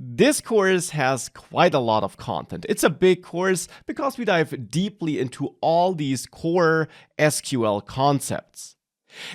This course has quite a lot of content. It's a big course because we dive deeply into all these core SQL concepts.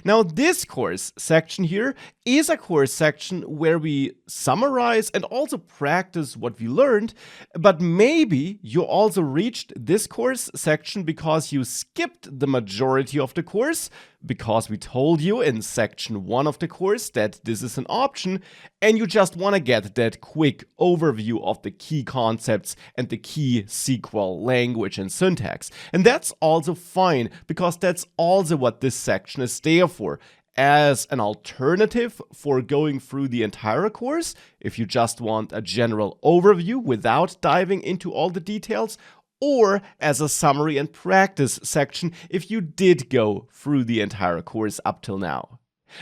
Now, this course section here is a course section where we summarize and also practice what we learned, but maybe you also reached this course section because you skipped the majority of the course, because we told you in section 1 of the course that this is an option, and you just want to get that quick overview of the key concepts and the key SQL language and syntax. And that's also fine, because that's also what this section is there for, as an alternative for going through the entire course, if you just want a general overview without diving into all the details, or as a summary and practice section if you did go through the entire course up till now.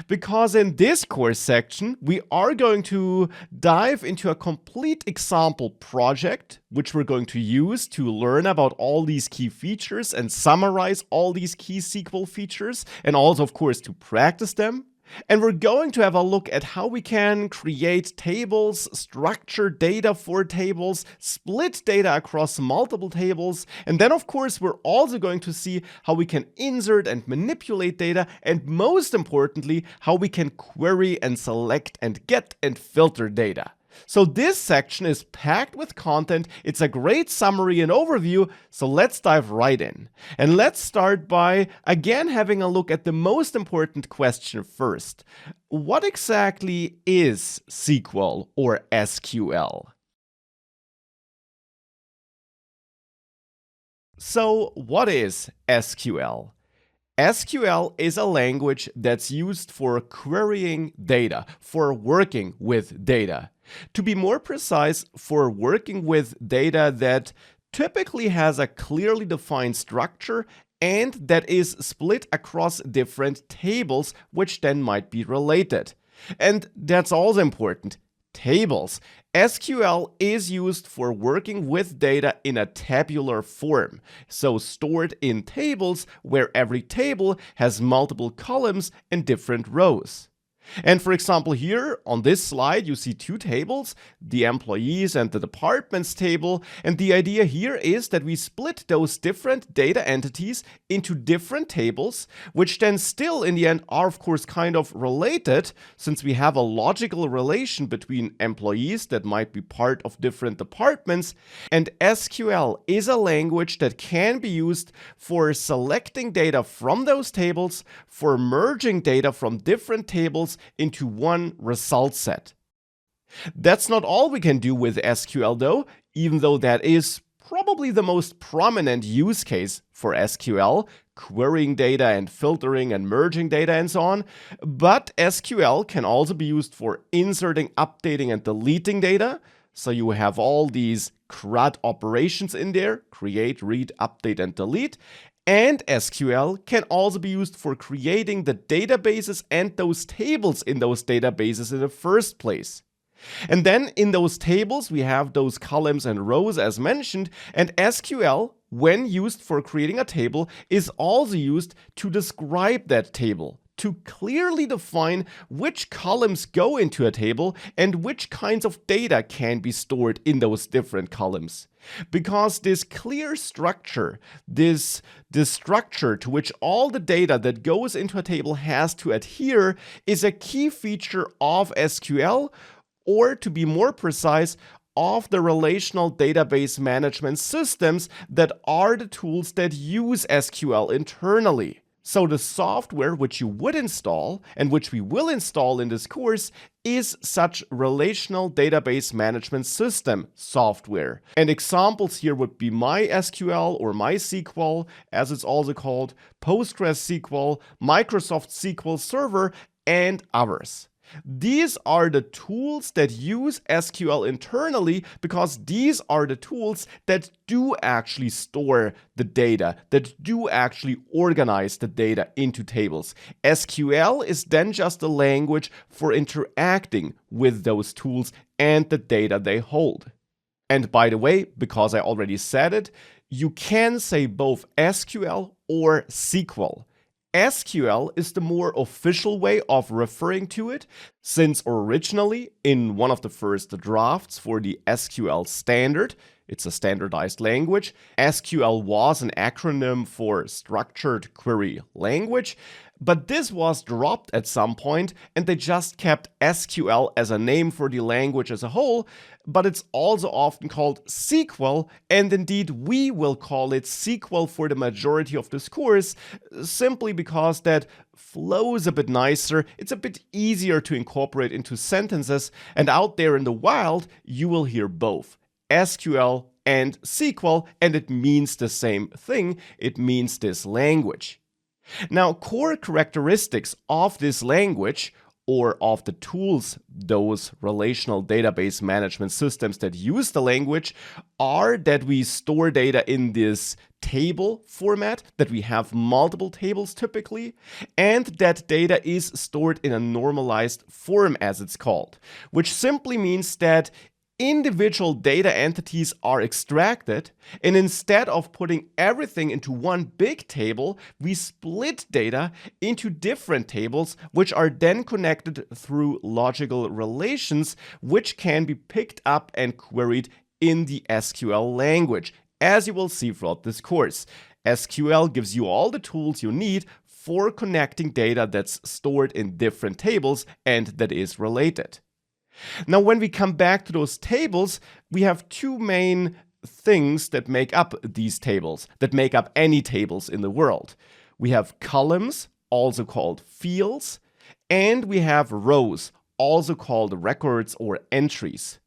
Because in this course section, we are going to dive into a complete example project, which we're going to use to learn about all these key features and summarize all these key SQL features, and also, of course, to practice them. And we're going to have a look at how we can create tables, structure data for tables, split data across multiple tables, and then of course we're also going to see how we can insert and manipulate data, and most importantly, how we can query and select and get and filter data. So this section is packed with content. It's a great summary and overview, so let's dive right in. And let's start by, again, having a look at the most important question first. What exactly is SQL or SQL? So what is SQL? SQL is a language that's used for querying data, for working with data. To be more precise, for working with data that typically has a clearly defined structure and that is split across different tables, which then might be related. And that's also important. Tables. SQL is used for working with data in a tabular form, so stored in tables where every table has multiple columns and different rows. And for example, here on this slide, you see two tables, the employees and the departments table. And the idea here is that we split those different data entities into different tables, which then still in the end are of course kind of related, since we have a logical relation between employees that might be part of different departments. And SQL is a language that can be used for selecting data from those tables, for merging data from different tables into one result set. That's not all we can do with SQL though, even though that is probably the most prominent use case for SQL, querying data and filtering and merging data and so on. But SQL can also be used for inserting, updating, and deleting data. So you have all these CRUD operations in there: create, read, update, and delete. And SQL can also be used for creating the databases and those tables in those databases in the first place. And then in those tables, we have those columns and rows as mentioned, and SQL, when used for creating a table, is also used to describe that table, to clearly define which columns go into a table and which kinds of data can be stored in those different columns. Because this clear structure, this structure to which all the data that goes into a table has to adhere, is a key feature of SQL, or to be more precise, of the relational database management systems that are the tools that use SQL internally. So the software which you would install, and which we will install in this course, is such relational database management system software. And examples here would be MySQL or MySQL, as it's also called, PostgreSQL, Microsoft SQL Server, and others. These are the tools that use SQL internally, because these are the tools that do actually store the data, that do actually organize the data into tables. SQL is then just a language for interacting with those tools and the data they hold. And by the way, because I already said it, you can say both SQL or SQL. SQL is the more official way of referring to it, since originally, in one of the first drafts for the SQL standard, it's a standardized language, SQL was an acronym for Structured Query Language, but this was dropped at some point and they just kept SQL as a name for the language as a whole, but it's also often called SQL, and indeed we will call it SQL for the majority of this course, simply because that flows a bit nicer, it's a bit easier to incorporate into sentences, and out there in the wild you will hear both SQL and SQL, and it means the same thing, it means this language. Now, core characteristics of this language, or of the tools, those relational database management systems that use the language, are that we store data in this table format, that we have multiple tables typically, and that data is stored in a normalized form, as it's called, which simply means that individual data entities are extracted, and instead of putting everything into one big table, we split data into different tables, which are then connected through logical relations, which can be picked up and queried in the SQL language, as you will see throughout this course. SQL gives you all the tools you need for connecting data that's stored in different tables and that is related. Now, when we come back to those tables, we have two main things that make up these tables, that make up any tables in the world. We have columns, also called fields, and we have rows, also called records or entries.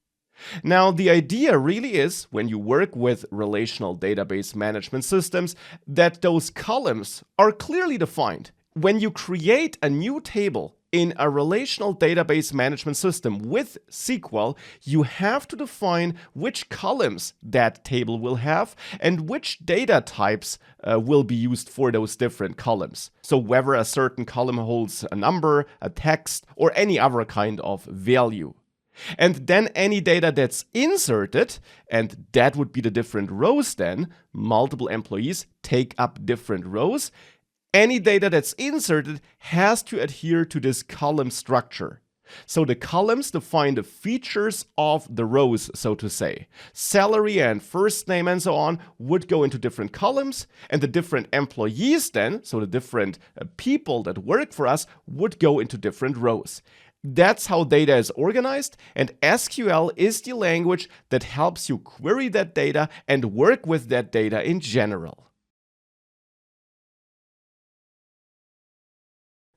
Now, the idea really is, when you work with relational database management systems, that those columns are clearly defined. When you create a new table in a relational database management system with SQL, you have to define which columns that table will have and which data types will be used for those different columns. So whether a certain column holds a number, a text, or any other kind of value. And then any data that's inserted, and that would be the different rows then, multiple employees take up different rows. Any data that's inserted has to adhere to this column structure. So the columns define the features of the rows, so to say. Salary and first name and so on would go into different columns, and the different employees then, so the different people that work for us, would go into different rows. That's how data is organized, and SQL is the language that helps you query that data and work with that data in general.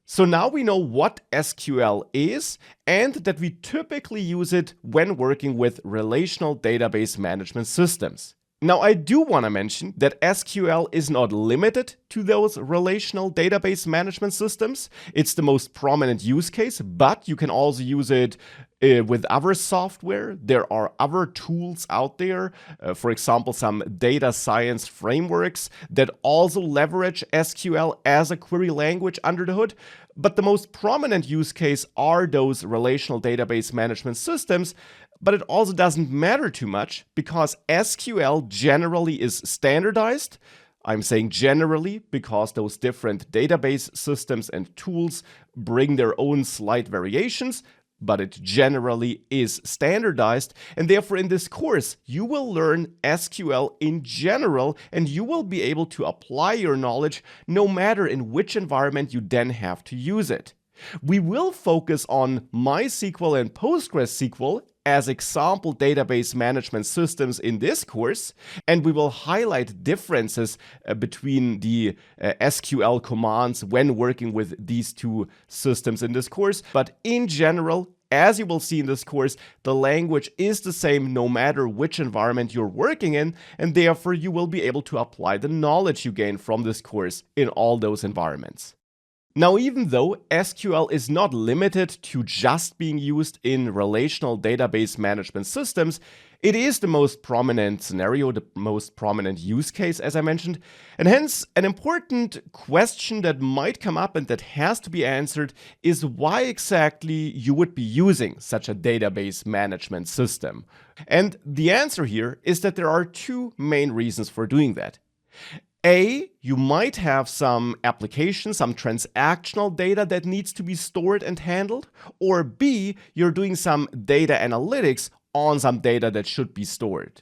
So now we know what SQL is and that we typically use it when working with relational database management systems. Now, I do want to mention that SQL is not limited to those relational database management systems. It's the most prominent use case, but you can also use it with other software. There are other tools out there, for example, some data science frameworks that also leverage SQL as a query language under the hood. But the most prominent use case are those relational database management systems. But it also doesn't matter too much because SQL generally is standardized. I'm saying generally because those different database systems and tools bring their own slight variations, but it generally is standardized. And therefore, in this course, you will learn SQL in general, and you will be able to apply your knowledge no matter in which environment you then have to use it. We will focus on MySQL and PostgreSQL as example database management systems in this course, and we will highlight differences between the SQL commands when working with these two systems in this course. But in general, as you will see in this course, the language is the same no matter which environment you're working in, and therefore you will be able to apply the knowledge you gain from this course in all those environments. Now, even though SQL is not limited to just being used in relational database management systems, it is the most prominent scenario, the most prominent use case, as I mentioned. And hence, an important question that might come up and that has to be answered is why exactly you would be using such a database management system. And the answer here is that there are two main reasons for doing that. A, you might have some application, some transactional data that needs to be stored and handled, or B, you're doing some data analytics on some data that should be stored.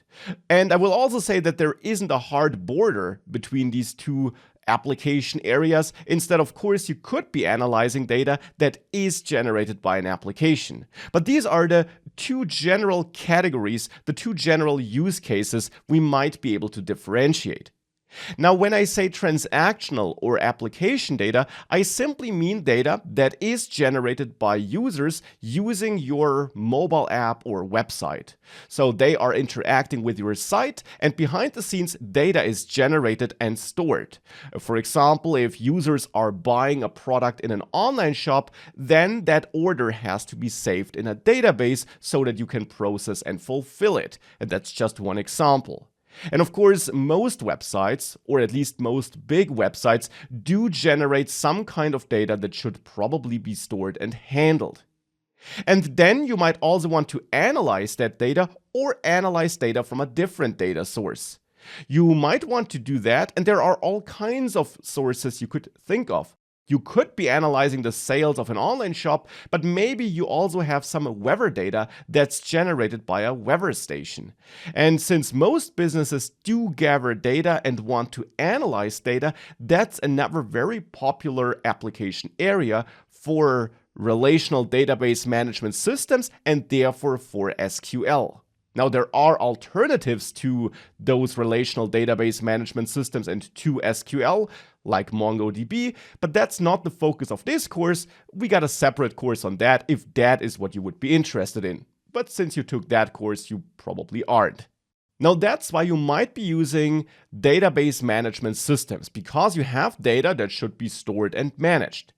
And I will also say that there isn't a hard border between these two application areas. Instead, of course, you could be analyzing data that is generated by an application. But these are the two general categories, the two general use cases we might be able to differentiate. Now, when I say transactional or application data, I simply mean data that is generated by users using your mobile app or website. So they are interacting with your site, and behind the scenes, data is generated and stored. For example, if users are buying a product in an online shop, then that order has to be saved in a database so that you can process and fulfill it. And that's just one example. And of course, most websites, or at least most big websites, do generate some kind of data that should probably be stored and handled. And then you might also want to analyze that data or analyze data from a different data source. You might want to do that, and there are all kinds of sources you could think of. You could be analyzing the sales of an online shop, but maybe you also have some weather data that's generated by a weather station. And since most businesses do gather data and want to analyze data, that's another very popular application area for relational database management systems and therefore for SQL. Now, there are alternatives to those relational database management systems and to SQL, like MongoDB, but that's not the focus of this course. We got a separate course on that if that is what you would be interested in. But since you took that course, you probably aren't. Now, that's why you might be using database management systems, because you have data that should be stored and managed.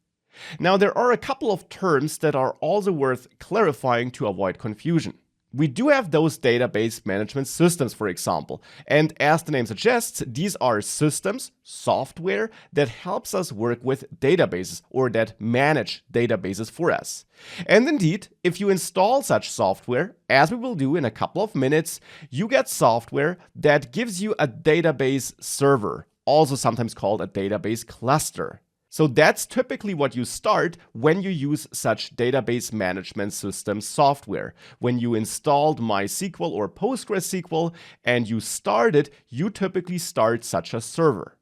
Now, there are a couple of terms that are also worth clarifying to avoid confusion. We do have those database management systems, for example, and as the name suggests, these are systems, software that helps us work with databases or that manage databases for us. And indeed, if you install such software, as we will do in a couple of minutes, you get software that gives you a database server, also sometimes called a database cluster. So that's typically what you start when you use such database management system software. When you installed MySQL or PostgreSQL and you start it, you typically start such a server.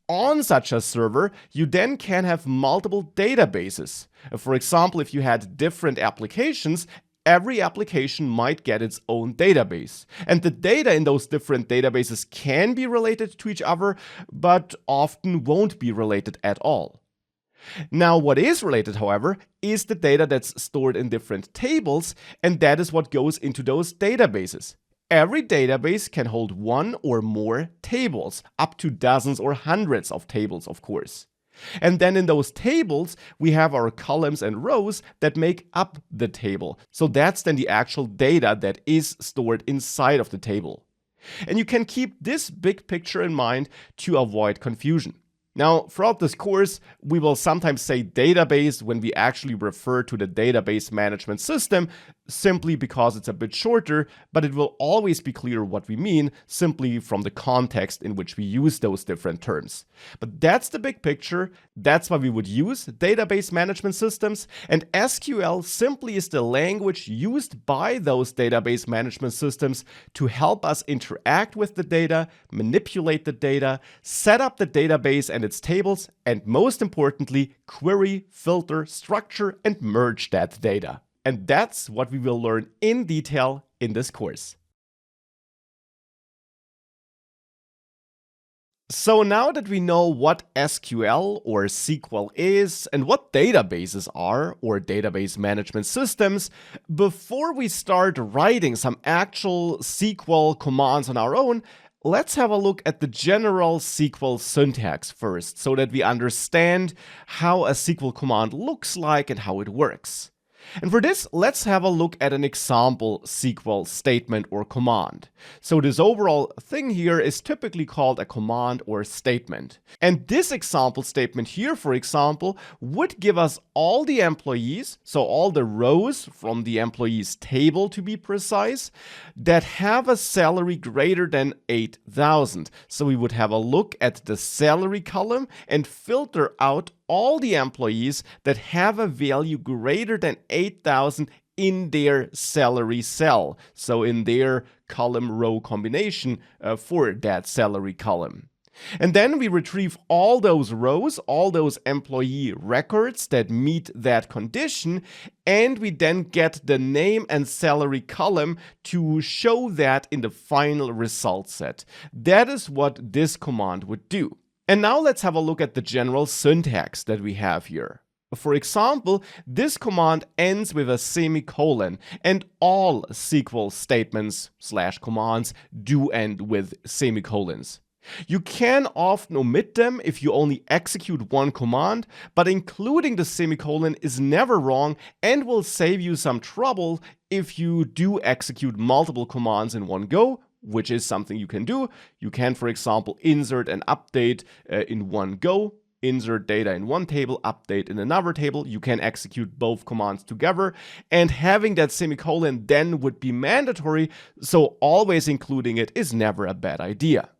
On such a server, you then can have multiple databases. For example, if you had different applications, every application might get its own database. And the data in those different databases can be related to each other, but often won't be related at all. Now, what is related, however, is the data that's stored in different tables, and that is what goes into those databases. Every database can hold one or more tables, up to dozens or hundreds of tables, of course. And then in those tables, we have our columns and rows that make up the table. So that's then the actual data that is stored inside of the table. And you can keep this big picture in mind to avoid confusion. Now, throughout this course, we will sometimes say database when we actually refer to the database management system, simply because it's a bit shorter, but it will always be clear what we mean simply from the context in which we use those different terms. But that's the big picture. That's why we would use database management systems, and SQL simply is the language used by those database management systems to help us interact with the data, manipulate the data, set up the database and its tables, and most importantly, query, filter, structure, and merge that data. And that's what we will learn in detail in this course. So now that we know what SQL or SQL is and what databases are or database management systems, before we start writing some actual SQL commands on our own, let's have a look at the general SQL syntax first so that we understand how a SQL command looks like and how it works. And for this, let's have a look at an example SQL statement or command. So this overall thing here is typically called a command or statement. And this example statement here, for example, would give us all the employees, so all the rows from the employees table to be precise, that have a salary greater than 8,000. So we would have a look at the salary column and filter out all the employees that have a value greater than 8,000 in their salary cell, so in their column row combination for that salary column. And then we retrieve all those rows, all those employee records that meet that condition, and we then get the name and salary column to show that in the final result set. That is what this command would do. And now let's have a look at the general syntax that we have here. For example, this command ends with a semicolon, and all SQL statements / commands do end with semicolons. You can often omit them if you only execute one command, but including the semicolon is never wrong and will save you some trouble if you do execute multiple commands in one go, which is something you can do. You can, for example, insert and update in one go, insert data in one table, update in another table. You can execute both commands together, and having that semicolon then would be mandatory, so always including it is never a bad idea.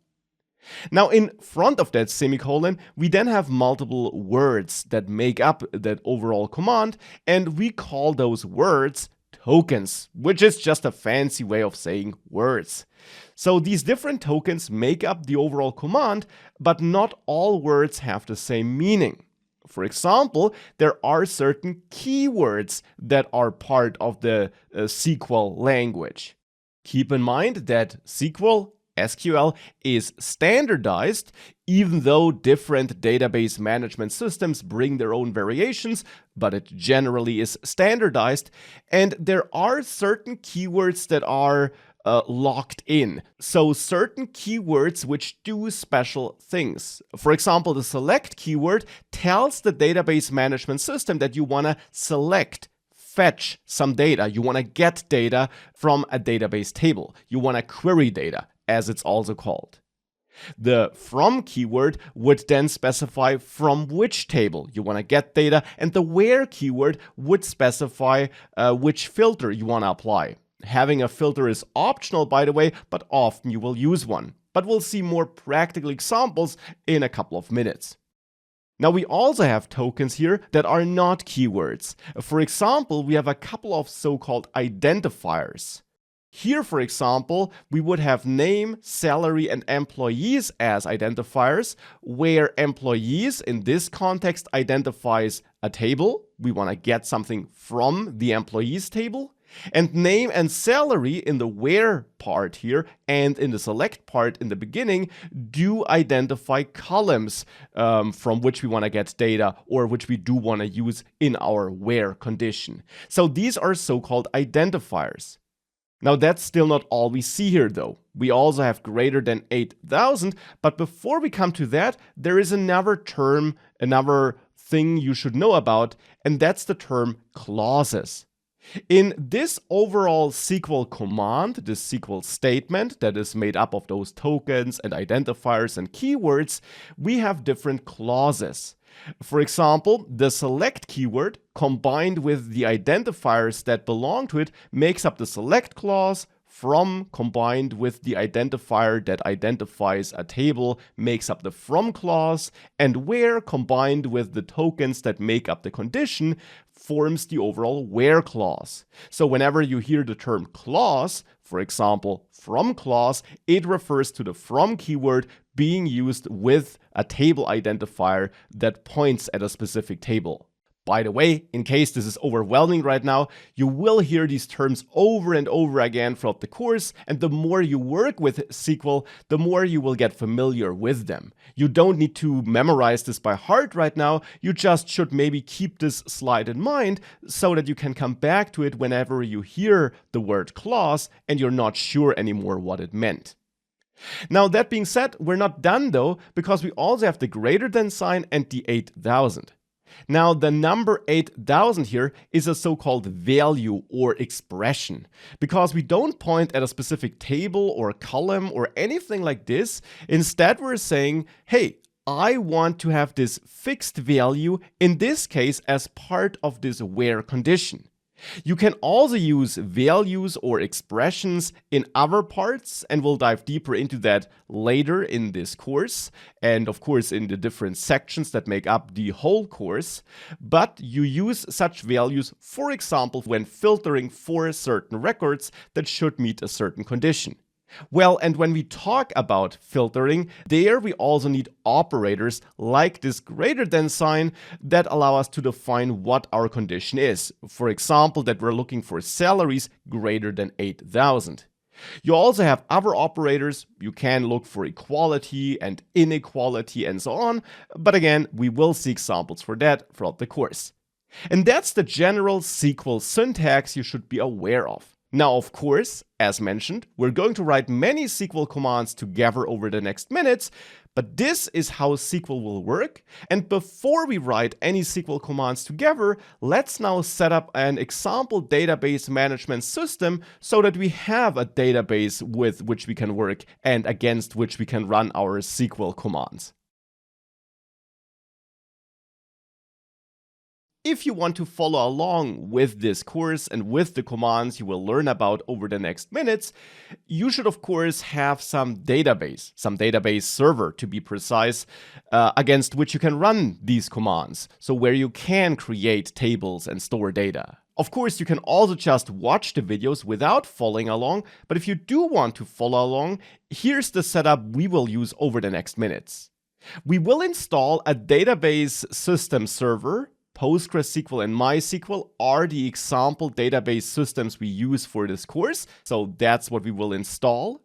Now, in front of that semicolon, we then have multiple words that make up that overall command, and we call those words tokens, which is just a fancy way of saying words. So these different tokens make up the overall command, but not all words have the same meaning. For example, there are certain keywords that are part of the SQL language. Keep in mind that SQL is standardized, even though different database management systems bring their own variations, but it generally is standardized. And there are certain keywords that are locked in. So certain keywords which do special things. For example, the select keyword tells the database management system that you want to fetch some data. You want to get data from a database table. You want to query data, as it's also called. The from keyword would then specify from which table you want to get data, and the where keyword would specify which filter you want to apply. Having a filter is optional, by the way, but often you will use one. But we'll see more practical examples in a couple of minutes. Now, we also have tokens here that are not keywords. For example, we have a couple of so-called identifiers. Here, for example, we would have name, salary, and employees as identifiers, where employees in this context identifies a table. We want to get something from the employees table. And name and salary in the where part here and in the select part in the beginning do identify columns from which we want to get data or which we do want to use in our where condition. So these are so-called identifiers. Now, that's still not all we see here, though. We also have greater than 8,000, but before we come to that, there is another term, another thing you should know about, and that's the term clauses. In this overall SQL command, this SQL statement that is made up of those tokens and identifiers and keywords, we have different clauses. For example, the select keyword combined with the identifiers that belong to it makes up the select clause. From combined with the identifier that identifies a table makes up the from clause, and where combined with the tokens that make up the condition forms the overall where clause. So whenever you hear the term clause, for example, from clause, it refers to the from keyword being used with a table identifier that points at a specific table. By the way, in case this is overwhelming right now, you will hear these terms over and over again throughout the course, and the more you work with SQL, the more you will get familiar with them. You don't need to memorize this by heart right now, you just should maybe keep this slide in mind so that you can come back to it whenever you hear the word clause and you're not sure anymore what it meant. Now, that being said, we're not done though, because we also have the greater than sign and the 8,000. Now, the number 8000 here is a so-called value or expression, because we don't point at a specific table or column or anything like this. Instead, we're saying, hey, I want to have this fixed value, in this case, as part of this where condition. You can also use values or expressions in other parts, and we'll dive deeper into that later in this course, and of course in the different sections that make up the whole course. But you use such values, for example, when filtering for certain records that should meet a certain condition. Well, and when we talk about filtering, there we also need operators like this greater than sign that allow us to define what our condition is. For example, that we're looking for salaries greater than 8000. You also have other operators. You can look for equality and inequality and so on. But again, we will see examples for that throughout the course. And that's the general SQL syntax you should be aware of. Now, of course, as mentioned, we're going to write many SQL commands together over the next minutes, but this is how SQL will work. And before we write any SQL commands together, let's now set up an example database management system so that we have a database with which we can work and against which we can run our SQL commands. If you want to follow along with this course and with the commands you will learn about over the next minutes, you should of course have some database server to be precise, against which you can run these commands, so where you can create tables and store data. Of course, you can also just watch the videos without following along, but if you do want to follow along, here's the setup we will use over the next minutes. We will install a database system server. PostgreSQL and MySQL are the example database systems we use for this course, so that's what we will install.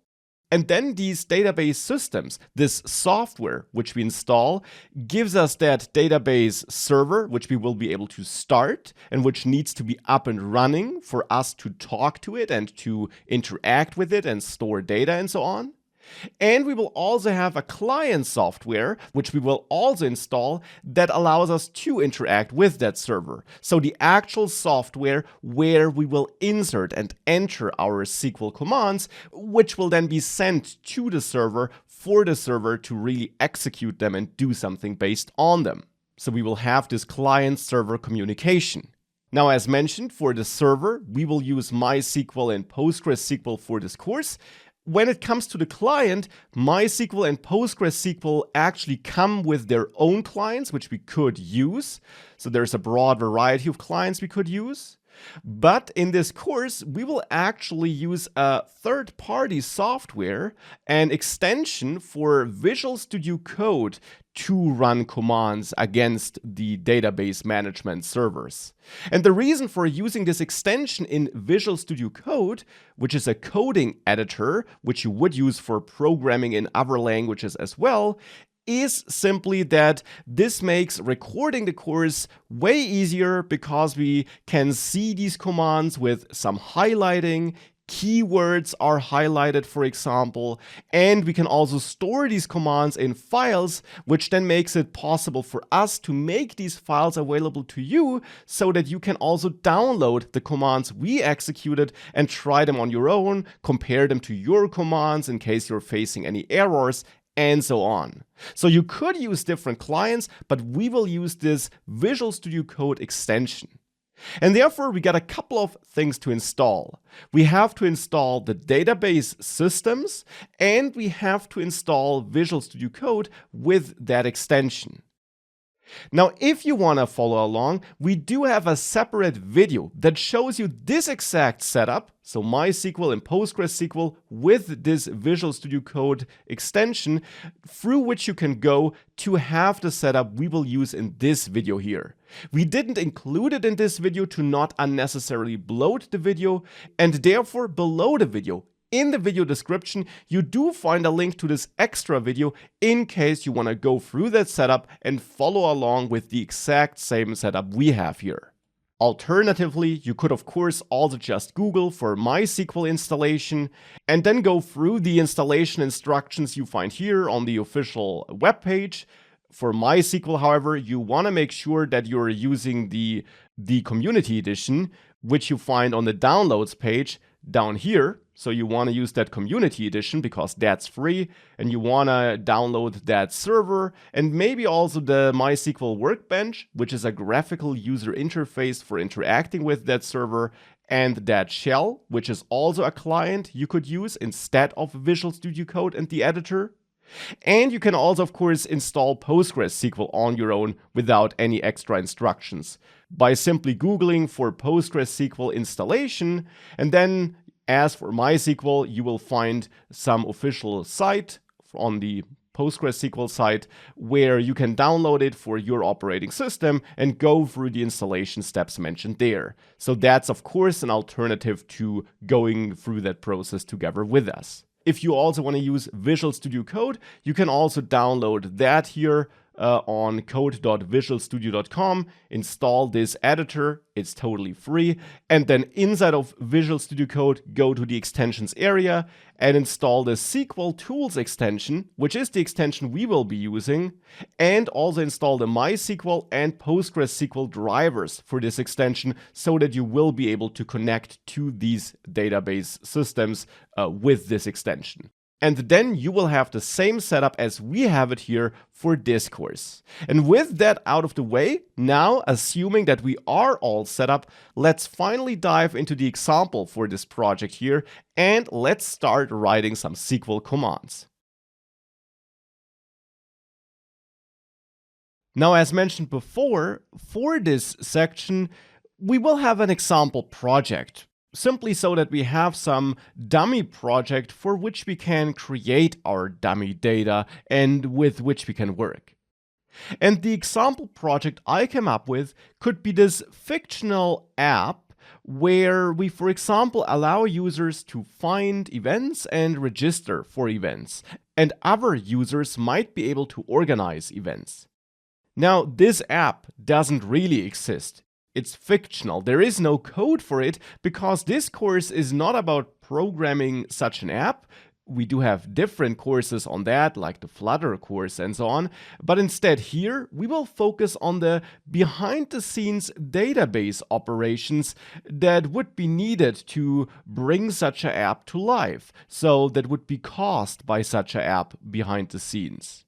And then these database systems, this software which we install, gives us that database server which we will be able to start and which needs to be up and running for us to talk to it and to interact with it and store data and so on. And we will also have a client software, which we will also install, that allows us to interact with that server. So the actual software where we will insert and enter our SQL commands, which will then be sent to the server for the server to really execute them and do something based on them. So we will have this client-server communication. Now, as mentioned, for the server, we will use MySQL and PostgreSQL for this course. When it comes to the client, MySQL and PostgreSQL actually come with their own clients, which we could use. So there's a broad variety of clients we could use. But in this course, we will actually use a third-party software, an extension for Visual Studio Code to run commands against the database management servers. And the reason for using this extension in Visual Studio Code, which is a coding editor, which you would use for programming in other languages as well, is simply that this makes recording the course way easier because we can see these commands with some highlighting. Keywords are highlighted, for example, and we can also store these commands in files, which then makes it possible for us to make these files available to you so that you can also download the commands we executed and try them on your own, compare them to your commands in case you're facing any errors, and so on. So you could use different clients, but we will use this Visual Studio Code extension. And therefore, we got a couple of things to install. We have to install the database systems, and we have to install Visual Studio Code with that extension. Now, if you want to follow along, we do have a separate video that shows you this exact setup, so MySQL and PostgreSQL with this Visual Studio Code extension, through which you can go to have the setup we will use in this video here. We didn't include it in this video to not unnecessarily bloat the video, and therefore below the video, in the video description, you do find a link to this extra video in case you want to go through that setup and follow along with the exact same setup we have here. Alternatively, you could of course also just Google for MySQL installation and then go through the installation instructions you find here on the official webpage. For MySQL, however, you want to make sure that you're using the Community Edition, which you find on the Downloads page down here. So you want to use that Community Edition because that's free, and you want to download that server, and maybe also the MySQL Workbench, which is a graphical user interface for interacting with that server, and that shell, which is also a client you could use instead of Visual Studio Code and the editor. And you can also, of course, install PostgreSQL on your own without any extra instructions by simply Googling for PostgreSQL installation. And then, as for MySQL, you will find some official site on the PostgreSQL site where you can download it for your operating system and go through the installation steps mentioned there. So that's, of course, an alternative to going through that process together with us. If you also want to use Visual Studio Code, you can also download that here on code.visualstudio.com, install this editor, it's totally free, and then inside of Visual Studio Code, go to the extensions area and install the SQL Tools extension, which is the extension we will be using, and also install the MySQL and PostgreSQL drivers for this extension so that you will be able to connect to these database systems with this extension. And then you will have the same setup as we have it here for this course. And with that out of the way, now assuming that we are all set up, let's finally dive into the example for this project here, and let's start writing some SQL commands. Now, as mentioned before, for this section, we will have an example project, simply so that we have some dummy project for which we can create our dummy data and with which we can work. And the example project I came up with could be this fictional app where we, for example, allow users to find events and register for events, and other users might be able to organize events. Now, this app doesn't really exist. It's fictional. There is no code for it because this course is not about programming such an app. We do have different courses on that, like the Flutter course and so on. But instead here, we will focus on the behind-the-scenes database operations that would be needed to bring such an app to life. So that would be caused by such an app behind the scenes.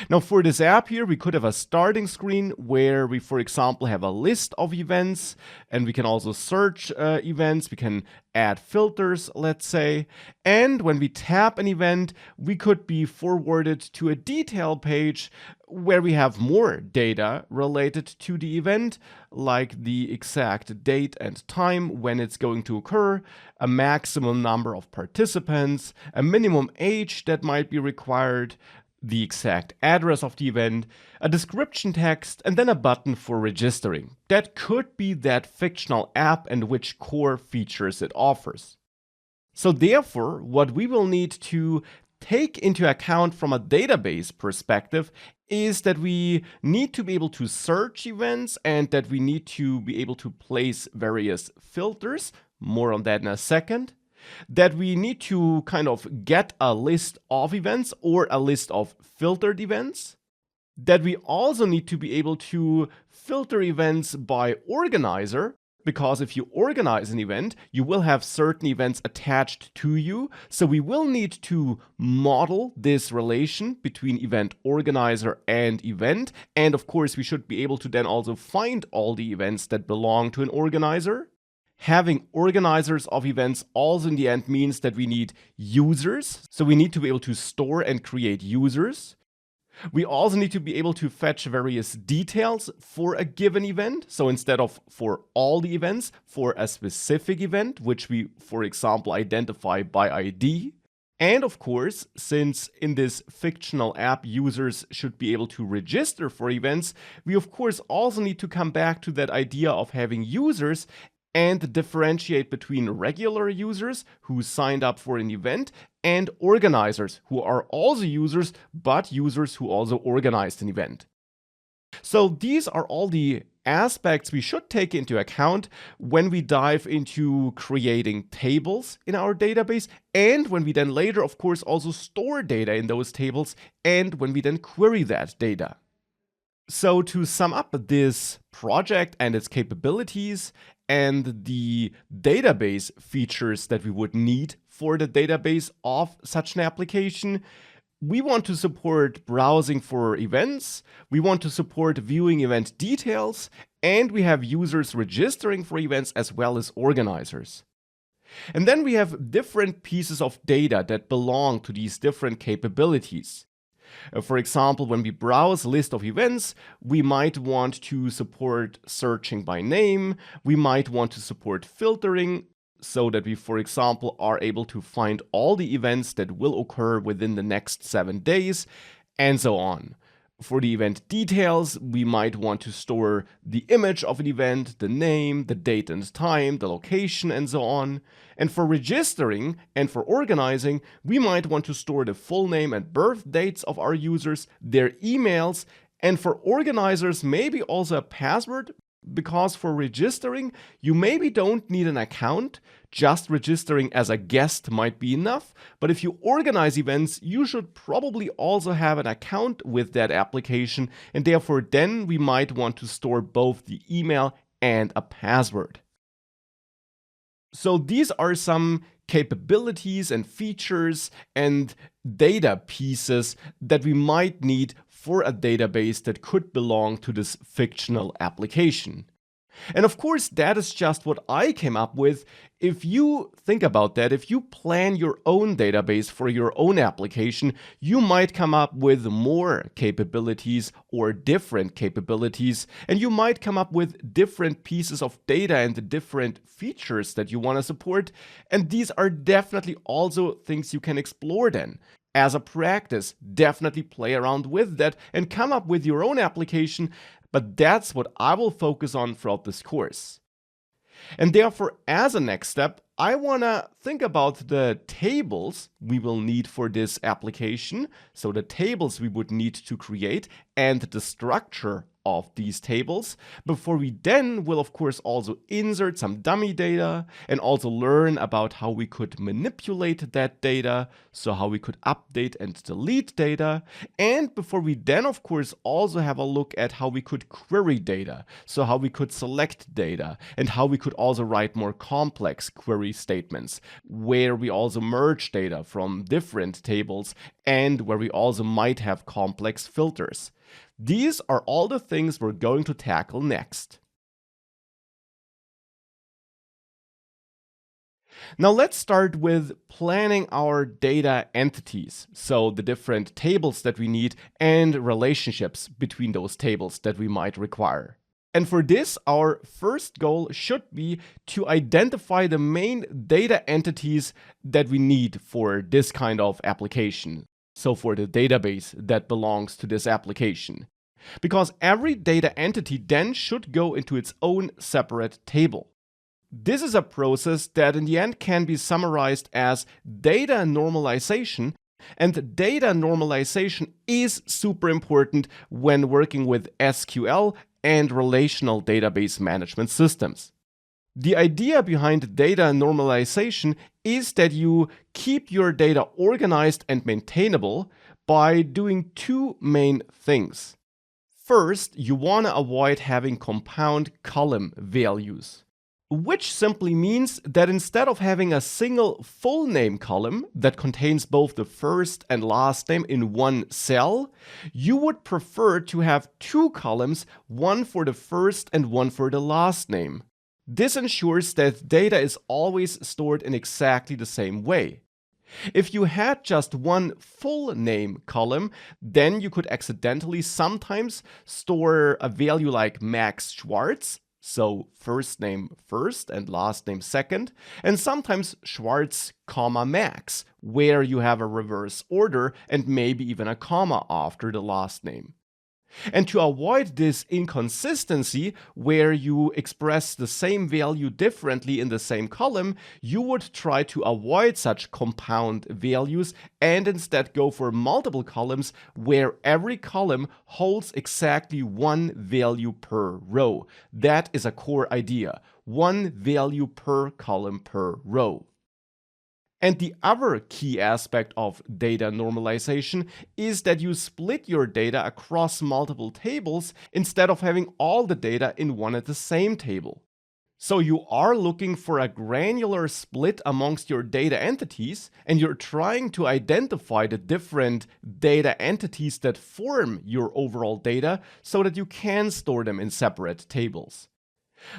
Now, for this app here, we could have a starting screen where we, for example, have a list of events, and we can also search events. We can add filters, let's say. And when we tap an event, we could be forwarded to a detail page where we have more data related to the event, like the exact date and time when it's going to occur, a maximum number of participants, a minimum age that might be required, the exact address of the event, a description text, and then a button for registering. That could be that fictional app and which core features it offers. So therefore, what we will need to take into account from a database perspective is that we need to be able to search events and that we need to be able to place various filters. More on that in a second. That we need to kind of get a list of events or a list of filtered events. That we also need to be able to filter events by organizer, because if you organize an event, you will have certain events attached to you. So we will need to model this relation between event organizer and event. And of course, we should be able to then also find all the events that belong to an organizer. Having organizers of events also in the end means that we need users. So we need to be able to store and create users. We also need to be able to fetch various details for a given event. So instead of for all the events, for a specific event, which we, for example, identify by ID. And of course, since in this fictional app users should be able to register for events, we of course also need to come back to that idea of having users and differentiate between regular users who signed up for an event and organizers who are also users, but users who also organized an event. So these are all the aspects we should take into account when we dive into creating tables in our database, and when we then later, of course, also store data in those tables, and when we then query that data. So to sum up this project and its capabilities and the database features that we would need for the database of such an application, we want to support browsing for events, we want to support viewing event details, and we have users registering for events as well as organizers. And then we have different pieces of data that belong to these different capabilities. For example, when we browse a list of events, we might want to support searching by name, we might want to support filtering, so that we, for example, are able to find all the events that will occur within the next 7 days, and so on. For the event details, we might want to store the image of an event, the name, the date and time, the location, and so on. And for registering and for organizing, we might want to store the full name and birth dates of our users, their emails, and for organizers, maybe also a password, because for registering, you maybe don't need an account. Just registering as a guest might be enough, but if you organize events, you should probably also have an account with that application, and therefore then we might want to store both the email and a password. So these are some capabilities and features and data pieces that we might need for a database that could belong to this fictional application. And of course, that is just what I came up with. If you think about that, if you plan your own database for your own application, you might come up with more capabilities or different capabilities, and you might come up with different pieces of data and the different features that you want to support. And these are definitely also things you can explore then. As a practice, definitely play around with that and come up with your own application, but that's what I will focus on throughout this course. And therefore, as a next step, I want to think about the tables we will need for this application, so the tables we would need to create and the structure of these tables, before we then will of course also insert some dummy data and also learn about how we could manipulate that data, so how we could update and delete data, and before we then of course also have a look at how we could query data, so how we could select data and how we could also write more complex query statements, where we also merge data from different tables and where we also might have complex filters. These are all the things we're going to tackle next. Now let's start with planning our data entities, so the different tables that we need and relationships between those tables that we might require. And for this, our first goal should be to identify the main data entities that we need for this kind of application. So for the database that belongs to this application. Because every data entity then should go into its own separate table. This is a process that in the end can be summarized as data normalization, and data normalization is super important when working with SQL and relational database management systems. The idea behind data normalization is that you keep your organized organized and maintainable by doing two main things. First, you want to avoid having compound column values, which simply means that instead of having a single full name column that contains both the first and last name in one cell, you would prefer to have two columns, one for the first and one for the last name. This ensures that data is always stored in exactly the same way. If you had just one full name column, then you could accidentally sometimes store a value like Max Schwartz, so first name first and last name second, and sometimes Schwartz, Max, where you have a reverse order and maybe even a comma after the last name. And to avoid this inconsistency where you express the same value differently in the same column, you would try to avoid such compound values and instead go for multiple columns where every column holds exactly one value per row. That is a core idea. One value per column per row. And the other key aspect of data normalization is that you split your data across multiple tables instead of having all the data in one and the same table. So you are looking for a granular split amongst your data entities, and you're trying to identify the different data entities that form your overall data so that you can store them in separate tables.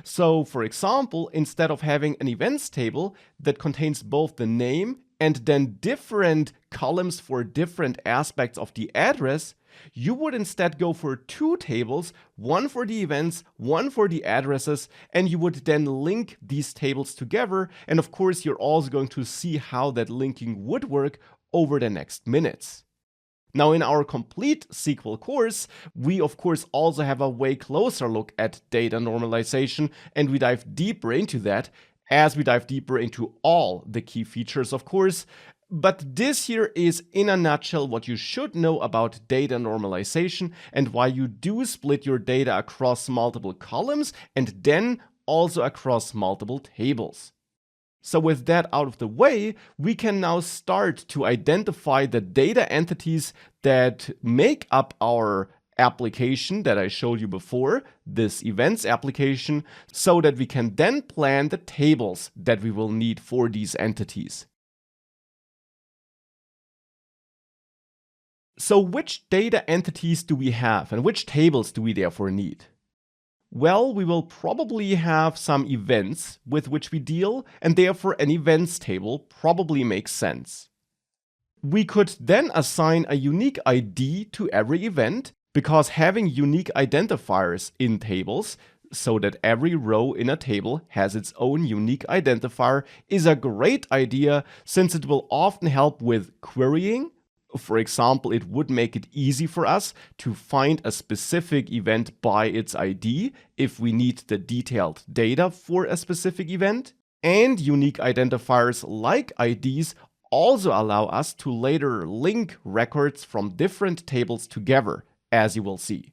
So, for example, instead of having an events table that contains both the name and then different columns for different aspects of the address, you would instead go for two tables, one for the events, one for the addresses, and you would then link these tables together. And of course, you're also going to see how that linking would work over the next minutes. Now, in our complete SQL course, we of course also have a way closer look at data normalization, and we dive deeper into that as we dive deeper into all the key features, of course. But this here is, in a nutshell, what you should know about data normalization and why you do split your data across multiple columns and then also across multiple tables. So with that out of the way, we can now start to identify the data entities that make up our application that I showed you before, this events application, so that we can then plan the tables that we will need for these entities. So which data entities do we have and which tables do we therefore need? Well, we will probably have some events with which we deal, and therefore an events table probably makes sense. We could then assign a unique ID to every event, because having unique identifiers in tables, so that every row in a table has its own unique identifier, is a great idea since it will often help with querying. For example, it would make it easy for us to find a specific event by its ID if we need the detailed data for a specific event. And unique identifiers like IDs also allow us to later link records from different tables together, as you will see.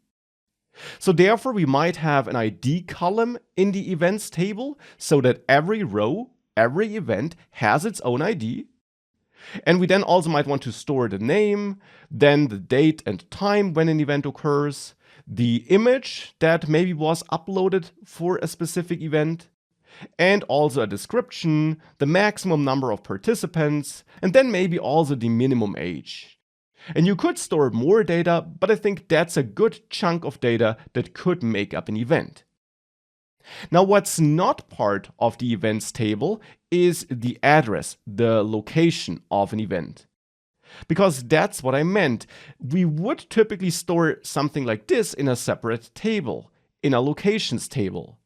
So therefore, we might have an ID column in the events table so that every row, every event has its own ID. And we then also might want to store the name, then the date and time when an event occurs, the image that maybe was uploaded for a specific event, and also a description, the maximum number of participants, and then maybe also the minimum age. And you could store more data, but I think that's a good chunk of data that could make up an event. Now, what's not part of the events table is the address, the location of an event. Because that's what I meant. We would typically store something like this in a separate table, in a locations table.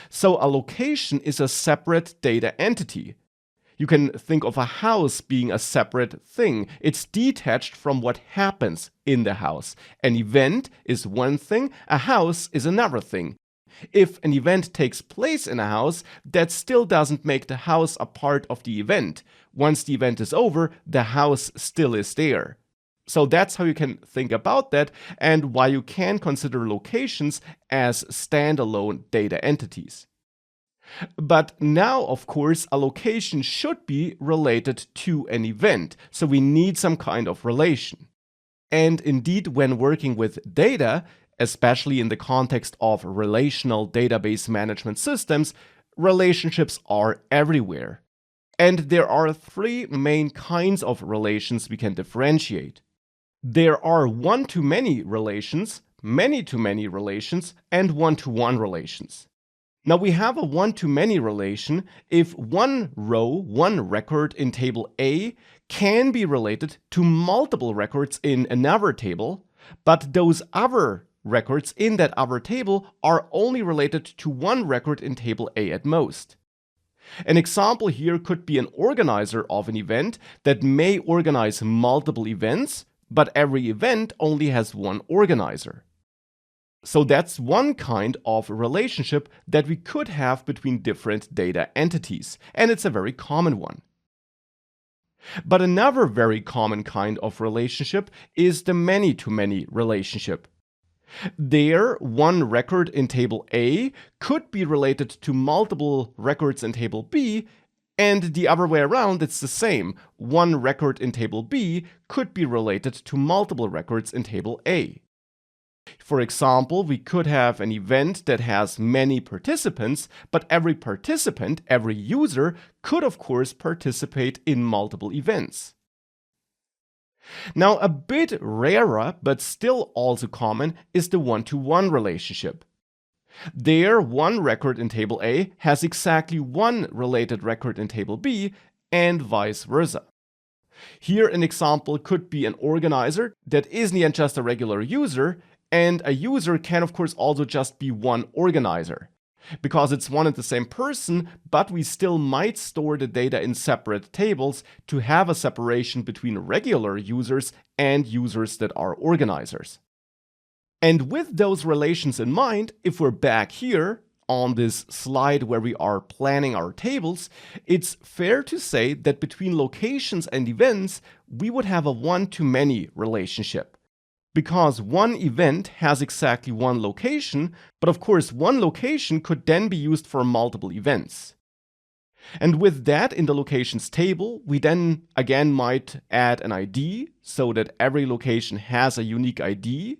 So a location is a separate data entity. You can think of a house being a separate thing. It's detached from what happens in the house. An event is one thing, a house is another thing. If an event takes place in a house, that still doesn't make the house a part of the event. Once the event is over, the house still is there. So that's how you can think about that and why you can consider locations as standalone data entities. But now, of course, a location should be related to an event, so we need some kind of relation. And indeed, when working with data, especially in the context of relational database management systems, relationships are everywhere. And there are three main kinds of relations we can differentiate. There are one-to-many relations, many-to-many relations, and one-to-one relations. Now we have a one-to-many relation if one row, one record in table A can be related to multiple records in another table, but those other records in that other table are only related to one record in table A at most. An example here could be an organizer of an event that may organize multiple events, but every event only has one organizer. So that's one kind of relationship that we could have between different data entities, and it's a very common one. But another very common kind of relationship is the many-to-many relationship. There, one record in table A could be related to multiple records in table B, and the other way around, it's the same. One record in table B could be related to multiple records in table A. For example, we could have an event that has many participants, but every participant, every user, could of course participate in multiple events. Now, a bit rarer, but still also common, is the one-to-one relationship. There, one record in table A has exactly one related record in table B, and vice versa. Here, an example could be an organizer that isn't just a regular user, and a user can of course also just be one organizer. Because it's one and the same person, but we still might store the data in separate tables to have a separation between regular users and users that are organizers. And with those relations in mind, if we're back here on this slide where we are planning our tables, it's fair to say that between locations and events, we would have a one-to-many relationship. Because one event has exactly one location, but of course one location could then be used for multiple events. And with that in the locations table, we then again might add an ID so that every location has a unique ID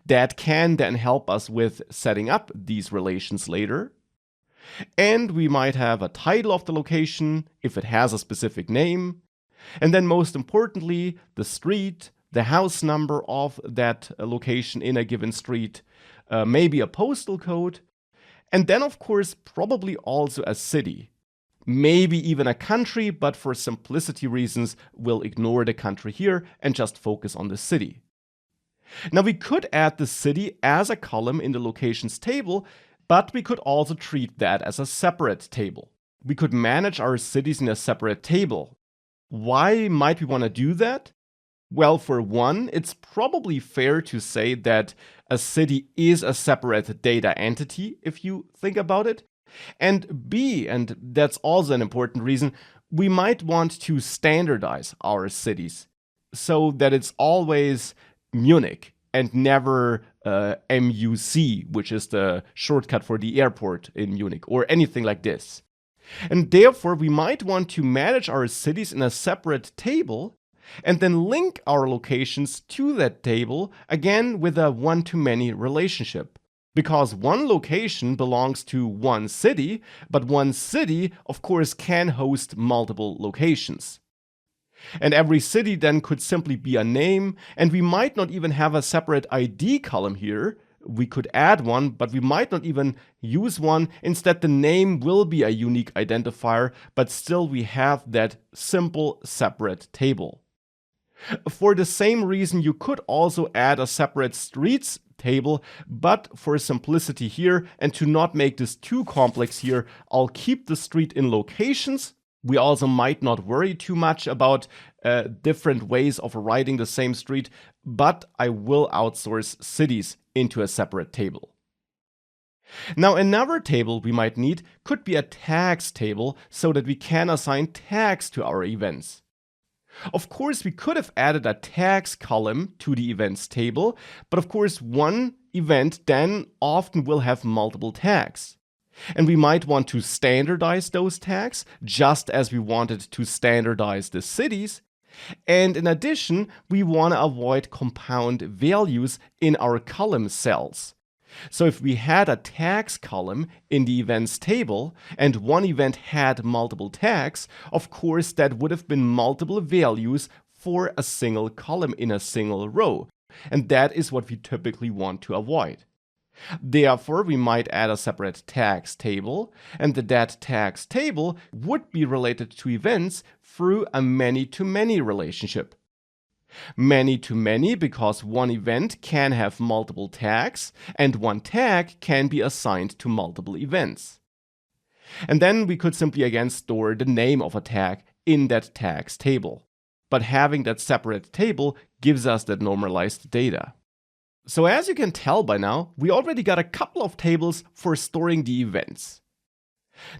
that can then help us with setting up these relations later. And we might have a title of the location if it has a specific name. And then most importantly, the street, the house number of that location in a given street, maybe a postal code, and then of course probably also a city. Maybe even a country, but for simplicity reasons, we'll ignore the country here and just focus on the city. Now we could add the city as a column in the locations table, but we could also treat that as a separate table. We could manage our cities in a separate table. Why might we want to do that? Well, for one, it's probably fair to say that a city is a separate data entity, if you think about it. And B, and that's also an important reason, we might want to standardize our cities so that it's always Munich and never MUC, which is the shortcut for the airport in Munich, or anything like this. And therefore, we might want to manage our cities in a separate table and then link our locations to that table, again with a one-to-many relationship. Because one location belongs to one city, but one city, of course, can host multiple locations. And every city then could simply be a name, and we might not even have a separate ID column here. We could add one, but we might not even use one. Instead, the name will be a unique identifier, but still we have that simple separate table. For the same reason, you could also add a separate streets table, but for simplicity here and to not make this too complex here, I'll keep the street in locations. We also might not worry too much about different ways of writing the same street, but I will outsource cities into a separate table. Now, another table we might need could be a tags table so that we can assign tags to our events. Of course, we could have added a tags column to the events table, but of course, one event then often will have multiple tags. And we might want to standardize those tags, just as we wanted to standardize the cities. And in addition, we want to avoid compound values in our column cells. So if we had a tags column in the events table and one event had multiple tags, of course that would have been multiple values for a single column in a single row. And that is what we typically want to avoid. Therefore, we might add a separate tags table, and that tags table would be related to events through a many-to-many relationship. Many-to-many because one event can have multiple tags, and one tag can be assigned to multiple events. And then we could simply again store the name of a tag in that tags table. But having that separate table gives us that normalized data. So as you can tell by now, we already got a couple of tables for storing the events.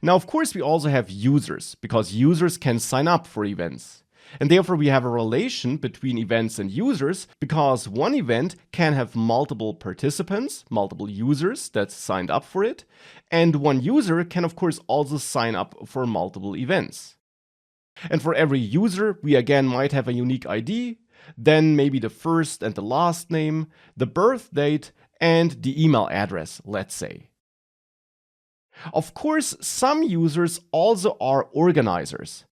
Now, of course, we also have users, because users can sign up for events. And therefore, we have a relation between events and users, because one event can have multiple participants, multiple users that signed up for it, and one user can, of course, also sign up for multiple events. And for every user, we again might have a unique ID, then maybe the first and the last name, the birth date, and the email address, let's say. Of course, some users also are organizers.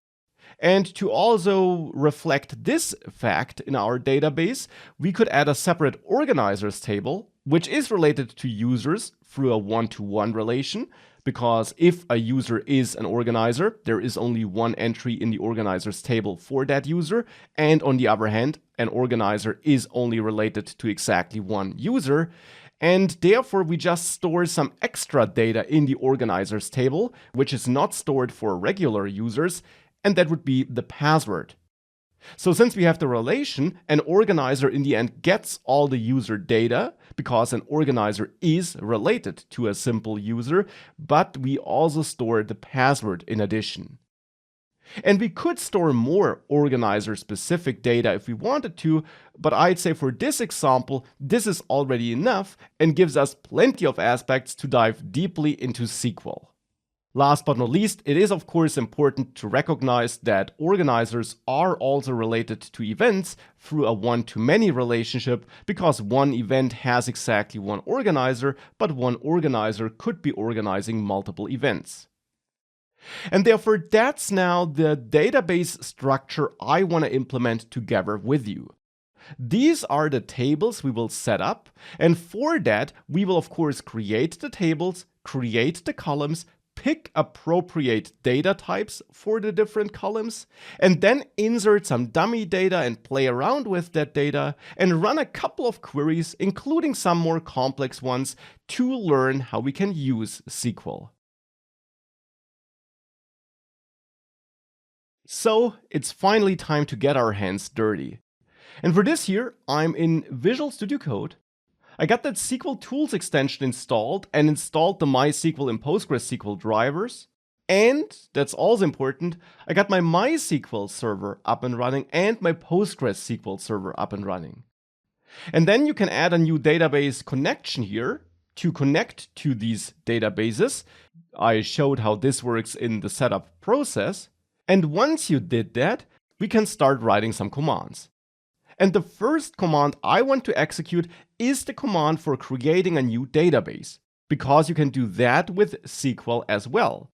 And to also reflect this fact in our database, we could add a separate organizers table, which is related to users through a one-to-one relation, because if a user is an organizer, there is only one entry in the organizers table for that user, and on the other hand, an organizer is only related to exactly one user. And therefore, we just store some extra data in the organizers table, which is not stored for regular users, and that would be the password. So since we have the relation, an organizer in the end gets all the user data, because an organizer is related to a simple user, but we also store the password in addition. And we could store more organizer-specific data if we wanted to, but I'd say for this example, this is already enough and gives us plenty of aspects to dive deeply into SQL. Last but not least, it is of course important to recognize that organizers are also related to events through a one-to-many relationship, because one event has exactly one organizer, but one organizer could be organizing multiple events. And therefore, that's now the database structure I want to implement together with you. These are the tables we will set up, and for that, we will of course create the tables, create the columns, pick appropriate data types for the different columns, and then insert some dummy data and play around with that data, and run a couple of queries, including some more complex ones, to learn how we can use SQL. So it's finally time to get our hands dirty. And for this here, I'm in Visual Studio Code. I got that SQL Tools extension installed and installed the MySQL and PostgreSQL drivers. And, that's also important, I got my MySQL server up and running and my PostgreSQL server up and running. And then you can add a new database connection here to connect to these databases. I showed how this works in the setup process. And once you did that, we can start writing some commands. And the first command I want to execute is the command for creating a new database, because you can do that with SQL as well.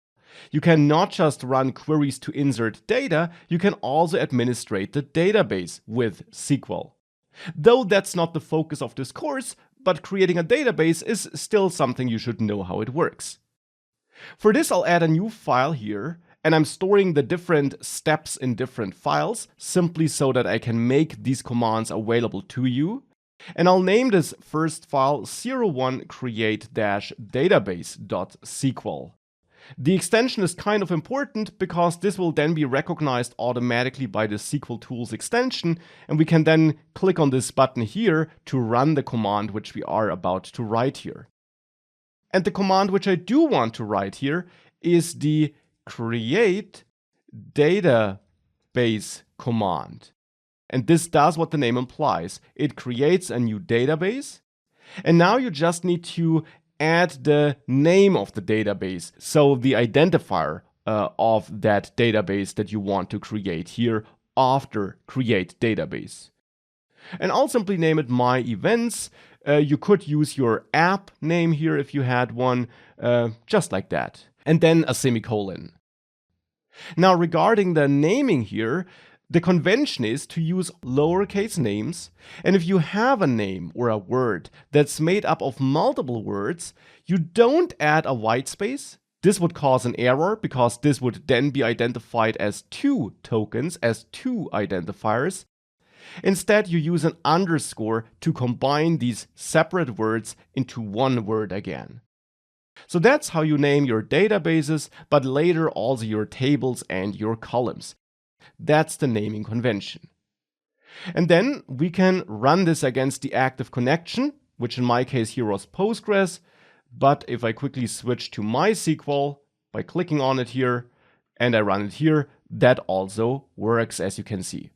You can not just run queries to insert data, you can also administrate the database with SQL. Though that's not the focus of this course, but creating a database is still something you should know how it works. For this, I'll add a new file here, and I'm storing the different steps in different files, simply so that I can make these commands available to you. And I'll name this first file 01create-database.sql. The extension is kind of important because this will then be recognized automatically by the SQL Tools extension, and we can then click on this button here to run the command which we are about to write here. And the command which I do want to write here is the create database command. And this does what the name implies. It creates a new database. And now you just need to add the name of the database. So the identifier of that database that you want to create here after create database. And I'll simply name it my events. You could use your app name here if you had one, just like that. And then a semicolon. Now, regarding the naming here, the convention is to use lowercase names, and if you have a name or a word that's made up of multiple words, you don't add a white space. This would cause an error because this would then be identified as two tokens, as two identifiers. Instead, you use an underscore to combine these separate words into one word again. So that's how you name your databases, but later also your tables and your columns. That's the naming convention. And then we can run this against the active connection which in my case here was Postgres. But if I quickly switch to MySQL by clicking on it here and I run it here, that also works, as you can see.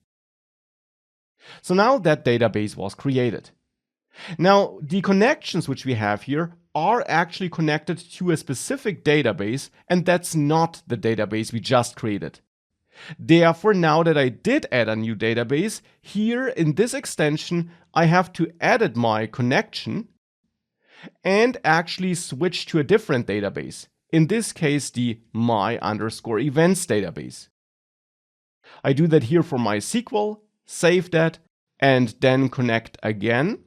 So now that database was created. Now, the connections which we have here are actually connected to a specific database, and that's not the database we just created. Therefore, now that I did add a new database, here in this extension, I have to edit my connection and actually switch to a different database. In this case, the my_events database. I do that here for MySQL, save that, and then connect again.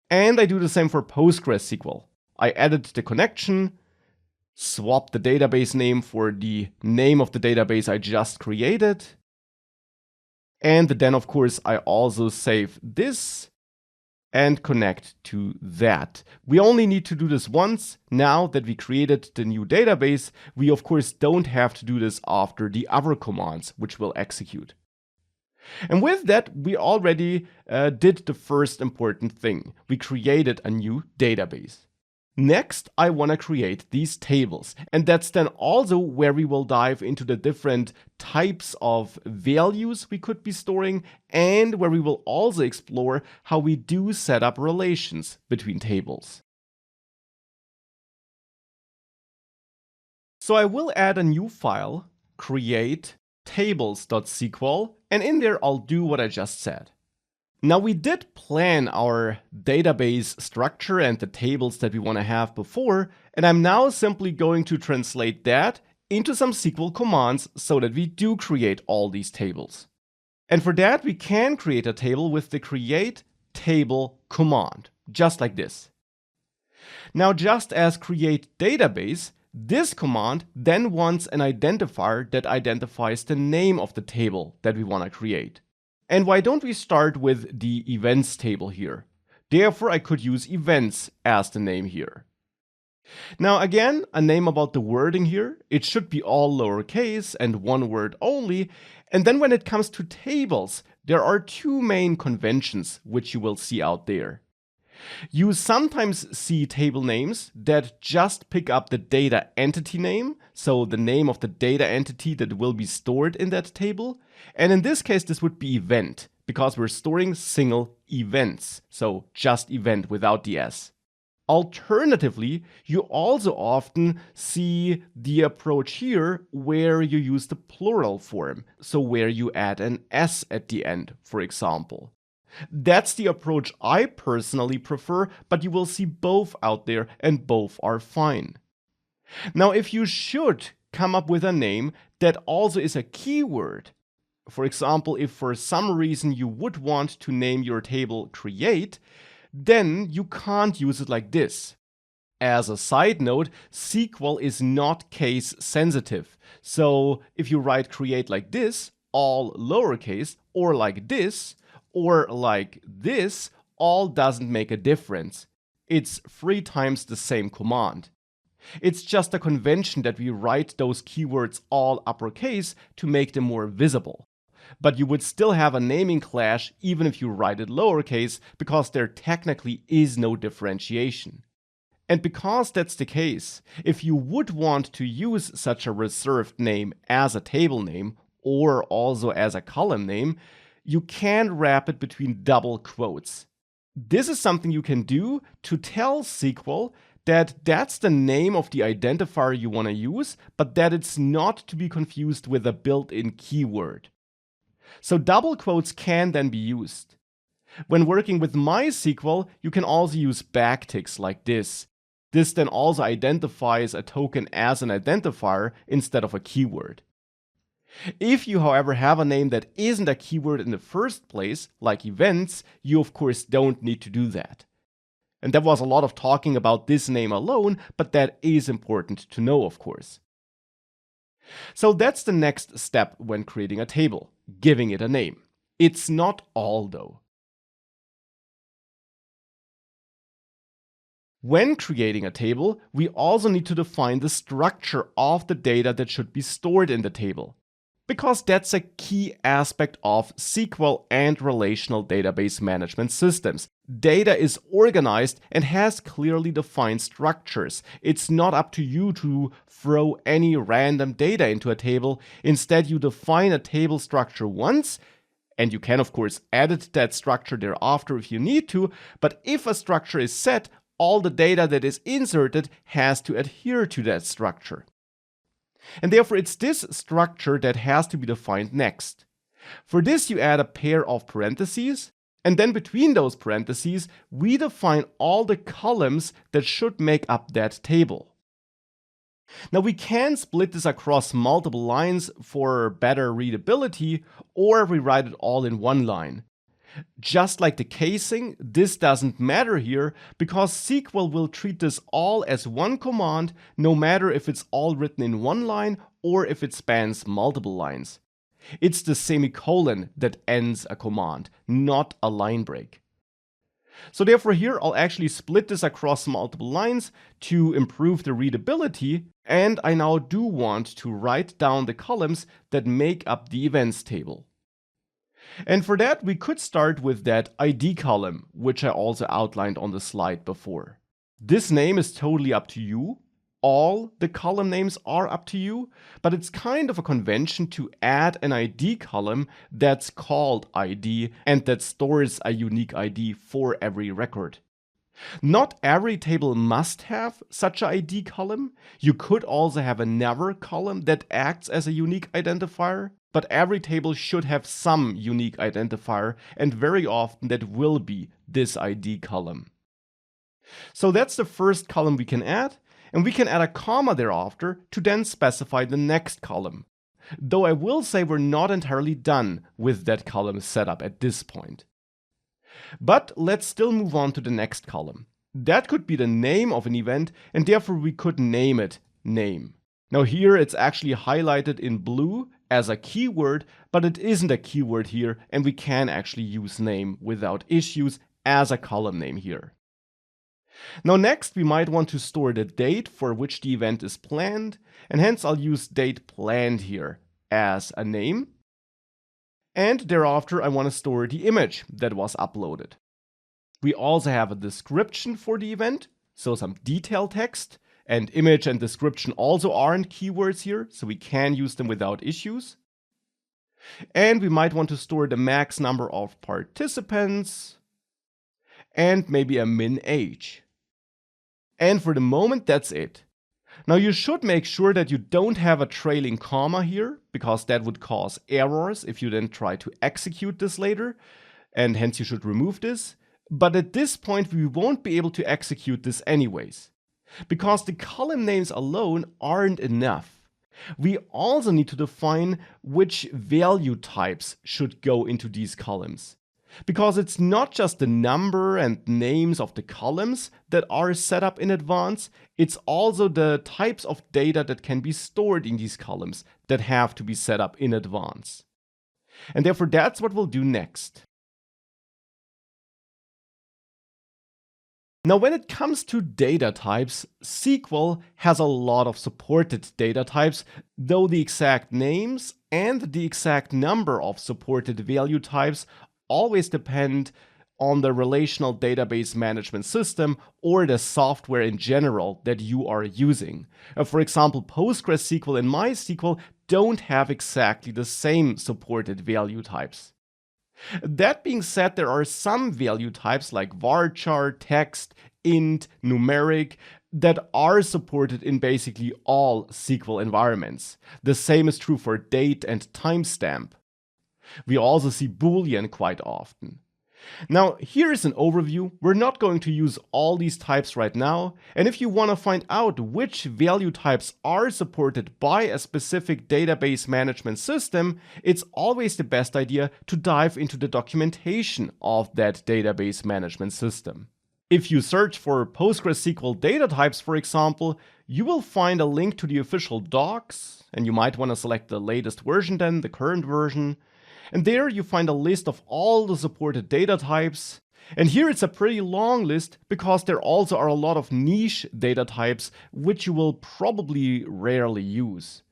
And I do the same for PostgreSQL. I edit the connection, swap the database name for the name of the database I just created. And then, of course, I also save this and connect to that. We only need to do this once. Now that we created the new database, we of course don't have to do this after the other commands which will execute. And with that, we already did the first important thing. We created a new database. Next, I want to create these tables. And that's then also where we will dive into the different types of values we could be storing, and where we will also explore how we do set up relations between tables. So I will add a new file, create tables.sql, and in there I'll do what I just said. Now we did plan our database structure and the tables that we want to have before, and I'm now simply going to translate that into some SQL commands so that we do create all these tables. And for that we can create a table with the create table command, just like this. Now just as create database, this command then wants an identifier that identifies the name of the table that we want to create. And why don't we start with the events table here? Therefore, I could use events as the name here. Now again, a name about the wording here. It should be all lowercase and one word only. And then when it comes to tables, there are two main conventions which you will see out there. You sometimes see table names that just pick up the data entity name, so the name of the data entity that will be stored in that table. And in this case, this would be event, because we're storing single events, so just event without the S. Alternatively, you also often see the approach here where you use the plural form, so where you add an S at the end, for example. That's the approach I personally prefer, but you will see both out there and both are fine. Now, if you should come up with a name that also is a keyword, for example, if for some reason you would want to name your table create, then you can't use it like this. As a side note, SQL is not case sensitive. So if you write create like this, all lowercase, or like this, or like this, all doesn't make a difference. It's 3 times the same command. It's just a convention that we write those keywords all uppercase to make them more visible. But you would still have a naming clash even if you write it lowercase, because there technically is no differentiation. And because that's the case, if you would want to use such a reserved name as a table name, or also as a column name, you can wrap it between double quotes. This is something you can do to tell SQL that that's the name of the identifier you want to use, but that it's not to be confused with a built-in keyword. So double quotes can then be used. When working with MySQL, you can also use backticks like this. This then also identifies a token as an identifier instead of a keyword. If you, however, have a name that isn't a keyword in the first place, like events, you of course don't need to do that. And there was a lot of talking about this name alone, but that is important to know, of course. So that's the next step when creating a table, giving it a name. It's not all though. When creating a table, we also need to define the structure of the data that should be stored in the table, because that's a key aspect of SQL and relational database management systems. data is organized and has clearly defined structures. It's not up to you to throw any random data into a table. Instead, you define a table structure once, and you can, of course, edit that structure thereafter if you need to, but if a structure is set, all the data that is inserted has to adhere to that structure. And therefore, it's this structure that has to be defined next. For this, you add a pair of parentheses, and then between those parentheses, we define all the columns that should make up that table. Now, we can split this across multiple lines for better readability, or rewrite it all in one line. Just like the casing, this doesn't matter here because SQL will treat this all as one command, no matter if it's all written in one line or if it spans multiple lines. It's the semicolon that ends a command, not a line break. So therefore here I'll actually split this across multiple lines to improve the readability, and I now do want to write down the columns that make up the events table. And for that, we could start with that ID column, which I also outlined on the slide before. This name is totally up to you. All the column names are up to you, but it's kind of a convention to add an ID column that's called ID and that stores a unique ID for every record. Not every table must have such an ID column. You could also have a never column that acts as a unique identifier, but every table should have some unique identifier, and very often that will be this ID column. So that's the first column we can add, and we can add a comma thereafter to then specify the next column. Though I will say we're not entirely done with that column setup at this point. But let's still move on to the next column. That could be the name of an event, and therefore we could name it name. Now here it's actually highlighted in blue as a keyword, but it isn't a keyword here, and we can actually use name without issues as a column name here. Now next we might want to store the date for which the event is planned, and hence I'll use date planned here as a name. And thereafter I want to store the image that was uploaded. We also have a description for the event, so some detail text, and image and description also aren't keywords here, so we can use them without issues. And we might want to store the max number of participants, and maybe a min age. And for the moment, that's it. Now you should make sure that you don't have a trailing comma here, because that would cause errors if you then try to execute this later, and hence you should remove this. But at this point we won't be able to execute this anyways, because the column names alone aren't enough. We also need to define which value types should go into these columns. Because it's not just the number and names of the columns that are set up in advance, it's also the types of data that can be stored in these columns that have to be set up in advance. And therefore that's what we'll do next. Now when it comes to data types, SQL has a lot of supported data types, though the exact names and the exact number of supported value types always depend on the relational database management system or the software in general that you are using. For example, PostgreSQL and MySQL don't have exactly the same supported value types. That being said, there are some value types like varchar, text, int, numeric that are supported in basically all SQL environments. The same is true for date and timestamp. We also see Boolean quite often. Now, here is an overview. We're not going to use all these types right now, and if you want to find out which value types are supported by a specific database management system, it's always the best idea to dive into the documentation of that database management system. If you search for PostgreSQL data types, for example, you will find a link to the official docs, and you might want to select the latest version then, the current version. And there you find a list of all the supported data types. And here it's a pretty long list because there also are a lot of niche data types which you will probably rarely use.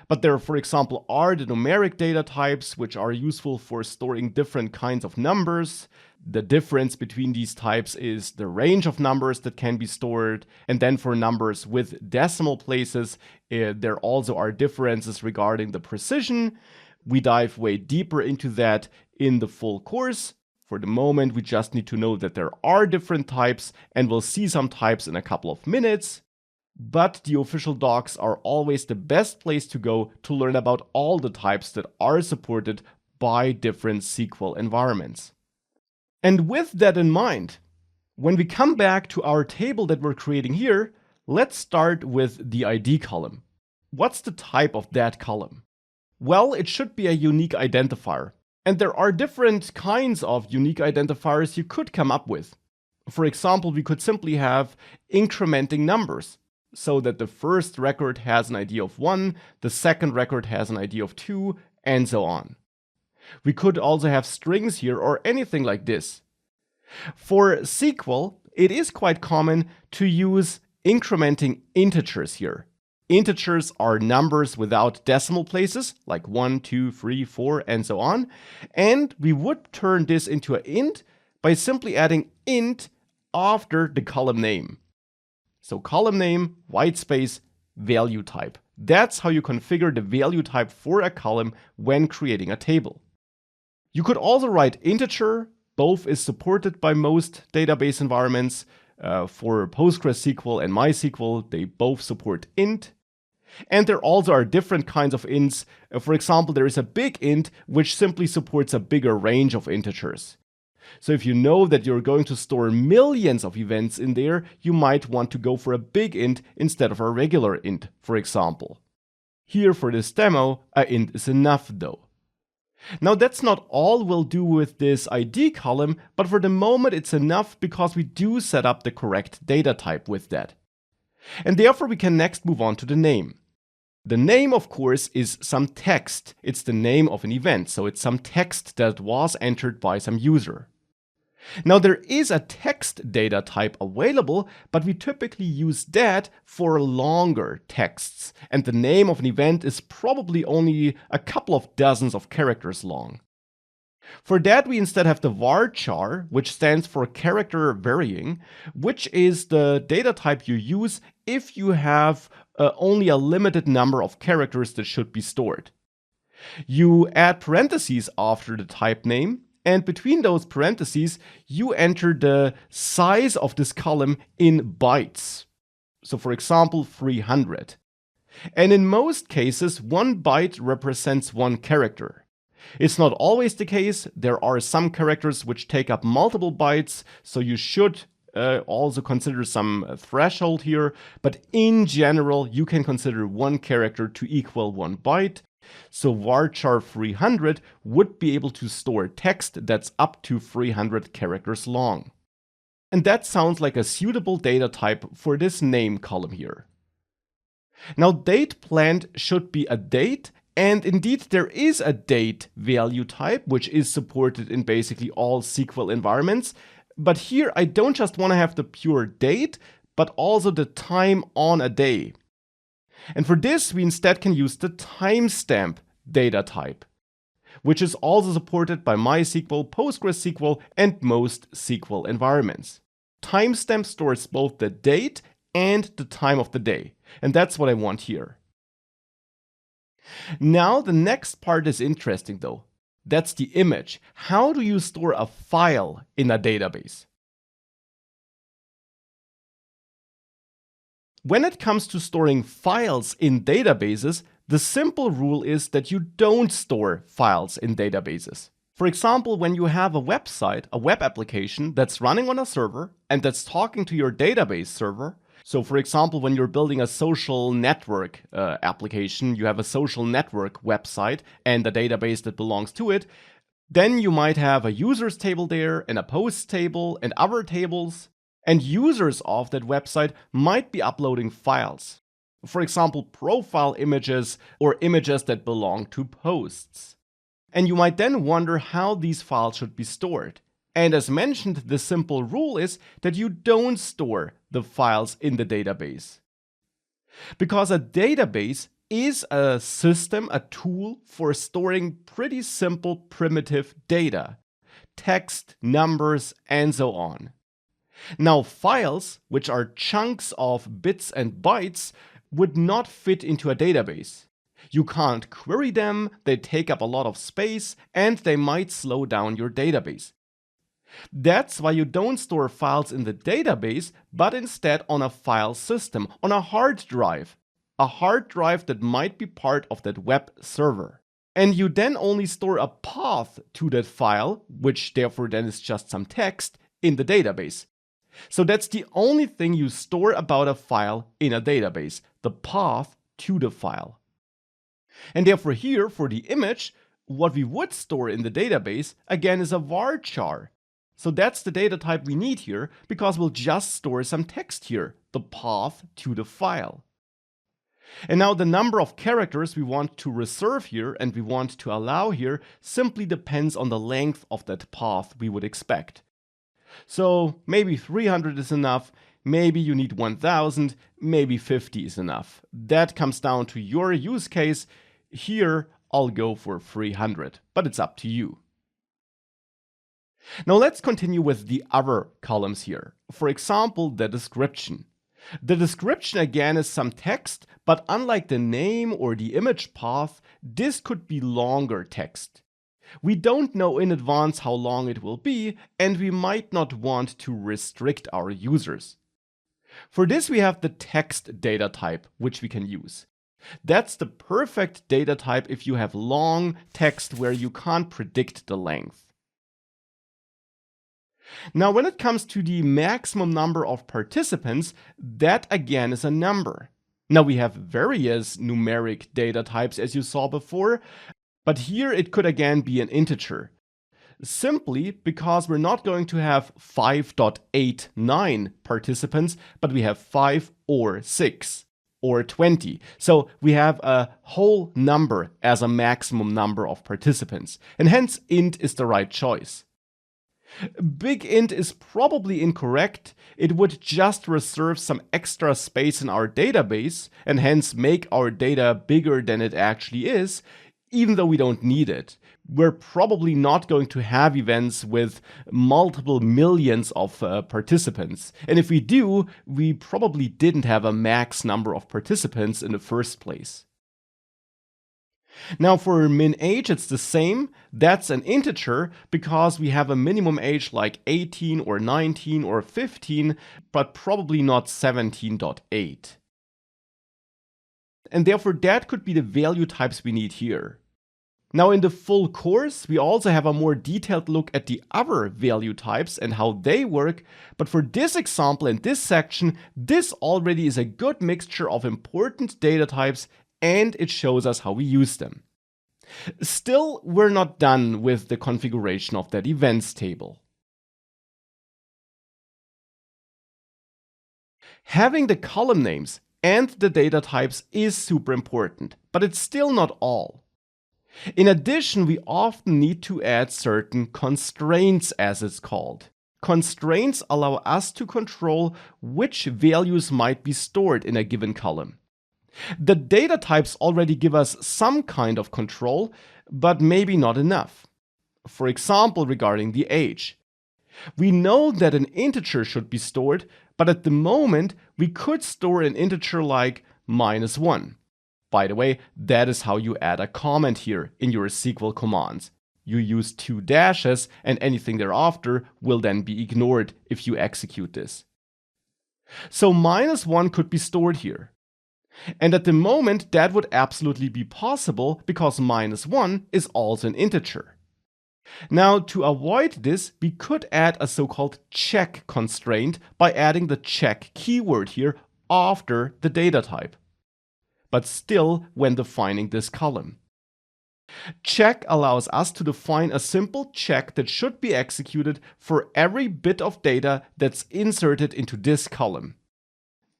But there, for example, are the numeric data types, which are useful for storing different kinds of numbers. The difference between these types is the range of numbers that can be stored. And then for numbers with decimal places, there also are differences regarding the precision. We dive way deeper into that in the full course. For the moment, we just need to know that there are different types, and we'll see some types in a couple of minutes. But the official docs are always the best place to go to learn about all the types that are supported by different SQL environments. And with that in mind, when we come back to our table that we're creating here, let's start with the ID column. What's the type of that column? Well, it should be a unique identifier. And there are different kinds of unique identifiers you could come up with. For example, we could simply have incrementing numbers, so that the first record has an ID of 1, the second record has an ID of 2, and so on. We could also have strings here or anything like this. For SQL, it is quite common to use incrementing integers here. Integers are numbers without decimal places, like 1, 2, 3, 4, and so on. And we would turn this into an int by simply adding int after the column name. So column name, white space, value type. That's how you configure the value type for a column when creating a table. You could also write integer. Both is supported by most database environments. For PostgreSQL and MySQL, they both support int. And there also are different kinds of ints. For example, there is a big int, which simply supports a bigger range of integers. So if you know that you're going to store millions of events in there, you might want to go for a big int instead of a regular int, for example. Here for this demo, a int is enough though. Now that's not all we'll do with this ID column, but for the moment it's enough because we do set up the correct data type with that. And therefore we can next move on to the name. The name, of course, is some text. It's the name of an event, so it's some text that was entered by some user. Now there is a text data type available, but we typically use that for longer texts, and the name of an event is probably only a couple of dozens of characters long. For that, we instead have the varchar, which stands for character varying, which is the data type you use if you have only a limited number of characters that should be stored. You add parentheses after the type name, and between those parentheses, you enter the size of this column in bytes. So for example, 300. And in most cases, 1 byte represents 1 character. It's not always the case. There are some characters which take up multiple bytes, so you should also consider some threshold here. But in general, you can consider 1 character to equal 1 byte. So varchar 300 would be able to store text that's up to 300 characters long. And that sounds like a suitable data type for this name column here. Now date planned should be a date, and indeed there is a date value type which is supported in basically all SQL environments. But here I don't just want to have the pure date, but also the time on a day. And for this, we instead can use the timestamp data type, which is also supported by MySQL, PostgreSQL, and most SQL environments. Timestamp stores both the date and the time of the day, and that's what I want here. Now, the next part is interesting though. That's the image. How do you store a file in a database? When it comes to storing files in databases, the simple rule is that you don't store files in databases. For example, when you have a website, a web application that's running on a server and that's talking to your database server. So for example, when you're building a social network application, you have a social network website and a database that belongs to it, then you might have a users table there and a posts table and other tables. And users of that website might be uploading files. For example, profile images or images that belong to posts. And you might then wonder how these files should be stored. And as mentioned, the simple rule is that you don't store the files in the database. Because a database is a system, a tool for storing pretty simple primitive data, text, numbers, and so on. Now, files, which are chunks of bits and bytes, would not fit into a database. You can't query them, they take up a lot of space, and they might slow down your database. That's why you don't store files in the database, but instead on a file system, on a hard drive. A hard drive that might be part of that web server. And you then only store a path to that file, which therefore then is just some text, in the database. So that's the only thing you store about a file in a database, the path to the file. And therefore here, for the image, what we would store in the database, again, is a varchar. So that's the data type we need here, because we'll just store some text here, the path to the file. And now the number of characters we want to reserve here and we want to allow here simply depends on the length of that path we would expect. So maybe 300 is enough, maybe you need 1000, maybe 50 is enough. That comes down to your use case. Here I'll go for 300, but it's up to you. Now let's continue with the other columns here. For example, the description. The description again is some text, but unlike the name or the image path, this could be longer text. We don't know in advance how long it will be, and we might not want to restrict our users. For this we have the text data type, which we can use. That's the perfect data type if you have long text where you can't predict the length. Now, when it comes to the maximum number of participants, that again is a number. Now, we have various numeric data types as you saw before, but here it could again be an integer. Simply because we're not going to have 5.89 participants, but we have 5 or 6 or 20. So we have a whole number as a maximum number of participants, and hence int is the right choice. Big int is probably incorrect. It would just reserve some extra space in our database and hence make our data bigger than it actually is, even though we don't need it. We're probably not going to have events with multiple millions of participants. And if we do, we probably didn't have a max number of participants in the first place. Now for min age, it's the same. That's an integer because we have a minimum age like 18 or 19 or 15, but probably not 17.8. And therefore that could be the value types we need here. Now in the full course, we also have a more detailed look at the other value types and how they work, but for this example and this section, this already is a good mixture of important data types and it shows us how we use them. Still, we're not done with the configuration of that events table. Having the column names and the data types is super important, but it's still not all. In addition, we often need to add certain constraints, as it's called. Constraints allow us to control which values might be stored in a given column. The data types already give us some kind of control, but maybe not enough. For example, regarding the age. We know that an integer should be stored, but at the moment we could store an integer like -1. By the way, that is how you add a comment here in your SQL commands. You use 2 dashes and anything thereafter will then be ignored if you execute this. So -1 could be stored here. And at the moment that would absolutely be possible because -1 is also an integer. Now to avoid this, we could add a so-called check constraint by adding the check keyword here after the data type, but still when defining this column. Check allows us to define a simple check that should be executed for every bit of data that's inserted into this column.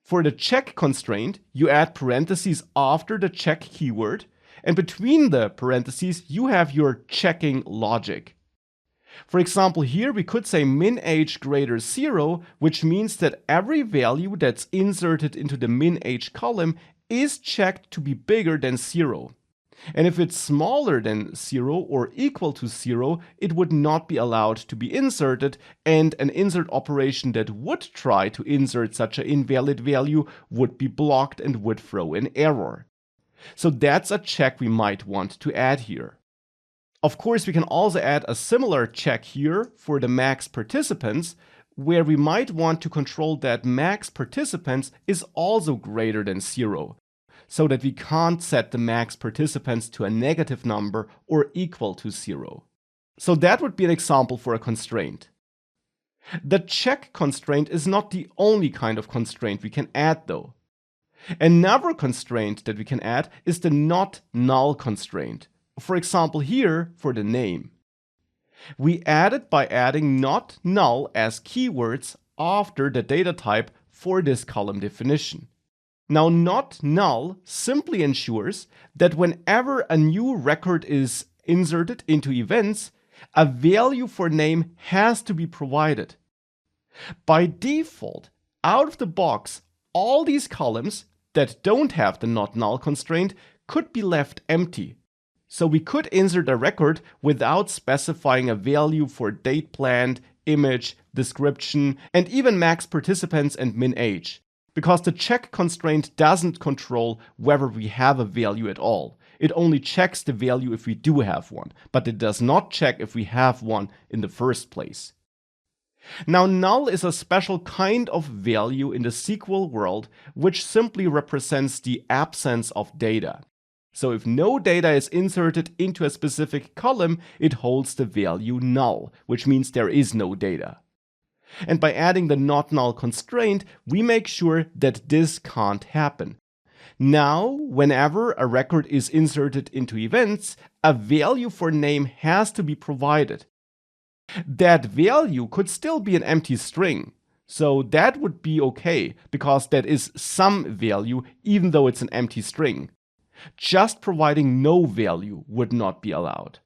For the check constraint, you add parentheses after the check keyword, and between the parentheses, you have your checking logic. For example, here we could say min age greater 0, which means that every value that's inserted into the min age column is checked to be bigger than 0. And if it's smaller than 0 or equal to 0, it would not be allowed to be inserted, and an insert operation that would try to insert such an invalid value would be blocked and would throw an error. So that's a check we might want to add here. Of course, we can also add a similar check here for the max participants, where we might want to control that max participants is also greater than 0. So that we can't set the max participants to a negative number or equal to 0. So that would be an example for a constraint. The check constraint is not the only kind of constraint we can add though. Another constraint that we can add is the not null constraint. For example here for the name. We add it by adding not null as keywords after the data type for this column definition. Now, not null simply ensures that whenever a new record is inserted into events, a value for name has to be provided. By default, out of the box, all these columns that don't have the not null constraint could be left empty. So we could insert a record without specifying a value for date planned, image, description, and even max participants and min age. Because the check constraint doesn't control whether we have a value at all. It only checks the value if we do have one, but it does not check if we have one in the first place. Now, null is a special kind of value in the SQL world, which simply represents the absence of data. So if no data is inserted into a specific column, it holds the value null, which means there is no data. And by adding the not null constraint, we make sure that this can't happen. Now, whenever a record is inserted into events, a value for name has to be provided. That value could still be an empty string. So that would be okay, because that is some value even though it's an empty string. Just providing no value would not be allowed.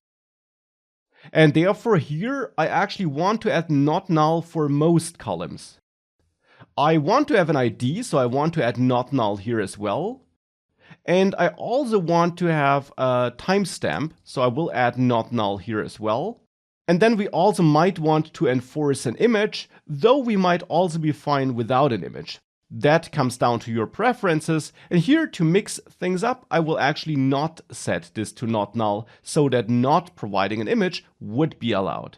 And therefore here I actually want to add not null for most columns. I want to have an ID, so I want to add not null here as well. And I also want to have a timestamp, so I will add not null here as well. And then we also might want to enforce an image, though we might also be fine without an image. That comes down to your preferences, and here to mix things up, I will actually not set this to not null, so that not providing an image would be allowed.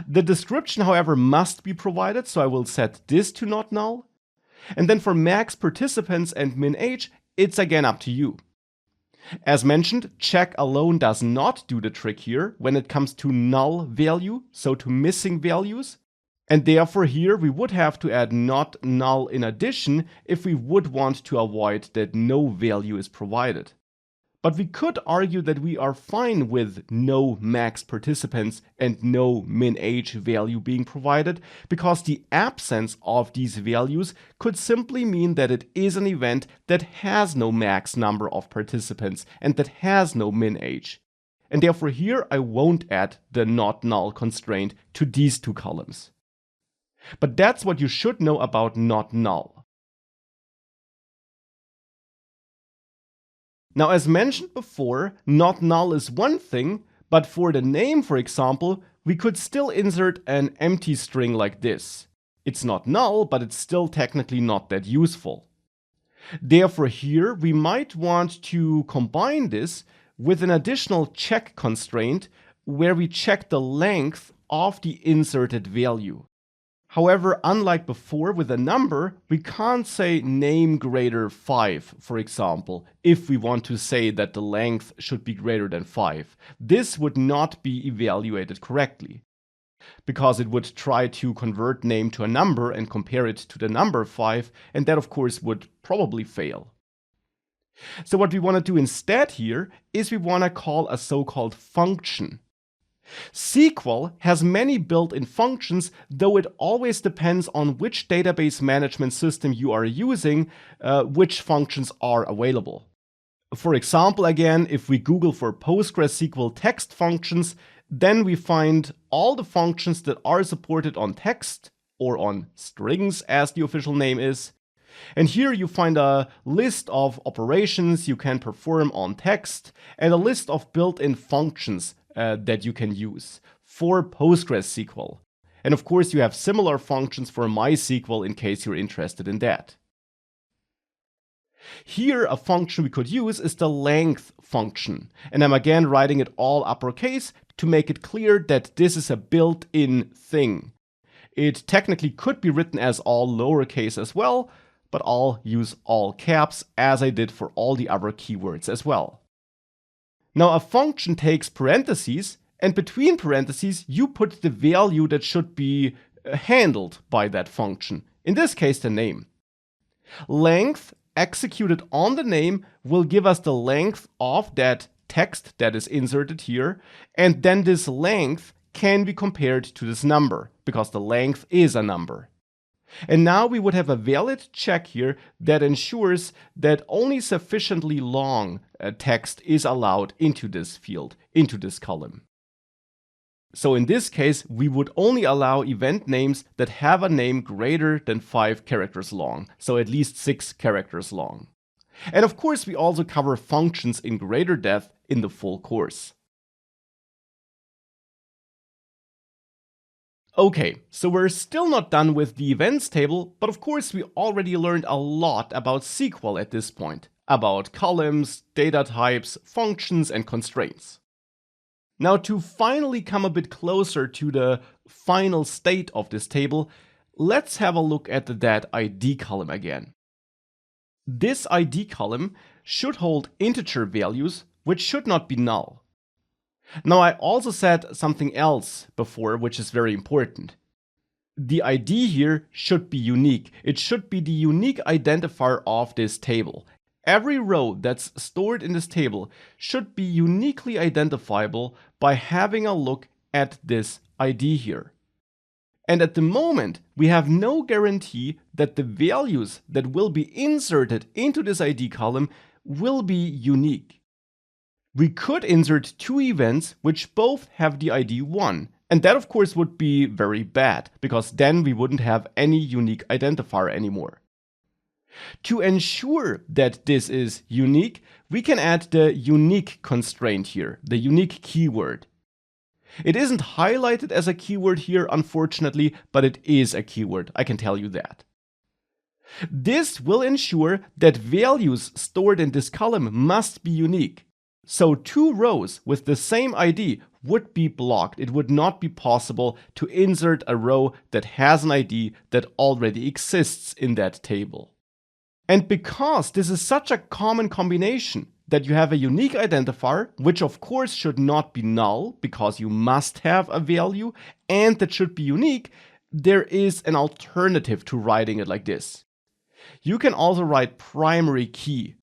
The description, however, must be provided, so I will set this to not null. And then for max participants and min age, it's again up to you. As mentioned, check alone does not do the trick here when it comes to null value, so to missing values. And therefore here we would have to add not null in addition if we would want to avoid that no value is provided. But we could argue that we are fine with no max participants and no min age value being provided, because the absence of these values could simply mean that it is an event that has no max number of participants and that has no min age. And therefore here I won't add the not null constraint to these two columns. But that's what you should know about not null. Now, as mentioned before, not null is one thing, but for the name, for example, we could still insert an empty string like this. It's not null, but it's still technically not that useful. Therefore here we might want to combine this with an additional check constraint where we check the length of the inserted value. However, unlike before with a number, we can't say name greater 5, for example, if we want to say that the length should be greater than 5. This would not be evaluated correctly, because it would try to convert name to a number and compare it to the number 5, and that of course would probably fail. So what we want to do instead here is we want to call a so-called function. SQL has many built-in functions, though it always depends on which database management system you are using, which functions are available. For example, again, if we Google for PostgreSQL text functions, then we find all the functions that are supported on text, or on strings as the official name is. And here you find a list of operations you can perform on text and a list of built-in functions that you can use for PostgreSQL. And of course, you have similar functions for MySQL in case you're interested in that. Here, a function we could use is the length function. And I'm again writing it all uppercase to make it clear that this is a built-in thing. It technically could be written as all lowercase as well, but I'll use all caps as I did for all the other keywords as well. Now, a function takes parentheses, and between parentheses, you put the value that should be handled by that function. In this case, the name. Length executed on the name will give us the length of that text that is inserted here, and then this length can be compared to this number, because the length is a number. And now we would have a valid check here that ensures that only sufficiently long text is allowed into this field, into this column. So in this case, we would only allow event names that have a name greater than 5 characters long, so at least 6 characters long. And of course, we also cover functions in greater depth in the full course. Okay, so we're still not done with the events table, but of course we already learned a lot about SQL at this point, about columns, data types, functions, and constraints. Now, to finally come a bit closer to the final state of this table, let's have a look at that ID column again. This ID column should hold integer values, which should not be null. Now, I also said something else before, which is very important. The ID here should be unique. It should be the unique identifier of this table. Every row that's stored in this table should be uniquely identifiable by having a look at this ID here. And at the moment, we have no guarantee that the values that will be inserted into this ID column will be unique. We could insert 2 events which both have the ID 1, and that of course would be very bad, because then we wouldn't have any unique identifier anymore. To ensure that this is unique, we can add the unique constraint here, the unique keyword. It isn't highlighted as a keyword here, unfortunately, but it is a keyword, I can tell you that. This will ensure that values stored in this column must be unique. So 2 rows with the same ID would be blocked. It would not be possible to insert a row that has an ID that already exists in that table. And because this is such a common combination that you have a unique identifier, which of course should not be null because you must have a value, and that should be unique, there is an alternative to writing it like this. You can also write primary key.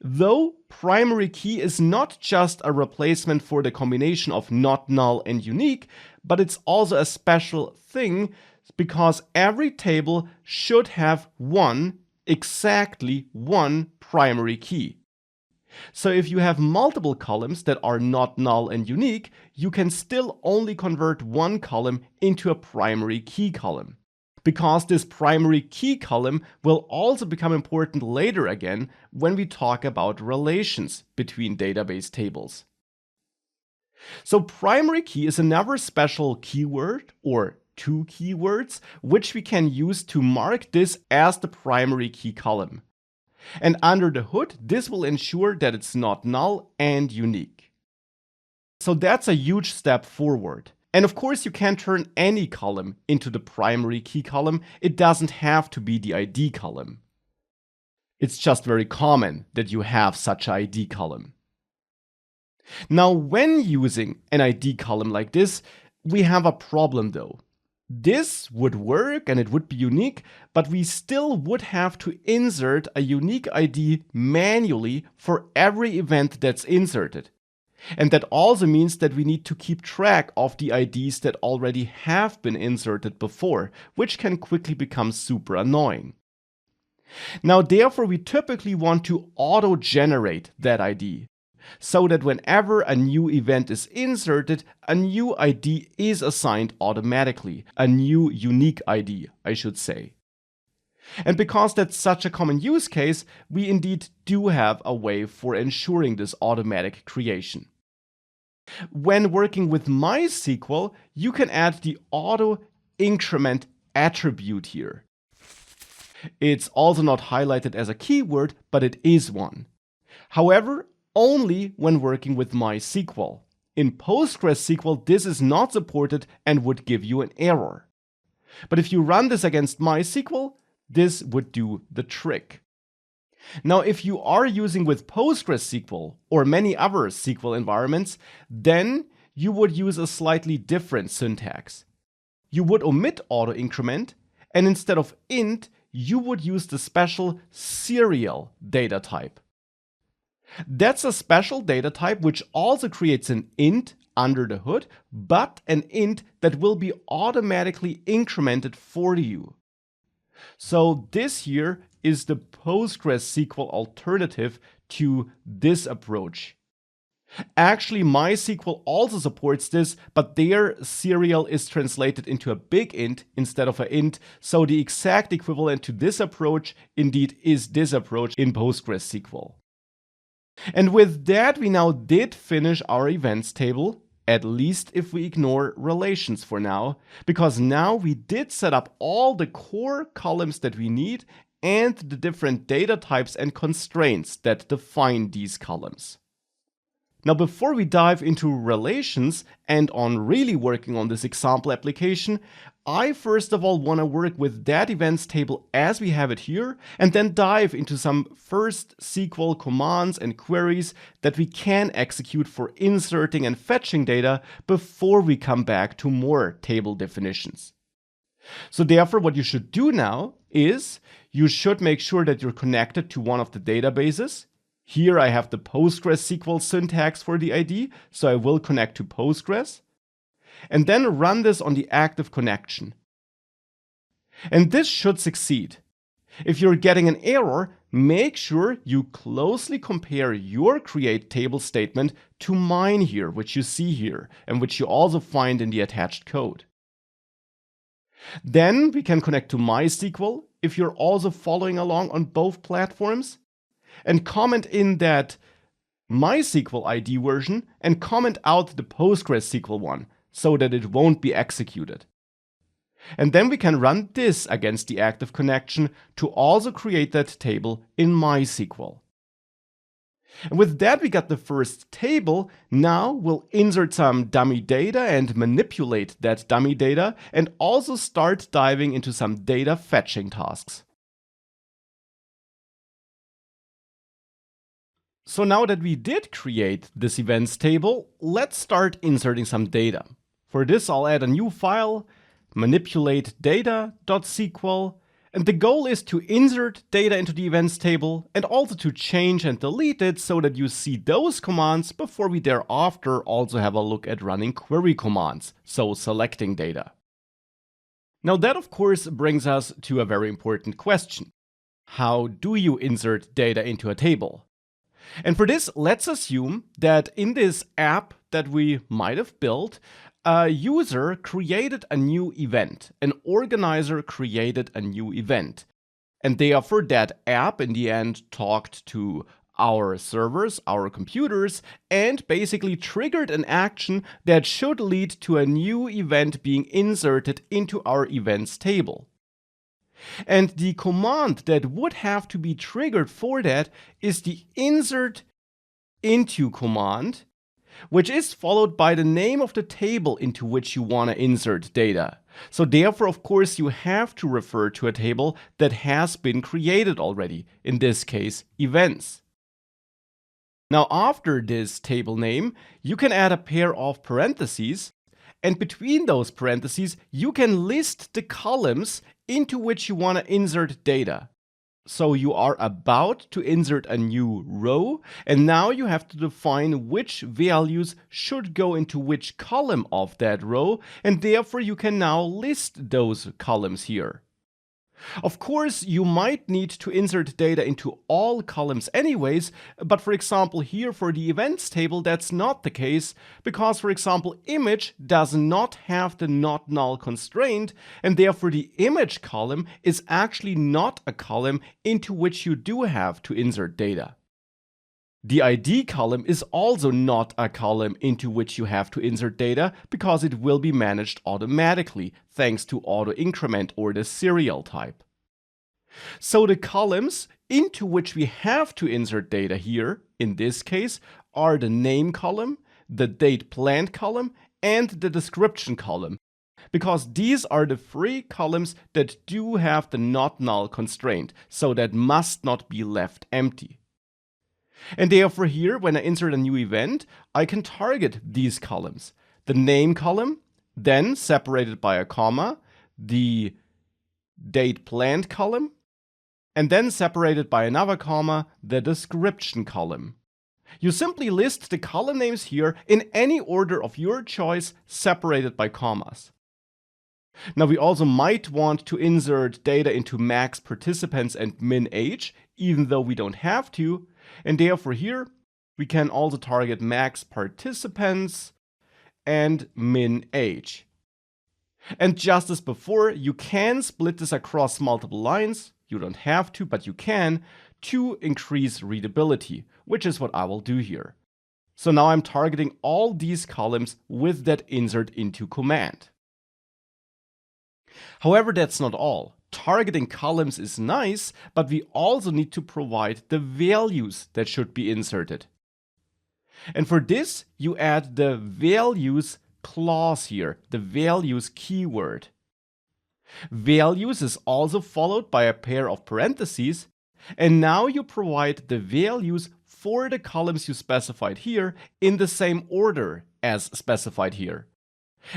Though primary key is not just a replacement for the combination of not null and unique, but it's also a special thing because every table should have exactly one primary key. So if you have multiple columns that are not null and unique, you can still only convert one column into a primary key column. Because this primary key column will also become important later again when we talk about relations between database tables. So primary key is another special keyword or 2 keywords which we can use to mark this as the primary key column. And under the hood, this will ensure that it's not null and unique. So that's a huge step forward. And of course, you can turn any column into the primary key column. It doesn't have to be the ID column. It's just very common that you have such an ID column. Now, when using an ID column like this, we have a problem though. This would work and it would be unique, but we still would have to insert a unique ID manually for every event that's inserted. And that also means that we need to keep track of the IDs that already have been inserted before, which can quickly become super annoying. Now, therefore, we typically want to auto-generate that ID, so that whenever a new event is inserted, a new ID is assigned automatically, a new unique ID, I should say. And because that's such a common use case, we indeed do have a way for ensuring this automatic creation. When working with MySQL, you can add the auto increment attribute here. It's also not highlighted as a keyword, but it is one. However, only when working with MySQL. In PostgreSQL, this is not supported and would give you an error. But if you run this against MySQL, this would do the trick. Now, if you are using with PostgreSQL or many other SQL environments, then you would use a slightly different syntax. You would omit auto increment, and instead of int, you would use the special serial data type. That's a special data type which also creates an int under the hood, but an int that will be automatically incremented for you. So this here is the PostgreSQL alternative to this approach. Actually, MySQL also supports this, but their serial is translated into a big int instead of an int, so the exact equivalent to this approach indeed is this approach in PostgreSQL. And with that, we now did finish our events table, at least if we ignore relations for now, because now we did set up all the core columns that we need and the different data types and constraints that define these columns. Now, before we dive into relations and on really working on this example application, I first of all want to work with that events table as we have it here, and then dive into some first SQL commands and queries that we can execute for inserting and fetching data before we come back to more table definitions. So therefore, what you should do now is you should make sure that you're connected to one of the databases. Here I have the PostgreSQL syntax for the ID, so I will connect to Postgres. And then run this on the active connection. And this should succeed. If you're getting an error, make sure you closely compare your create table statement to mine here, which you see here, and which you also find in the attached code. Then we can connect to MySQL if you're also following along on both platforms, and comment in that MySQL ID version and comment out the PostgreSQL one so that it won't be executed. And then we can run this against the active connection to also create that table in MySQL. And with that, we got the first table. Now we'll insert some dummy data and manipulate that dummy data and also start diving into some data fetching tasks. So now that we did create this events table, let's start inserting some data. For this, I'll add a new file, manipulate data.sql, and the goal is to insert data into the events table and also to change and delete it so that you see those commands before we thereafter also have a look at running query commands, so selecting data. Now that of course brings us to a very important question. How do you insert data into a table? And for this, let's assume that in this app that we might have built, a user created a new event. An organizer created a new event. And therefore, that app in the end talked to our servers, our computers, and basically triggered an action that should lead to a new event being inserted into our events table. And the command that would have to be triggered for that is the insert into command, which is followed by the name of the table into which you want to insert data. So therefore, of course, you have to refer to a table that has been created already, in this case, events. Now, after this table name, you can add a pair of parentheses, and between those parentheses, you can list the columns into which you want to insert data. So you are about to insert a new row, and now you have to define which values should go into which column of that row, and therefore you can now list those columns here. Of course, you might need to insert data into all columns anyways, but for example here for the events table that's not the case, because for example image does not have the not null constraint, and therefore the image column is actually not a column into which you do have to insert data. The ID column is also not a column into which you have to insert data because it will be managed automatically thanks to auto increment or the serial type. So the columns into which we have to insert data here, in this case, are the name column, the date planned column, and the description column, because these are the three columns that do have the not null constraint, so that must not be left empty. And therefore here, when I insert a new event, I can target these columns. The name column, then separated by a comma, the date planned column, and then separated by another comma, the description column. You simply list the column names here in any order of your choice, separated by commas. Now we also might want to insert data into max participants and min age, even though we don't have to, and therefore here we can also target max participants and min age. And just as before, you can split this across multiple lines. You don't have to, but you can, to increase readability, which is what I will do here. So now I'm targeting all these columns with that insert into command. However, that's not all. Targeting columns is nice, but we also need to provide the values that should be inserted. And for this, you add the values clause here, the values keyword. Values is also followed by a pair of parentheses, and now you provide the values for the columns you specified here in the same order as specified here.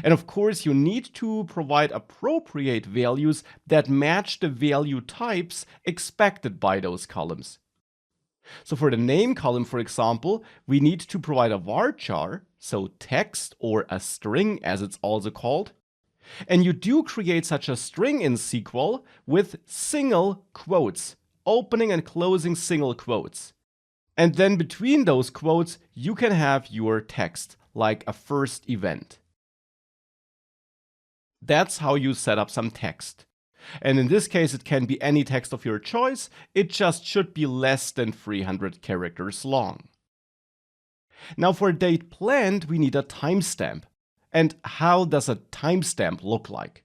And of course, you need to provide appropriate values that match the value types expected by those columns. So for the name column, for example, we need to provide a varchar, so text or a string as it's also called. And you do create such a string in SQL with single quotes, opening and closing single quotes. And then between those quotes, you can have your text, like a first event. That's how you set up some text. And in this case, it can be any text of your choice. It just should be less than 300 characters long. Now for date planned, we need a timestamp. And how does a timestamp look like?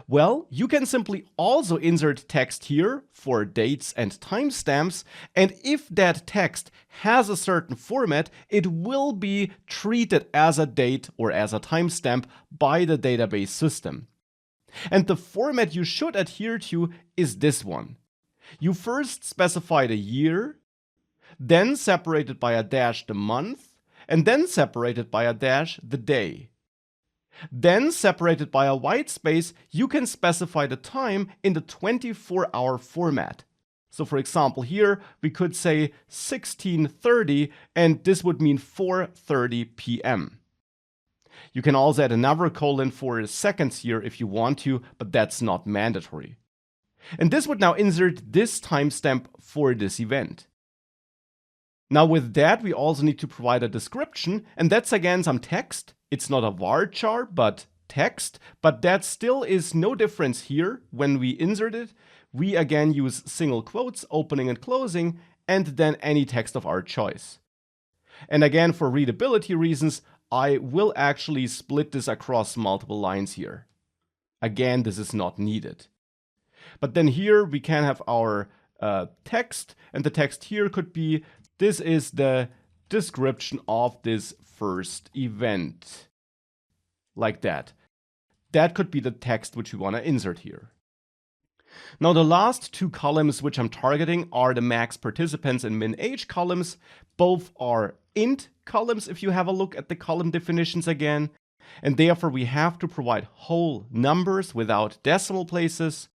Well, you can simply also insert text here for dates and timestamps, and if that text has a certain format, it will be treated as a date or as a timestamp by the database system. And the format you should adhere to is this one. You first specify the year, then separated by a dash the month, and then separated by a dash the day. Then, separated by a white space, you can specify the time in the 24-hour format. So for example, here we could say 16:30, and this would mean 4:30 p.m. You can also add another colon for seconds here if you want to, but that's not mandatory. And this would now insert this timestamp for this event. Now with that, we also need to provide a description, and that's again some text. It's not a varchar, but text, but that still is no difference here. When we insert it, we again use single quotes, opening and closing, and then any text of our choice. And again, for readability reasons, I will actually split this across multiple lines here. Again, this is not needed. But then here we can have our text, and the text here could be, this is the description of this first event. Like that. That could be the text which we want to insert here. Now the last two columns which I'm targeting are the max participants and min age columns. Both are int columns if you have a look at the column definitions again. And therefore we have to provide whole numbers without decimal places.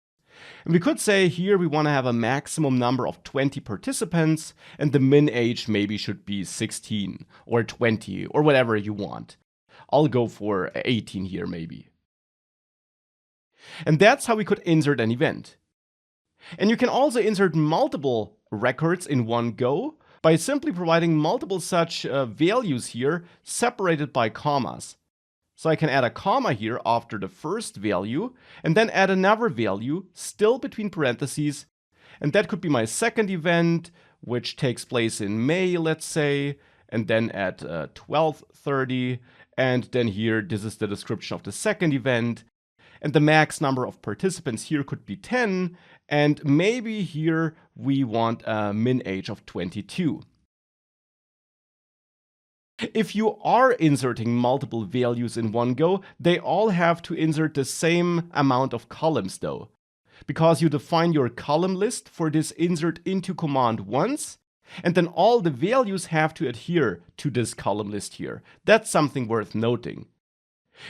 And we could say here we want to have a maximum number of 20 participants, and the min age maybe should be 16 or 20 or whatever you want. I'll go for 18 here maybe. And that's how we could insert an event. And you can also insert multiple records in one go by simply providing multiple such values here separated by commas. So I can add a comma here after the first value and then add another value still between parentheses. And that could be my second event, which takes place in May, let's say, and then at 12:30. And then here, this is the description of the second event. And the max number of participants here could be 10. And maybe here we want a min age of 22. If you are inserting multiple values in one go, they all have to insert the same amount of columns though, because you define your column list for this insert into command once, and then all the values have to adhere to this column list here. That's something worth noting.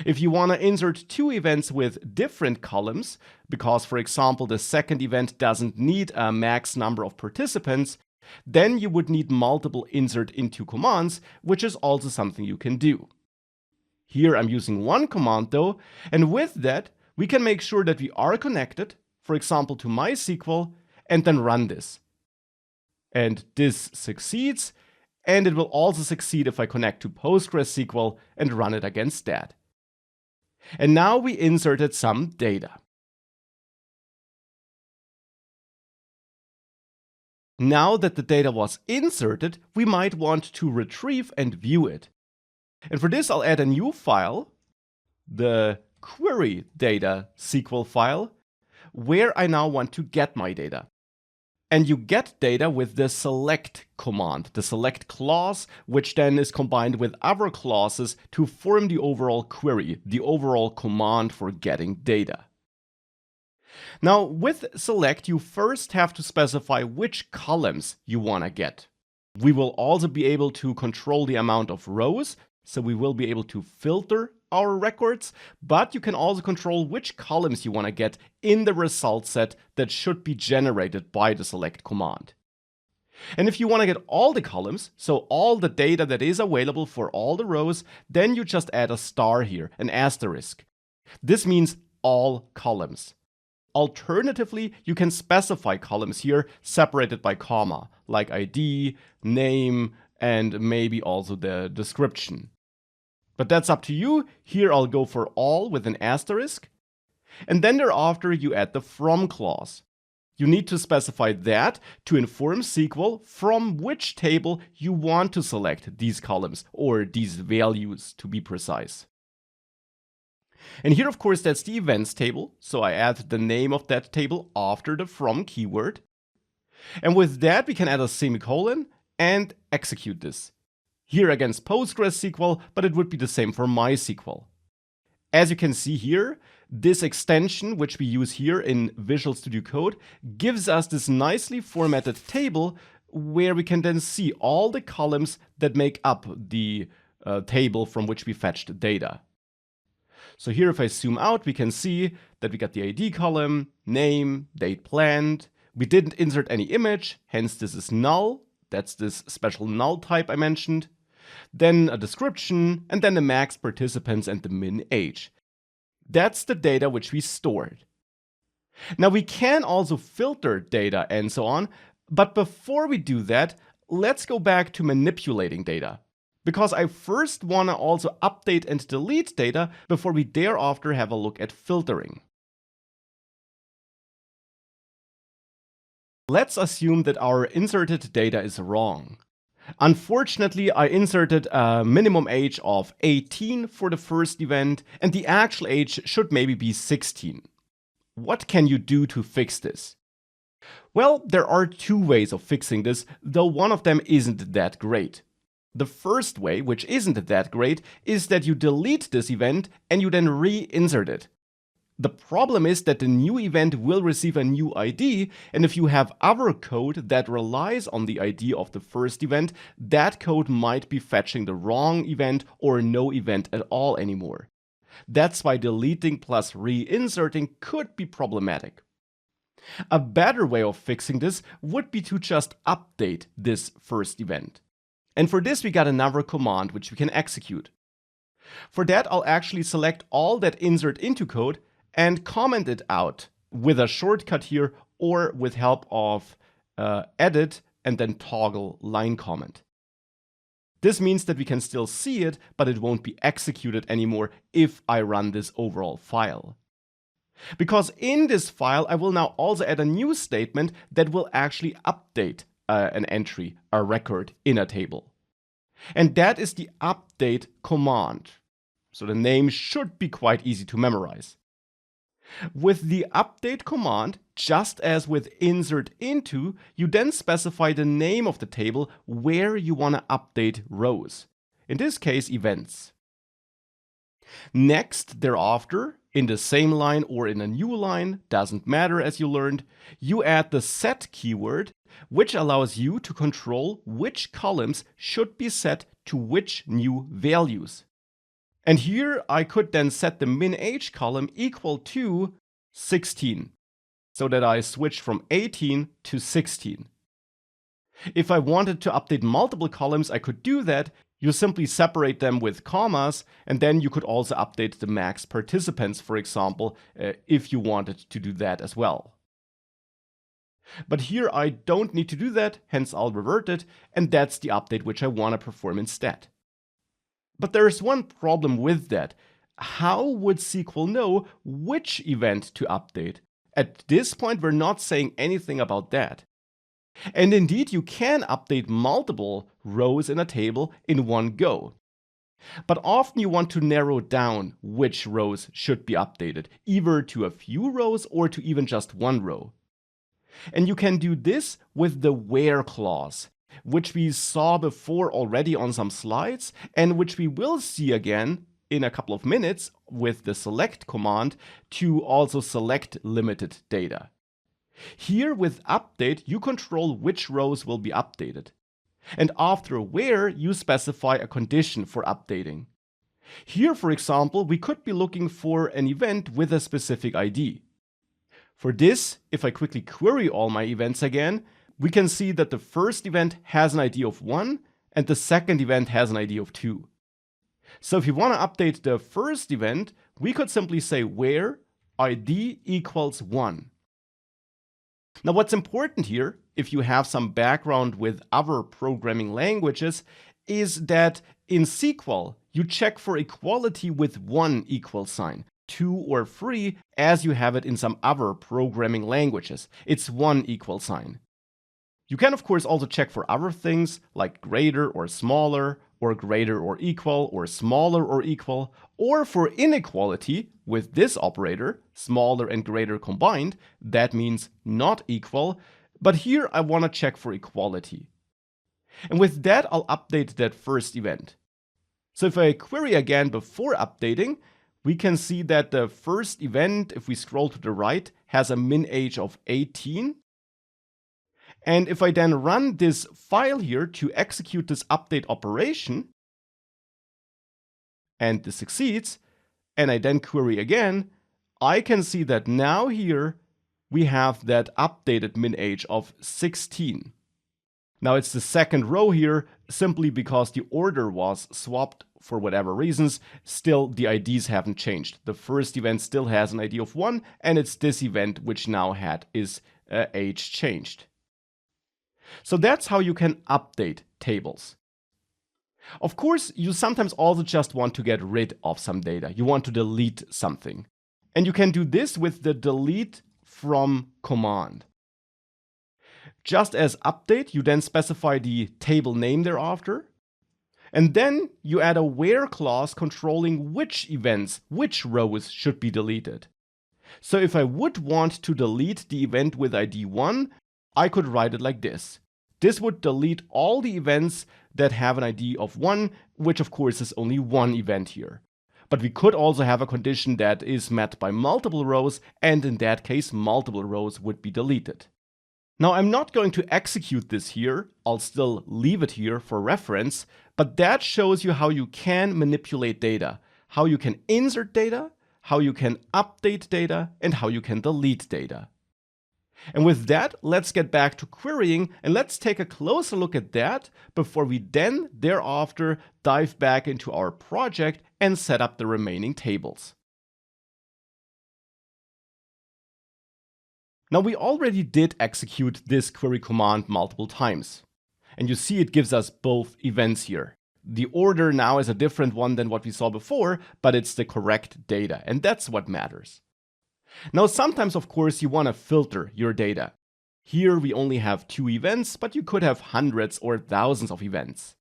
If you want to insert two events with different columns, because for example the second event doesn't need a max number of participants, then you would need multiple insert into commands, which is also something you can do. Here I'm using one command though, and with that we can make sure that we are connected, for example to MySQL, and then run this. And this succeeds, and it will also succeed if I connect to PostgreSQL and run it against that. And now we inserted some data. Now that the data was inserted, we might want to retrieve and view it. And for this, I'll add a new file, the query data SQL file, where I now want to get my data. And you get data with the select command, the select clause, which then is combined with other clauses to form the overall query, the overall command for getting data. Now, with select, you first have to specify which columns you want to get. We will also be able to control the amount of rows, so we will be able to filter our records, but you can also control which columns you want to get in the result set that should be generated by the select command. And if you want to get all the columns, so all the data that is available for all the rows, then you just add a star here, an asterisk. This means all columns. Alternatively, you can specify columns here separated by comma, like ID, name, and maybe also the description. But that's up to you. Here I'll go for all with an asterisk. And then thereafter you add the from clause. You need to specify that to inform SQL from which table you want to select these columns, or these values to be precise. And here, of course, that's the events table. So I add the name of that table after the from keyword. And with that, we can add a semicolon and execute this. Here against PostgreSQL, but it would be the same for MySQL. As you can see here, this extension, which we use here in Visual Studio Code, gives us this nicely formatted table where we can then see all the columns that make up the table from which we fetched data. So here, if I zoom out, we can see that we got the ID column, name, date planned. We didn't insert any image, hence this is null. That's this special null type I mentioned. Then a description, and then the max participants and the min age. That's the data which we stored. Now we can also filter data and so on, but before we do that, let's go back to manipulating data. Because I first want to also update and delete data before we thereafter have a look at filtering. Let's assume that our inserted data is wrong. Unfortunately, I inserted a minimum age of 18 for the first event, and the actual age should maybe be 16. What can you do to fix this? Well, there are two ways of fixing this, though one of them isn't that great. The first way, which isn't that great, is that you delete this event and you then reinsert it. The problem is that the new event will receive a new ID, and if you have other code that relies on the ID of the first event, that code might be fetching the wrong event or no event at all anymore. That's why deleting plus reinserting could be problematic. A better way of fixing this would be to just update this first event. And for this, we got another command which we can execute. For that, I'll actually select all that insert into code and comment it out with a shortcut here or with help of edit and then toggle line comment. This means that we can still see it, but it won't be executed anymore if I run this overall file. Because in this file, I will now also add a new statement that will actually update an entry, a record in a table. And that is the update command. So the name should be quite easy to memorize. With the update command, just as with insert into, you then specify the name of the table where you want to update rows. In this case, events. Next, thereafter, in the same line or in a new line, doesn't matter as you learned, you add the set keyword, which allows you to control which columns should be set to which new values. And here I could then set the min age column equal to 16, so that I switch from 18 to 16. If I wanted to update multiple columns, I could do that. You simply separate them with commas, and then you could also update the max participants, for example, if you wanted to do that as well. But here I don't need to do that, hence I'll revert it, and that's the update which I want to perform instead. But there's one problem with that. How would SQL know which event to update? At this point, we're not saying anything about that. And indeed, you can update multiple rows in a table in one go. But often you want to narrow down which rows should be updated, either to a few rows or to even just one row. And you can do this with the where clause, which we saw before already on some slides, and which we will see again in a couple of minutes with the select command to also select limited data. Here with update, you control which rows will be updated. And after where, you specify a condition for updating. Here, for example, we could be looking for an event with a specific ID. For this, if I quickly query all my events again, we can see that the first event has an ID of 1 and the second event has an ID of 2. So if you want to update the first event, we could simply say where ID equals 1. Now what's important here, if you have some background with other programming languages, is that in SQL, you check for equality with one equal sign, 2 or 3, as you have it in some other programming languages. It's one equal sign. You can of course also check for other things like greater or smaller, or greater or equal, or smaller or equal, or for inequality with this operator, smaller and greater combined, that means not equal, but here I want to check for equality. And with that, I'll update that first event. So if I query again before updating, we can see that the first event, if we scroll to the right, has a min age of 18. And if I then run this file here to execute this update operation, and this succeeds, and I then query again, I can see that now here we have that updated min age of 16. Now it's the second row here, simply because the order was swapped for whatever reasons. Still, the IDs haven't changed. The first event still has an ID of 1, and it's this event which now had its age changed. So that's how you can update tables. Of course, you sometimes also just want to get rid of some data. You want to delete something. And you can do this with the delete from command. Just as update, you then specify the table name thereafter. And then you add a where clause controlling which events, which rows should be deleted. So if I would want to delete the event with ID 1, I could write it like this. This would delete all the events that have an ID of 1, which of course is only one event here. But we could also have a condition that is met by multiple rows, and in that case, multiple rows would be deleted. Now, I'm not going to execute this here. I'll still leave it here for reference, but that shows you how you can manipulate data, how you can insert data, how you can update data, and how you can delete data. And with that, let's get back to querying, and let's take a closer look at that before we then thereafter dive back into our project and set up the remaining tables. Now we already did execute this query command multiple times. And you see it gives us both events here. The order now is a different one than what we saw before, but it's the correct data, and that's what matters. Now sometimes, of course, you want to filter your data. Here we only have 2 events, but you could have hundreds or thousands of events.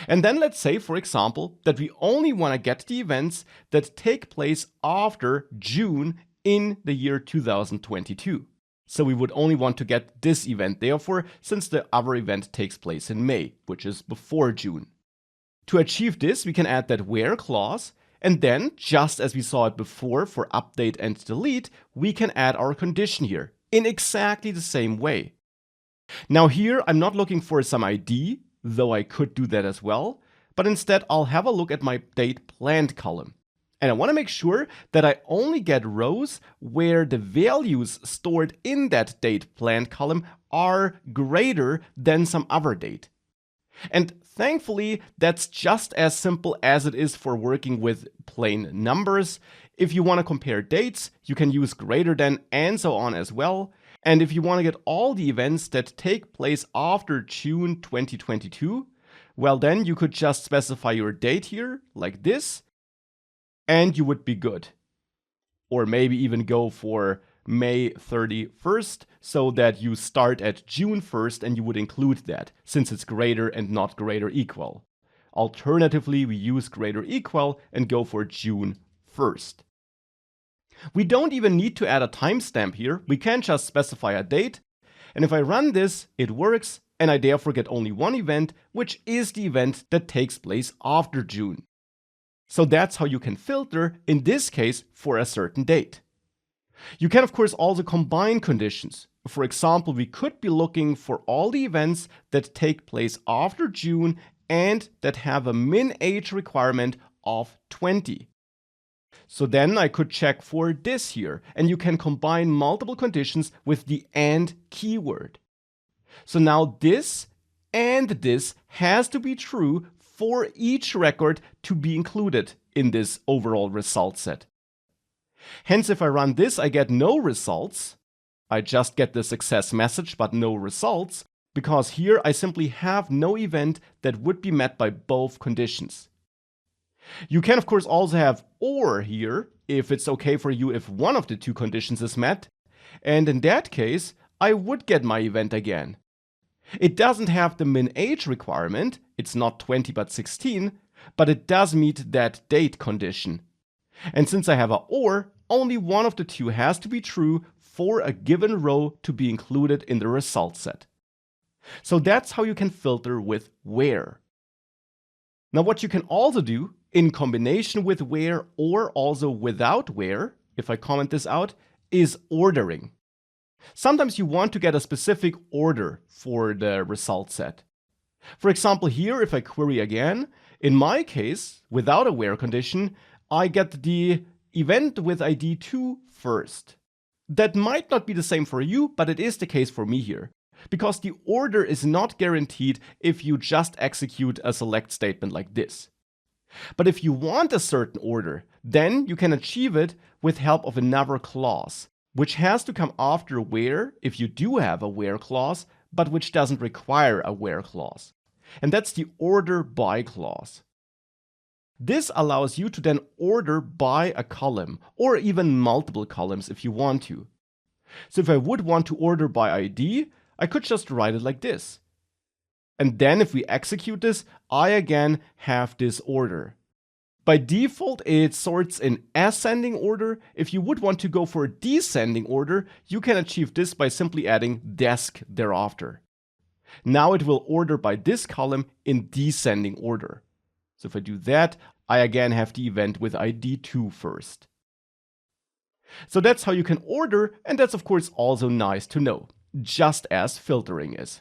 And then let's say, for example, that we only want to get the events that take place after June in the year 2022. So we would only want to get this event, therefore, since the other event takes place in May, which is before June. To achieve this, we can add that where clause, and then, just as we saw it before for update and delete, we can add our condition here in exactly the same way. Now here, I'm not looking for some ID, though I could do that as well, but instead I'll have a look at my date planned column. And I want to make sure that I only get rows where the values stored in that date planned column are greater than some other date. And thankfully, that's just as simple as it is for working with plain numbers. If you want to compare dates, you can use greater than and so on as well. And if you want to get all the events that take place after June 2022, well then you could just specify your date here, like this, and you would be good. Or maybe even go for May 31st, so that you start at June 1st and you would include that, since it's greater and not greater equal. Alternatively, we use greater equal and go for June 1st. We don't even need to add a timestamp here, we can just specify a date, and if I run this, it works, and I therefore get only one event, which is the event that takes place after June. So that's how you can filter, in this case, for a certain date. You can, of course, also combine conditions. For example, we could be looking for all the events that take place after June and that have a min age requirement of 20. So then I could check for this here, and you can combine multiple conditions with the AND keyword. So now this and this has to be true for each record to be included in this overall result set. Hence, if I run this, I get no results. I just get the success message, but no results, because here I simply have no event that would be met by both conditions. You can, of course, also have OR here, if it's okay for you if one of the 2 conditions is met. And in that case, I would get my event again. It doesn't have the min age requirement, it's not 20 but 16, but it does meet that date condition. And since I have a OR, only one of the 2 has to be true for a given row to be included in the result set. So that's how you can filter with where. Now what you can also do, in combination with where or also without where, if I comment this out, is ordering. Sometimes you want to get a specific order for the result set. For example, here, if I query again, in my case, without a where condition, I get the event with ID 2 first. That might not be the same for you, but it is the case for me here, because the order is not guaranteed if you just execute a select statement like this. But if you want a certain order, then you can achieve it with help of another clause, which has to come after where if you do have a where clause, but which doesn't require a where clause. And that's the order by clause. This allows you to then order by a column, or even multiple columns if you want to. So if I would want to order by ID, I could just write it like this. And then if we execute this, I again have this order. By default, it sorts in ascending order. If you would want to go for a descending order, you can achieve this by simply adding desk thereafter. Now it will order by this column in descending order. So if I do that, I again have the event with ID 2 first. So that's how you can order, and that's of course also nice to know, just as filtering is.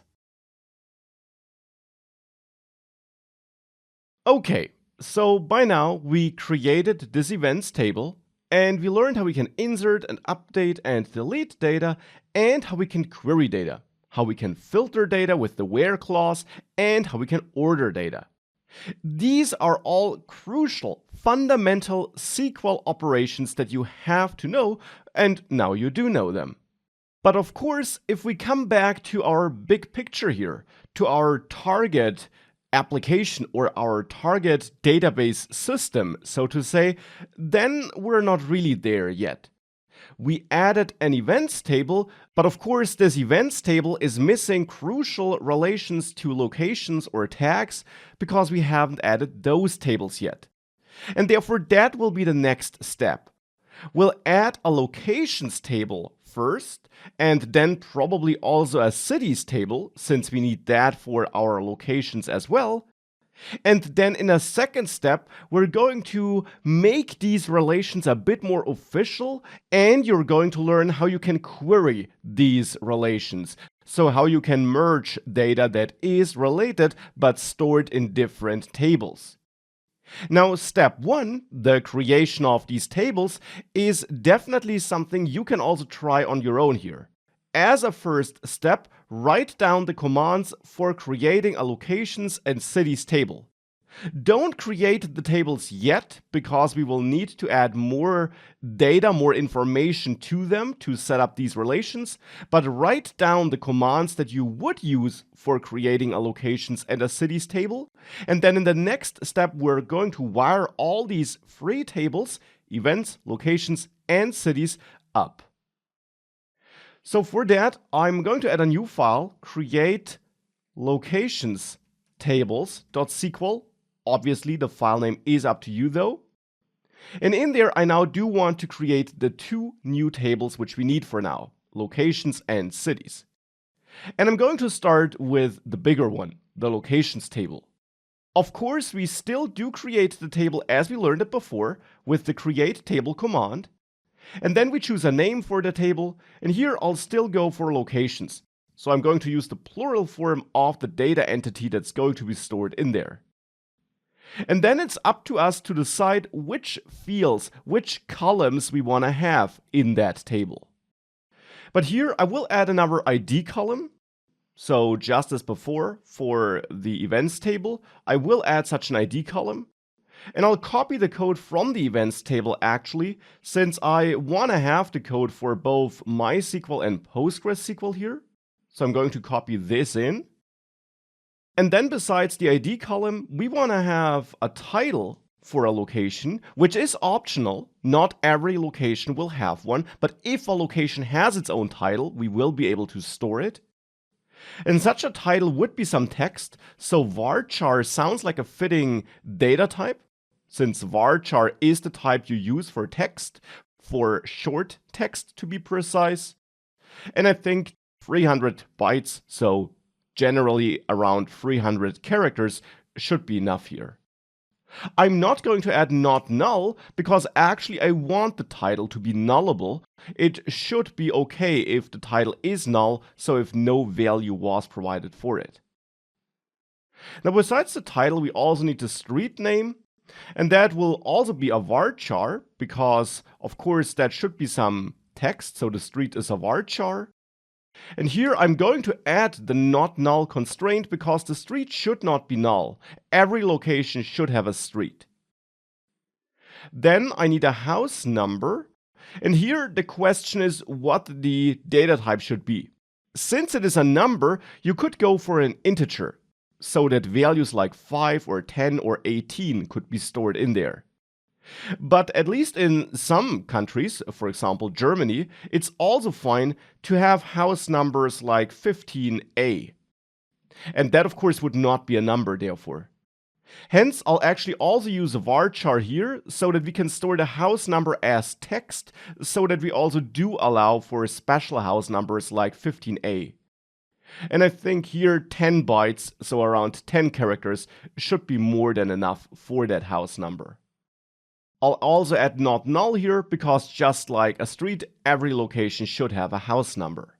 Okay, so by now we created this events table, and we learned how we can insert and update and delete data, and how we can query data, how we can filter data with the where clause, and how we can order data. These are all crucial, fundamental SQL operations that you have to know, and now you do know them. But of course, if we come back to our big picture here, to our target application or our target database system, so to say, then we're not really there yet. We added an events table, but of course this events table is missing crucial relations to locations or tags because we haven't added those tables yet. And therefore that will be the next step. We'll add a locations table first, and then probably also a cities table, since we need that for our locations as well. And then in a second step, we're going to make these relations a bit more official, and you're going to learn how you can query these relations. So how you can merge data that is related but stored in different tables. Now, step 1, the creation of these tables, is definitely something you can also try on your own here. As a first step, write down the commands for creating a locations and cities table. Don't create the tables yet, because we will need to add more data, more information to them to set up these relations, but write down the commands that you would use for creating a locations and a cities table. And then in the next step, we're going to wire all these three tables, events, locations, and cities, up. So for that, I'm going to add a new file, create locations tables.sql. Obviously, the file name is up to you though. And in there, I now do want to create the two new tables which we need for now, locations and cities. And I'm going to start with the bigger one, the locations table. Of course, we still do create the table as we learned it before with the create table command. And then we choose a name for the table, and here I'll still go for locations. So I'm going to use the plural form of the data entity that's going to be stored in there. And then it's up to us to decide which fields, which columns we want to have in that table. But here I will add another ID column. So just as before for the events table, I will add such an ID column. And I'll copy the code from the events table actually, since I want to have the code for both MySQL and PostgreSQL here. So I'm going to copy this in. And then besides the ID column, we want to have a title for a location, which is optional. Not every location will have one, but if a location has its own title, we will be able to store it. And such a title would be some text, so varchar sounds like a fitting data type, since varchar is the type you use for text, for short text to be precise. And I think 300 bytes, so generally around 300 characters, should be enough here. I'm not going to add not null because actually I want the title to be nullable. It should be okay if the title is null, so if no value was provided for it. Now besides the title, we also need the street name, and that will also be a varchar because of course that should be some text, so the street is a varchar. And here I'm going to add the not null constraint because the street should not be null. Every location should have a street. Then I need a house number. And here the question is what the data type should be. Since it is a number, you could go for an integer, so that values like 5 or 10 or 18 could be stored in there. But at least in some countries, for example Germany, it's also fine to have house numbers like 15a. And that of course would not be a number therefore. Hence, I'll actually also use a varchar here so that we can store the house number as text, so that we also do allow for special house numbers like 15a. And I think here 10 bytes, so around 10 characters, should be more than enough for that house number. I'll also add not null here because just like a street, every location should have a house number.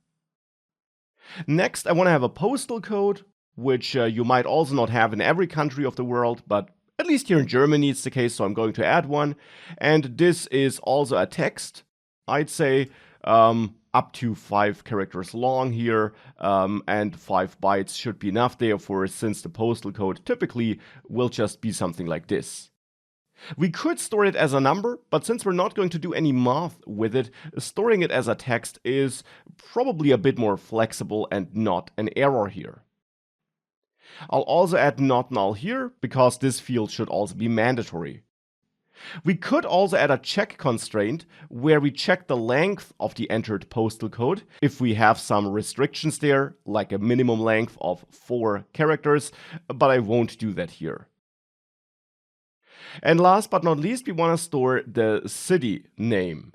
Next, I want to have a postal code, which you might also not have in every country of the world, but at least here in Germany it's the case, so I'm going to add one. And this is also a text, I'd say up to 5 characters long here, and 5 bytes should be enough therefore, since the postal code typically will just be something like this. We could store it as a number, but since we're not going to do any math with it, storing it as a text is probably a bit more flexible and not an error here. I'll also add not null here, because this field should also be mandatory. We could also add a check constraint where we check the length of the entered postal code if we have some restrictions there, like a minimum length of 4 characters, but I won't do that here. And last but not least, we want to store the city name.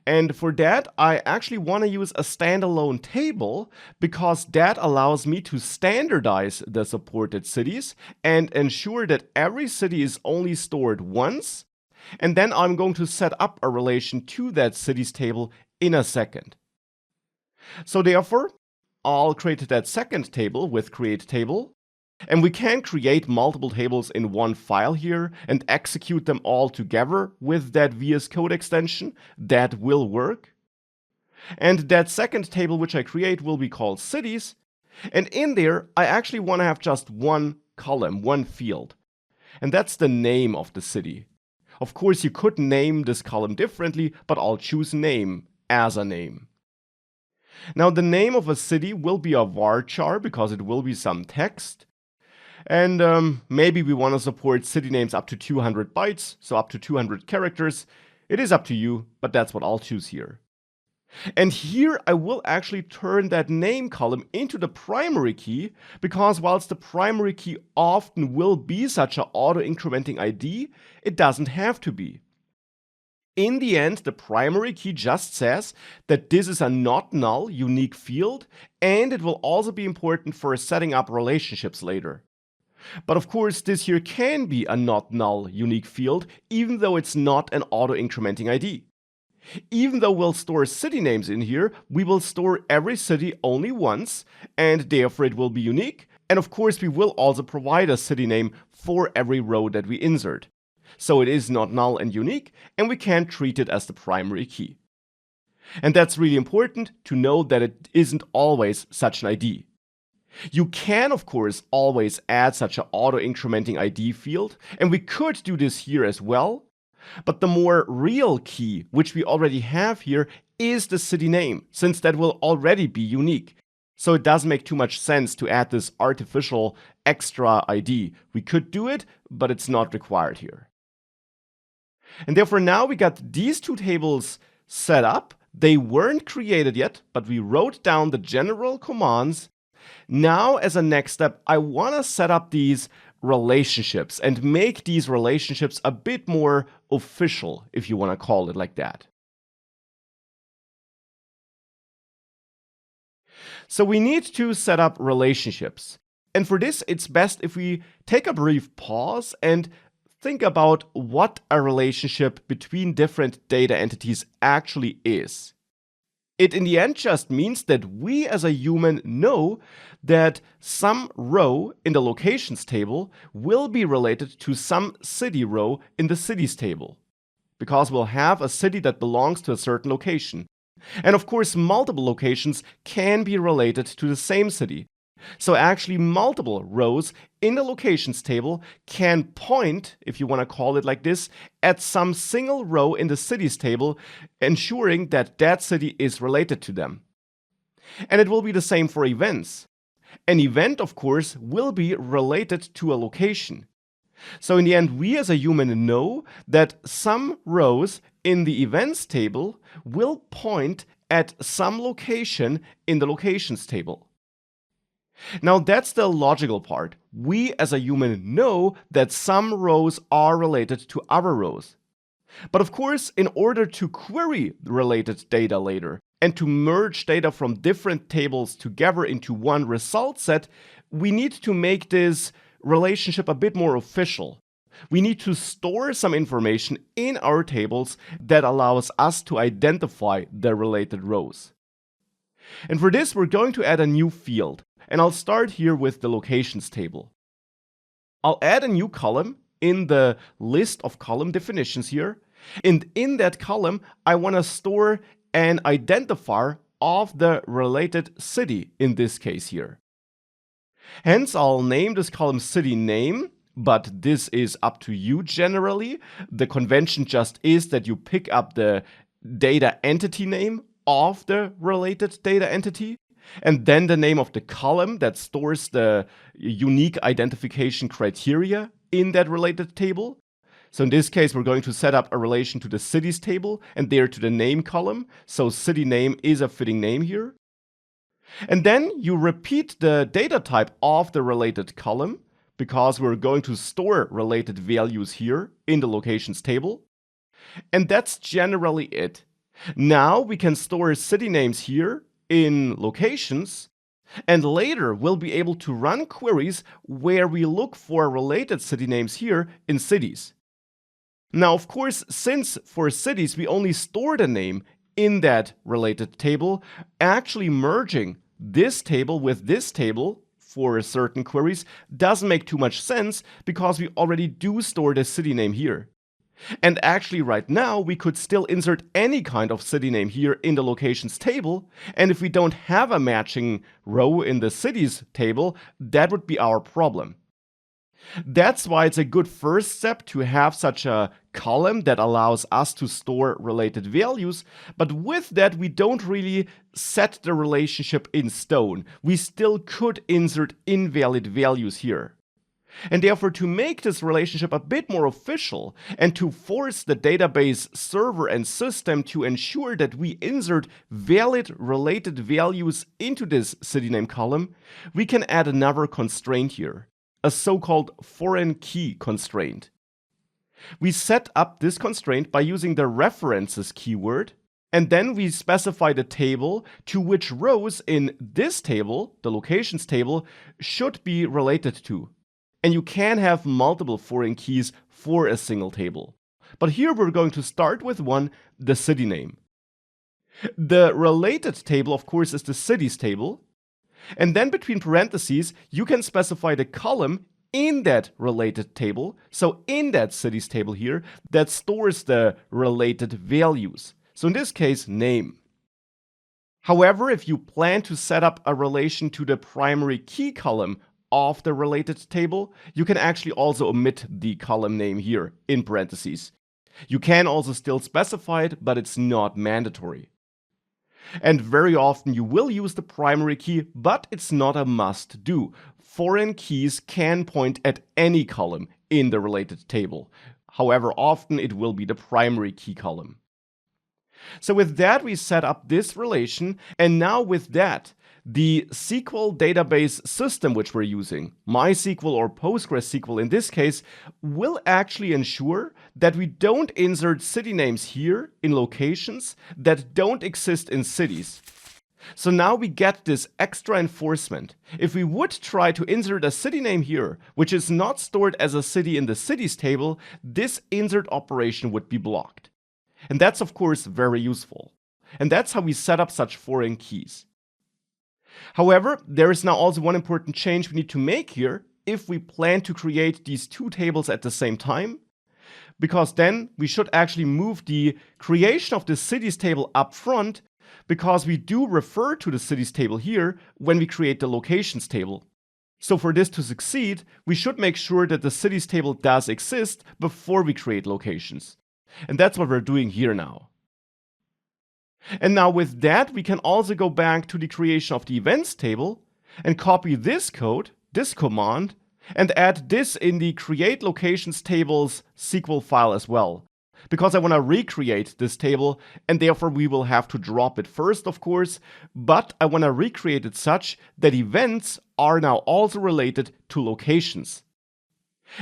And for that, I actually want to use a standalone table because that allows me to standardize the supported cities and ensure that every city is only stored once. And then I'm going to set up a relation to that cities table in a second. So therefore, I'll create that second table with create table. And we can create multiple tables in one file here and execute them all together with that VS Code extension. That will work. And that second table which I create will be called cities. And in there, I actually want to have just one column, one field. And that's the name of the city. Of course, you could name this column differently, but I'll choose name as a name. Now, the name of a city will be a varchar because it will be some text. And maybe we want to support city names up to 200 bytes, so up to 200 characters. It is up to you, but that's what I'll choose here. And here I will actually turn that name column into the primary key, because whilst the primary key often will be such an auto-incrementing ID, it doesn't have to be. In the end, the primary key just says that this is a not null unique field, and it will also be important for setting up relationships later. But of course, this here can be a not null unique field, even though it's not an auto-incrementing ID. Even though we'll store city names in here, we will store every city only once, and therefore it will be unique. And of course, we will also provide a city name for every row that we insert. So it is not null and unique, and we can treat it as the primary key. And that's really important to know that it isn't always such an ID. You can, of course, always add such an auto-incrementing ID field, and we could do this here as well. But the more real key, which we already have here, is the city name, since that will already be unique. So it doesn't make too much sense to add this artificial extra ID. We could do it, but it's not required here. And therefore now we got these two tables set up. They weren't created yet, but we wrote down the general commands. Now, as a next step, I want to set up these relationships and make these relationships a bit more official, if you want to call it like that. So we need to set up relationships. And for this, it's best if we take a brief pause and think about what a relationship between different data entities actually is. It in the end just means that we as a human know that some row in the locations table will be related to some city row in the cities table, because we'll have a city that belongs to a certain location. And of course, multiple locations can be related to the same city. So actually multiple rows in the locations table can point, if you want to call it like this, at some single row in the cities table, ensuring that that city is related to them. And it will be the same for events. An event, of course, will be related to a location. So in the end, we as a human know that some rows in the events table will point at some location in the locations table. Now that's the logical part. We as a human know that some rows are related to other rows. But of course, in order to query related data later and to merge data from different tables together into one result set, we need to make this relationship a bit more official. We need to store some information in our tables that allows us to identify the related rows. And for this, we're going to add a new field. And I'll start here with the locations table. I'll add a new column in the list of column definitions here. And in that column, I want to store an identifier of the related city in this case here. Hence, I'll name this column city name, but this is up to you generally. The convention just is that you pick up the data entity name of the related data entity, and then the name of the column that stores the unique identification criteria in that related table. So in this case, we're going to set up a relation to the cities table and there to the name column. So city name is a fitting name here. And then you repeat the data type of the related column because we're going to store related values here in the locations table. And that's generally it. Now we can store city names here in locations, and later we'll be able to run queries where we look for related city names here in cities. Now, of course, since for cities we only store the name in that related table, actually merging this table with this table for certain queries doesn't make too much sense because we already do store the city name here. And actually right now we could still insert any kind of city name here in the locations table, and if we don't have a matching row in the cities table, that would be our problem. That's why it's a good first step to have such a column that allows us to store related values, but with that we don't really set the relationship in stone. We still could insert invalid values here. And therefore, to make this relationship a bit more official and to force the database server and system to ensure that we insert valid related values into this city name column, we can add another constraint here, a so-called foreign key constraint. We set up this constraint by using the references keyword, and then we specify the table to which rows in this table, the locations table, should be related to. And you can have multiple foreign keys for a single table. But here we're going to start with one, the city name. The related table, of course, is the cities table. And then between parentheses, you can specify the column in that related table, so in that cities table here, that stores the related values. So in this case, name. However, if you plan to set up a relation to the primary key column of the related table, you can actually also omit the column name here in parentheses. You can also still specify it, but it's not mandatory. And very often you will use the primary key, but it's not a must do. Foreign keys can point at any column in the related table. However, often it will be the primary key column. So with that, we set up this relation, and now with that, the SQL database system which we're using, MySQL or PostgreSQL in this case, will actually ensure that we don't insert city names here in locations that don't exist in cities. So now we get this extra enforcement. If we would try to insert a city name here, which is not stored as a city in the cities table, this insert operation would be blocked. And that's of course very useful. And that's how we set up such foreign keys. However, there is now also one important change we need to make here if we plan to create these two tables at the same time, because then we should actually move the creation of the cities table up front, because we do refer to the cities table here when we create the locations table. So for this to succeed, we should make sure that the cities table does exist before we create locations. And that's what we're doing here now. And now with that, we can also go back to the creation of the events table and copy this code, this command, and add this in the create locations tables SQL file as well. Because I want to recreate this table, and therefore we will have to drop it first, of course, but I want to recreate it such that events are now also related to locations.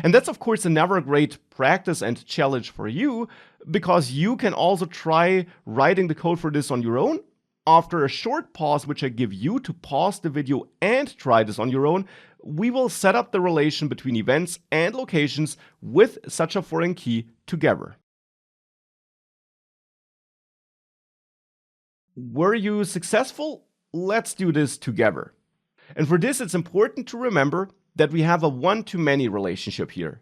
And that's of course another great practice and challenge for you, because you can also try writing the code for this on your own. After a short pause, which I give you to pause the video and try this on your own, we will set up the relation between events and locations with such a foreign key together. Were you successful? Let's do this together. And for this, it's important to remember that we have a one-to-many relationship here.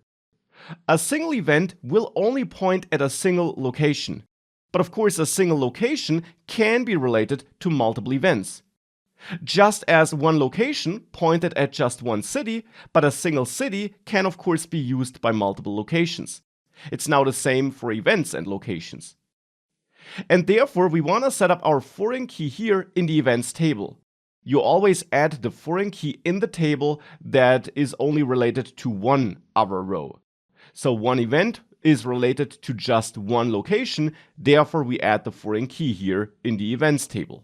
A single event will only point at a single location. But of course, a single location can be related to multiple events. Just as one location pointed at just one city, but a single city can of course be used by multiple locations. It's now the same for events and locations. And therefore, we want to set up our foreign key here in the events table. You always add the foreign key in the table that is only related to one other row. So one event is related to just one location, therefore we add the foreign key here in the events table.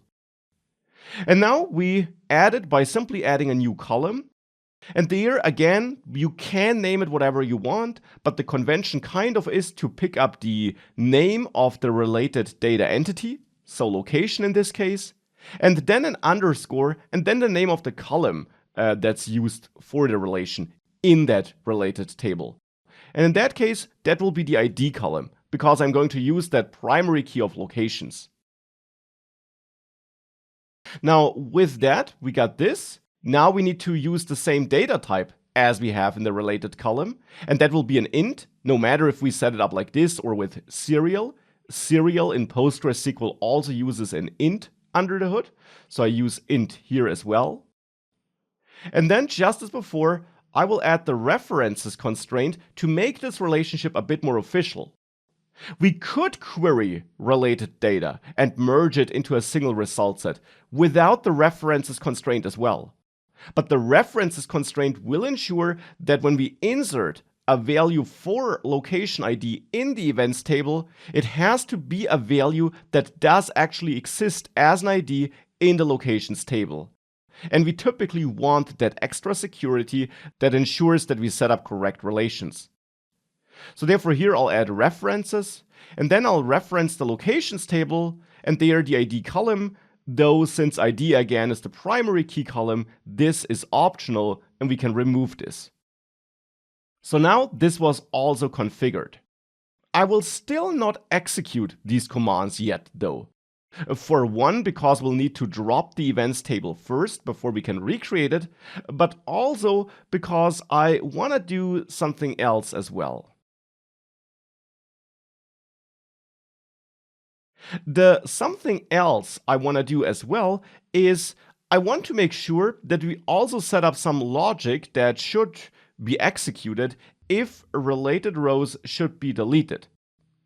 And now we add it by simply adding a new column. And there, again, you can name it whatever you want, but the convention kind of is to pick up the name of the related data entity, so location in this case, and then an underscore, and then the name of the column that's used for the relation in that related table. And in that case, that will be the ID column, because I'm going to use that primary key of locations. Now, with that, we got this. Now we need to use the same data type as we have in the related column, and that will be an int, no matter if we set it up like this or with serial. Serial in PostgreSQL also uses an int under the hood, so I use int here as well. And then, just as before, I will add the references constraint to make this relationship a bit more official. We could query related data and merge it into a single result set without the references constraint as well. But the references constraint will ensure that when we insert a value for location ID in the events table, it has to be a value that does actually exist as an ID in the locations table. And we typically want that extra security that ensures that we set up correct relations. So therefore here I'll add references, and then I'll reference the locations table, and there the ID column, though since ID again is the primary key column, this is optional and we can remove this. So now this was also configured. I will still not execute these commands yet though. For one, because we'll need to drop the events table first before we can recreate it, but also because I want to do something else as well. The something else I want to do as well is I want to make sure that we also set up some logic that should be executed if related rows should be deleted.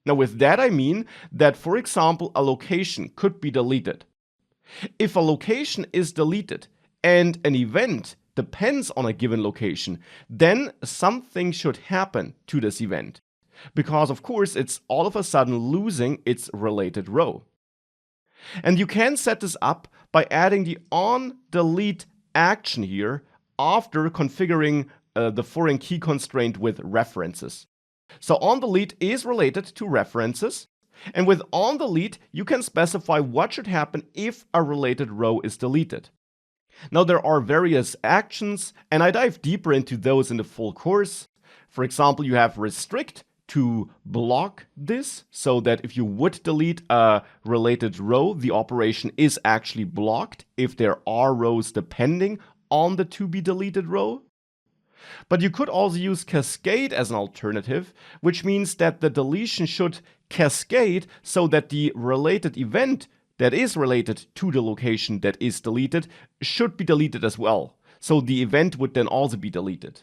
Now with that I mean that, for example, a location could be deleted. If a location is deleted and an event depends on a given location, then something should happen to this event. Because of course it's all of a sudden losing its related row. And you can set this up by adding the onDelete action here after configuring the foreign key constraint with references. So onDelete is related to references, and with onDelete you can specify what should happen if a related row is deleted. Now there are various actions, and I dive deeper into those in the full course. For example, you have restrict to block this, so that if you would delete a related row, the operation is actually blocked if there are rows depending on the to be deleted row. But you could also use cascade as an alternative, which means that the deletion should cascade so that the related event that is related to the location that is deleted should be deleted as well. So the event would then also be deleted.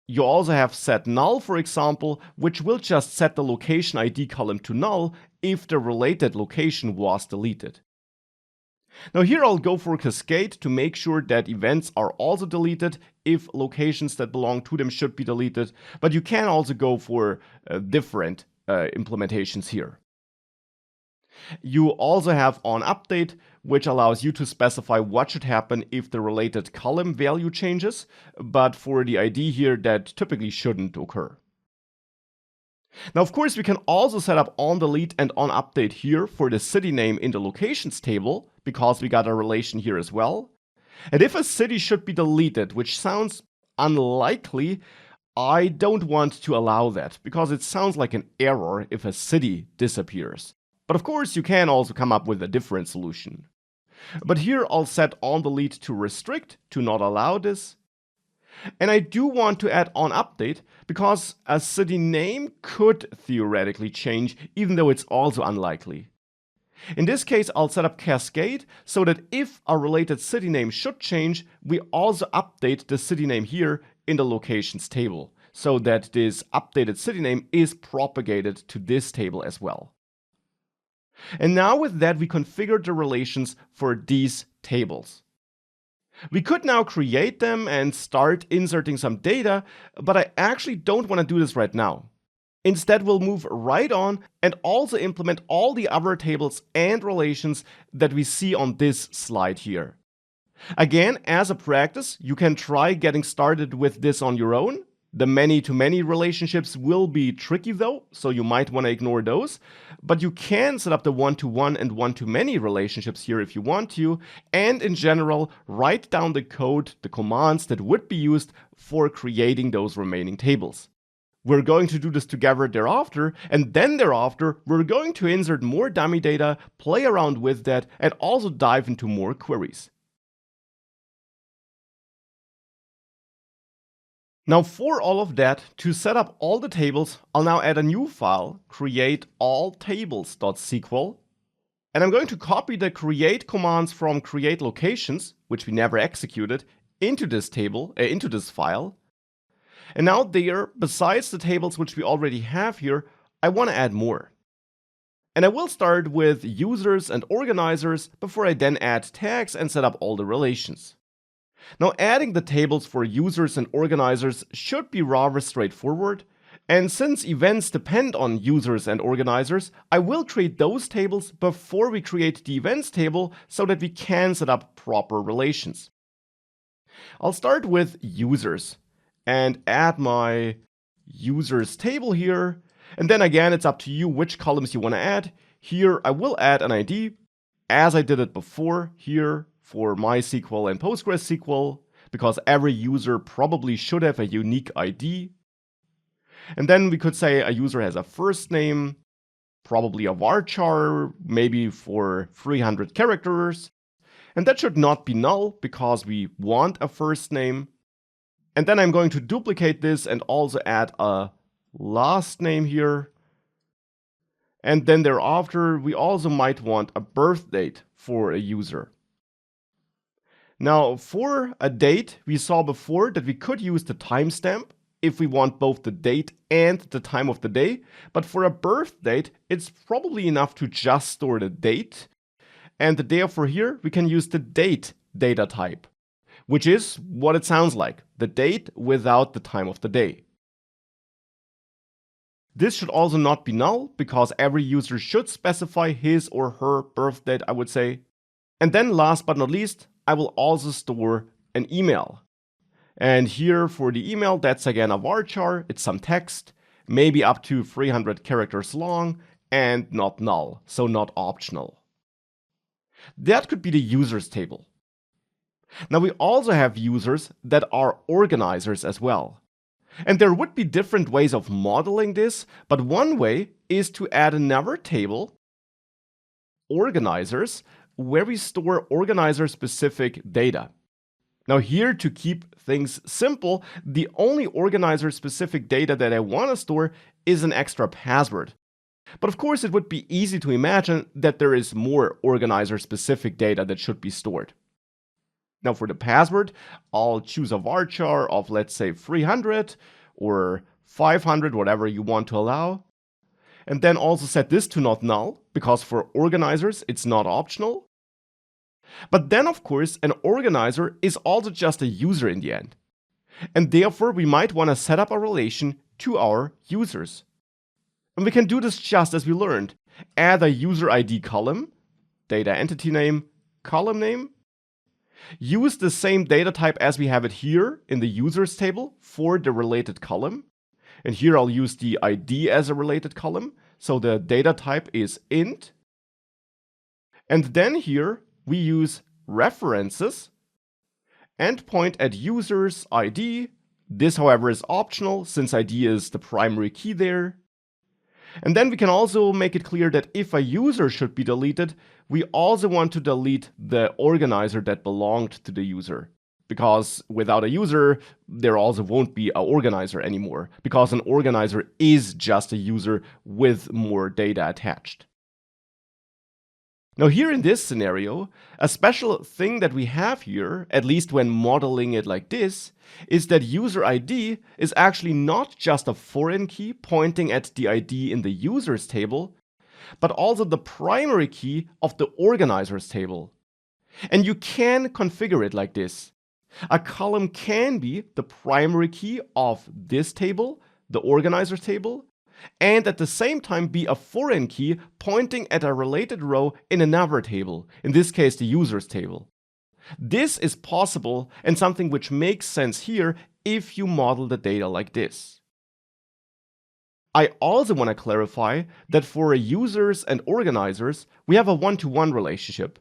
You also have set null, for example, which will just set the location ID column to null if the related location was deleted. Now here I'll go for cascade to make sure that events are also deleted if locations that belong to them should be deleted, but you can also go for different implementations here. You also have onUpdate, which allows you to specify what should happen if the related column value changes, but for the ID here that typically shouldn't occur. Now of course we can also set up onDelete and onUpdate here for the city name in the locations table, because we got a relation here as well. And if a city should be deleted, which sounds unlikely, I don't want to allow that, because it sounds like an error if a city disappears. But of course you can also come up with a different solution. But here I'll set onDelete to restrict, to not allow this. And I do want to add onUpdate because a city name could theoretically change, even though it's also unlikely. In this case, I'll set up Cascade so that if a related city name should change, we also update the city name here in the locations table, so that this updated city name is propagated to this table as well. And now with that, we configured the relations for these tables. We could now create them and start inserting some data, but I actually don't want to do this right now. Instead, we'll move right on and also implement all the other tables and relations that we see on this slide here. Again, as a practice, you can try getting started with this on your own. The many-to-many relationships will be tricky though, so you might want to ignore those. But you can set up the one-to-one and one-to-many relationships here if you want to, and in general, write down the code, the commands that would be used for creating those remaining tables. We're going to do this together thereafter, and then thereafter, we're going to insert more dummy data, play around with that, and also dive into more queries. Now for all of that, to set up all the tables, I'll now add a new file, create alltables.sql, and I'm going to copy the create commands from create locations, which we never executed, into this table, into this file. And now there, besides the tables which we already have here, I want to add more. And I will start with users and organizers before I then add tags and set up all the relations. Now adding the tables for users and organizers should be rather straightforward. And since events depend on users and organizers, I will create those tables before we create the events table so that we can set up proper relations. I'll start with users and add my users table here. And then again, it's up to you which columns you want to add. Here, I will add an ID, as I did it before here for MySQL and PostgreSQL, because every user probably should have a unique ID. And then we could say a user has a first name, probably a varchar, maybe for 300 characters. And that should not be null because we want a first name. And then I'm going to duplicate this and also add a last name here. And then thereafter, we also might want a birth date for a user. Now, for a date, we saw before that we could use the timestamp if we want both the date and the time of the day. But for a birth date, it's probably enough to just store the date. And therefore here, we can use the date data type, which is what it sounds like, the date without the time of the day. This should also not be null, because every user should specify his or her birth date, I would say. And then last but not least, I will also store an email. And here for the email, that's again a varchar, it's some text, maybe up to 300 characters long, and not null, so not optional. That could be the users table. Now we also have users that are organizers as well. And there would be different ways of modeling this, but one way is to add another table, organizers, where we store organizer-specific data. Now here, to keep things simple, the only organizer-specific data that I want to store is an extra password. But of course, it would be easy to imagine that there is more organizer-specific data that should be stored. Now for the password, I'll choose a varchar of, let's say, 300 or 500, whatever you want to allow. And then also set this to not null, because for organizers, it's not optional. But then, of course, an organizer is also just a user in the end. And therefore, we might want to set up a relation to our users. And we can do this just as we learned. Add a user ID column, data entity name, column name. Use the same data type as we have it here in the users table for the related column. And here I'll use the ID as a related column. So the data type is int. And then here we use references and point at users ID. This, however, is optional since ID is the primary key there. And then we can also make it clear that if a user should be deleted, we also want to delete the organizer that belonged to the user. Because without a user, there also won't be an organizer anymore, because an organizer is just a user with more data attached. Now here in this scenario, a special thing that we have here, at least when modeling it like this, is that user ID is actually not just a foreign key pointing at the ID in the users table, but also the primary key of the organizers table. And you can configure it like this. A column can be the primary key of this table, the organizer table, and at the same time be a foreign key pointing at a related row in another table, in this case the users table. This is possible and something which makes sense here if you model the data like this. I also want to clarify that for users and organizers, we have a one-to-one relationship.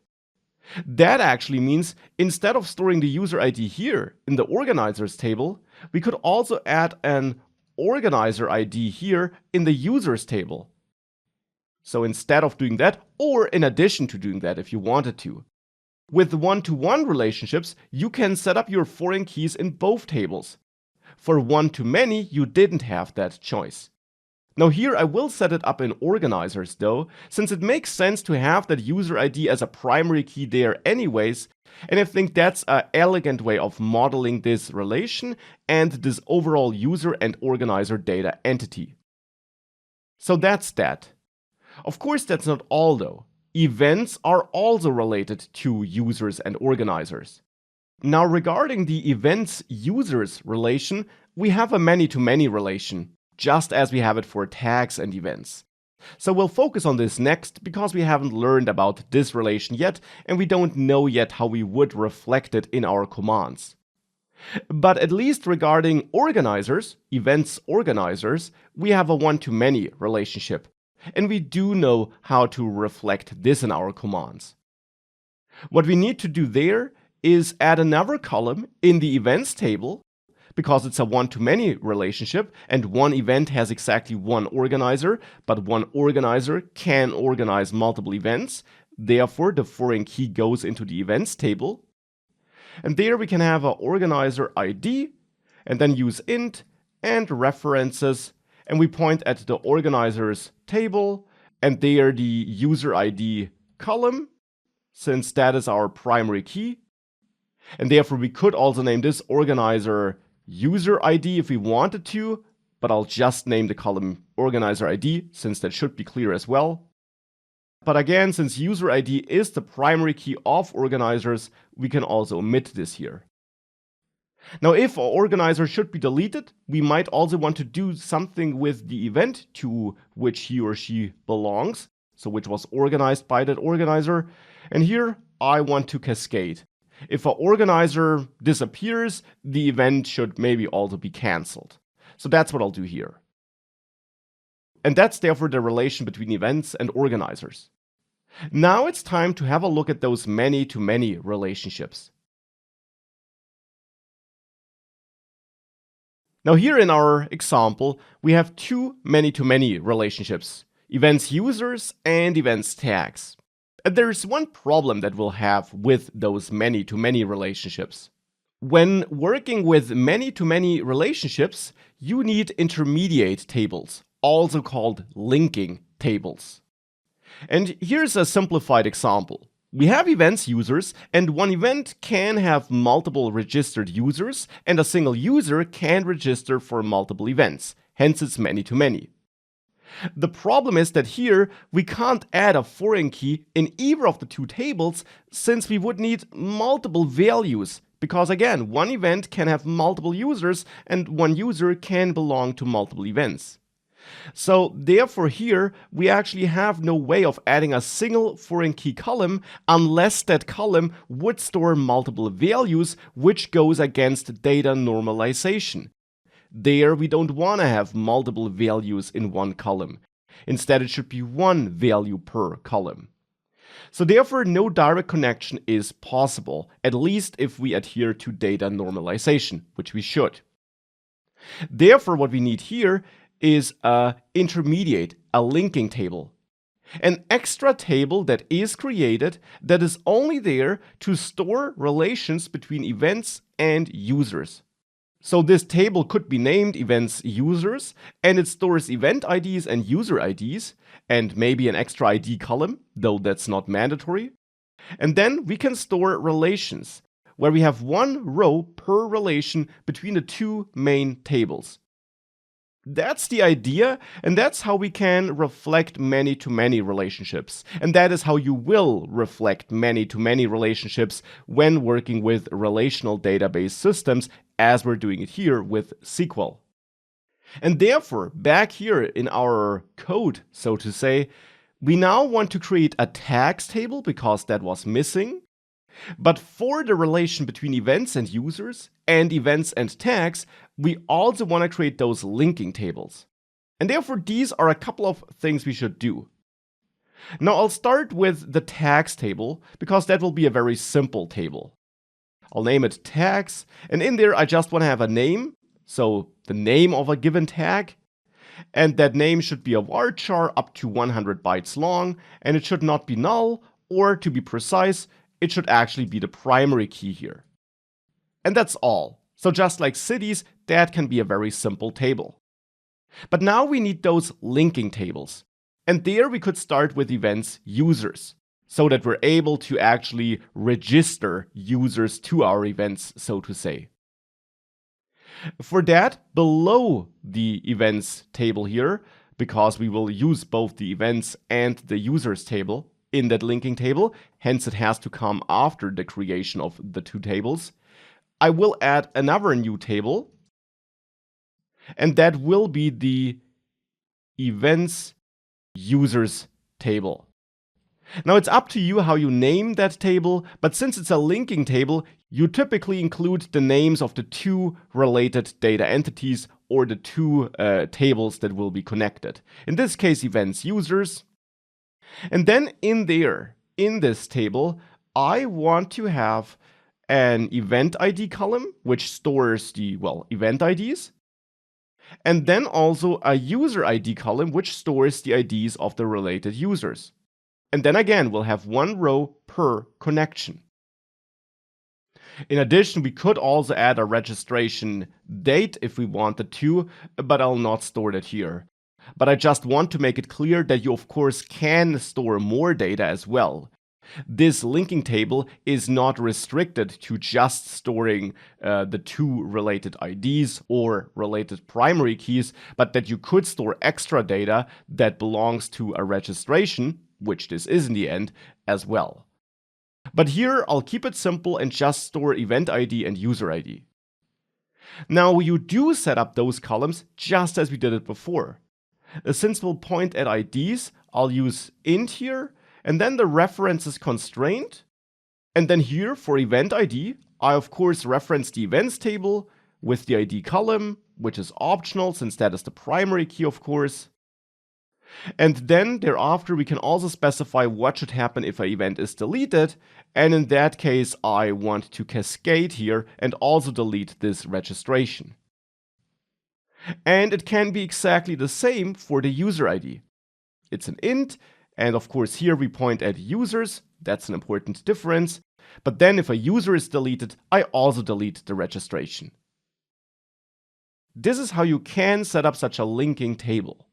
That actually means instead of storing the user ID here in the organizers table, we could also add an organizer ID here in the users table. So instead of doing that, or in addition to doing that if you wanted to. With one-to-one relationships, you can set up your foreign keys in both tables. For one-to-many, you didn't have that choice. Now here I will set it up in organizers though, since it makes sense to have that user ID as a primary key there anyways, and I think that's an elegant way of modeling this relation and this overall user and organizer data entity. So that's that. Of course that's not all though. Events are also related to users and organizers. Now regarding the events-users relation, we have a many-to-many relation, just as we have it for tags and events. So we'll focus on this next because we haven't learned about this relation yet and we don't know yet how we would reflect it in our commands. But at least regarding organizers, events organizers, we have a one-to-many relationship. And we do know how to reflect this in our commands. What we need to do there is add another column in the events table, because it's a one-to-many relationship and one event has exactly one organizer, but one organizer can organize multiple events. Therefore, the foreign key goes into the events table. And there we can have an organizer ID and then use int and references, and we point at the organizers table and there the user ID column, since that is our primary key. And therefore we could also name this organizer user ID if we wanted to, but I'll just name the column organizer ID since that should be clear as well. But again, since user ID is the primary key of organizers, we can also omit this here. Now if an organizer should be deleted, we might also want to do something with the event to which he or she belongs, so which was organized by that organizer. And here I want to cascade. If an organizer disappears, the event should maybe also be cancelled. So that's what I'll do here. And that's therefore the relation between events and organizers. Now it's time to have a look at those many-to-many relationships. Now here in our example, we have two many-to-many relationships, events users and events tags. And there's one problem that we'll have with those many-to-many relationships. When working with many-to-many relationships, you need intermediate tables, also called linking tables. And here's a simplified example. We have events users, and one event can have multiple registered users, and a single user can register for multiple events, hence it's many-to-many. The problem is that here we can't add a foreign key in either of the two tables since we would need multiple values, because again, one event can have multiple users and one user can belong to multiple events. So therefore here we actually have no way of adding a single foreign key column unless that column would store multiple values, which goes against data normalization. There we don't want to have multiple values in one column. Instead it should be one value per column. So therefore no direct connection is possible, at least if we adhere to data normalization, which we should. Therefore what we need here is a intermediate, a linking table. An extra table that is created that is only there to store relations between events and users. So this table could be named events users, and it stores event IDs and user IDs, and maybe an extra ID column, though that's not mandatory. And then we can store relations, where we have one row per relation between the two main tables. That's the idea, and that's how we can reflect many-to-many relationships. And that is how you will reflect many-to-many relationships when working with relational database systems, as we're doing it here with SQL. And therefore, back here in our code, so to say, we now want to create a tags table because that was missing. But for the relation between events and users and events and tags, we also want to create those linking tables. And therefore, these are a couple of things we should do. Now, I'll start with the tags table because that will be a very simple table. I'll name it tags, and in there I just want to have a name, so the name of a given tag, and that name should be a varchar up to 100 bytes long, and it should not be null, or to be precise, it should actually be the primary key here. And that's all. So just like cities, that can be a very simple table. But now we need those linking tables. And there we could start with events users, so that we're able to actually register users to our events, so to say. For that, below the events table here, because we will use both the events and the users table in that linking table, hence it has to come after the creation of the two tables, I will add another new table, and that will be the events users table. Now it's up to you how you name that table, but since it's a linking table, you typically include the names of the two related data entities or the two tables that will be connected. In this case, events users. And then in there, in this table, I want to have an event ID column, which stores the, event IDs. And then also a user ID column, which stores the IDs of the related users. And then again, we'll have one row per connection. In addition, we could also add a registration date if we wanted to, but I'll not store that here. But I just want to make it clear that you, of course, can store more data as well. This linking table is not restricted to just storing the two related IDs or related primary keys, but that you could store extra data that belongs to a registration, which this is in the end, as well. But here I'll keep it simple and just store event ID and user ID. Now you do set up those columns just as we did it before. Since we'll point at IDs, I'll use int here, and then the reference is constrained. And then here for event ID, I of course reference the events table with the ID column, which is optional since that is the primary key, of course. And then thereafter, we can also specify what should happen if an event is deleted. And in that case, I want to cascade here and also delete this registration. And it can be exactly the same for the user ID. It's an int, and of course here we point at users. That's an important difference. But then if a user is deleted, I also delete the registration. This is how you can set up such a linking table.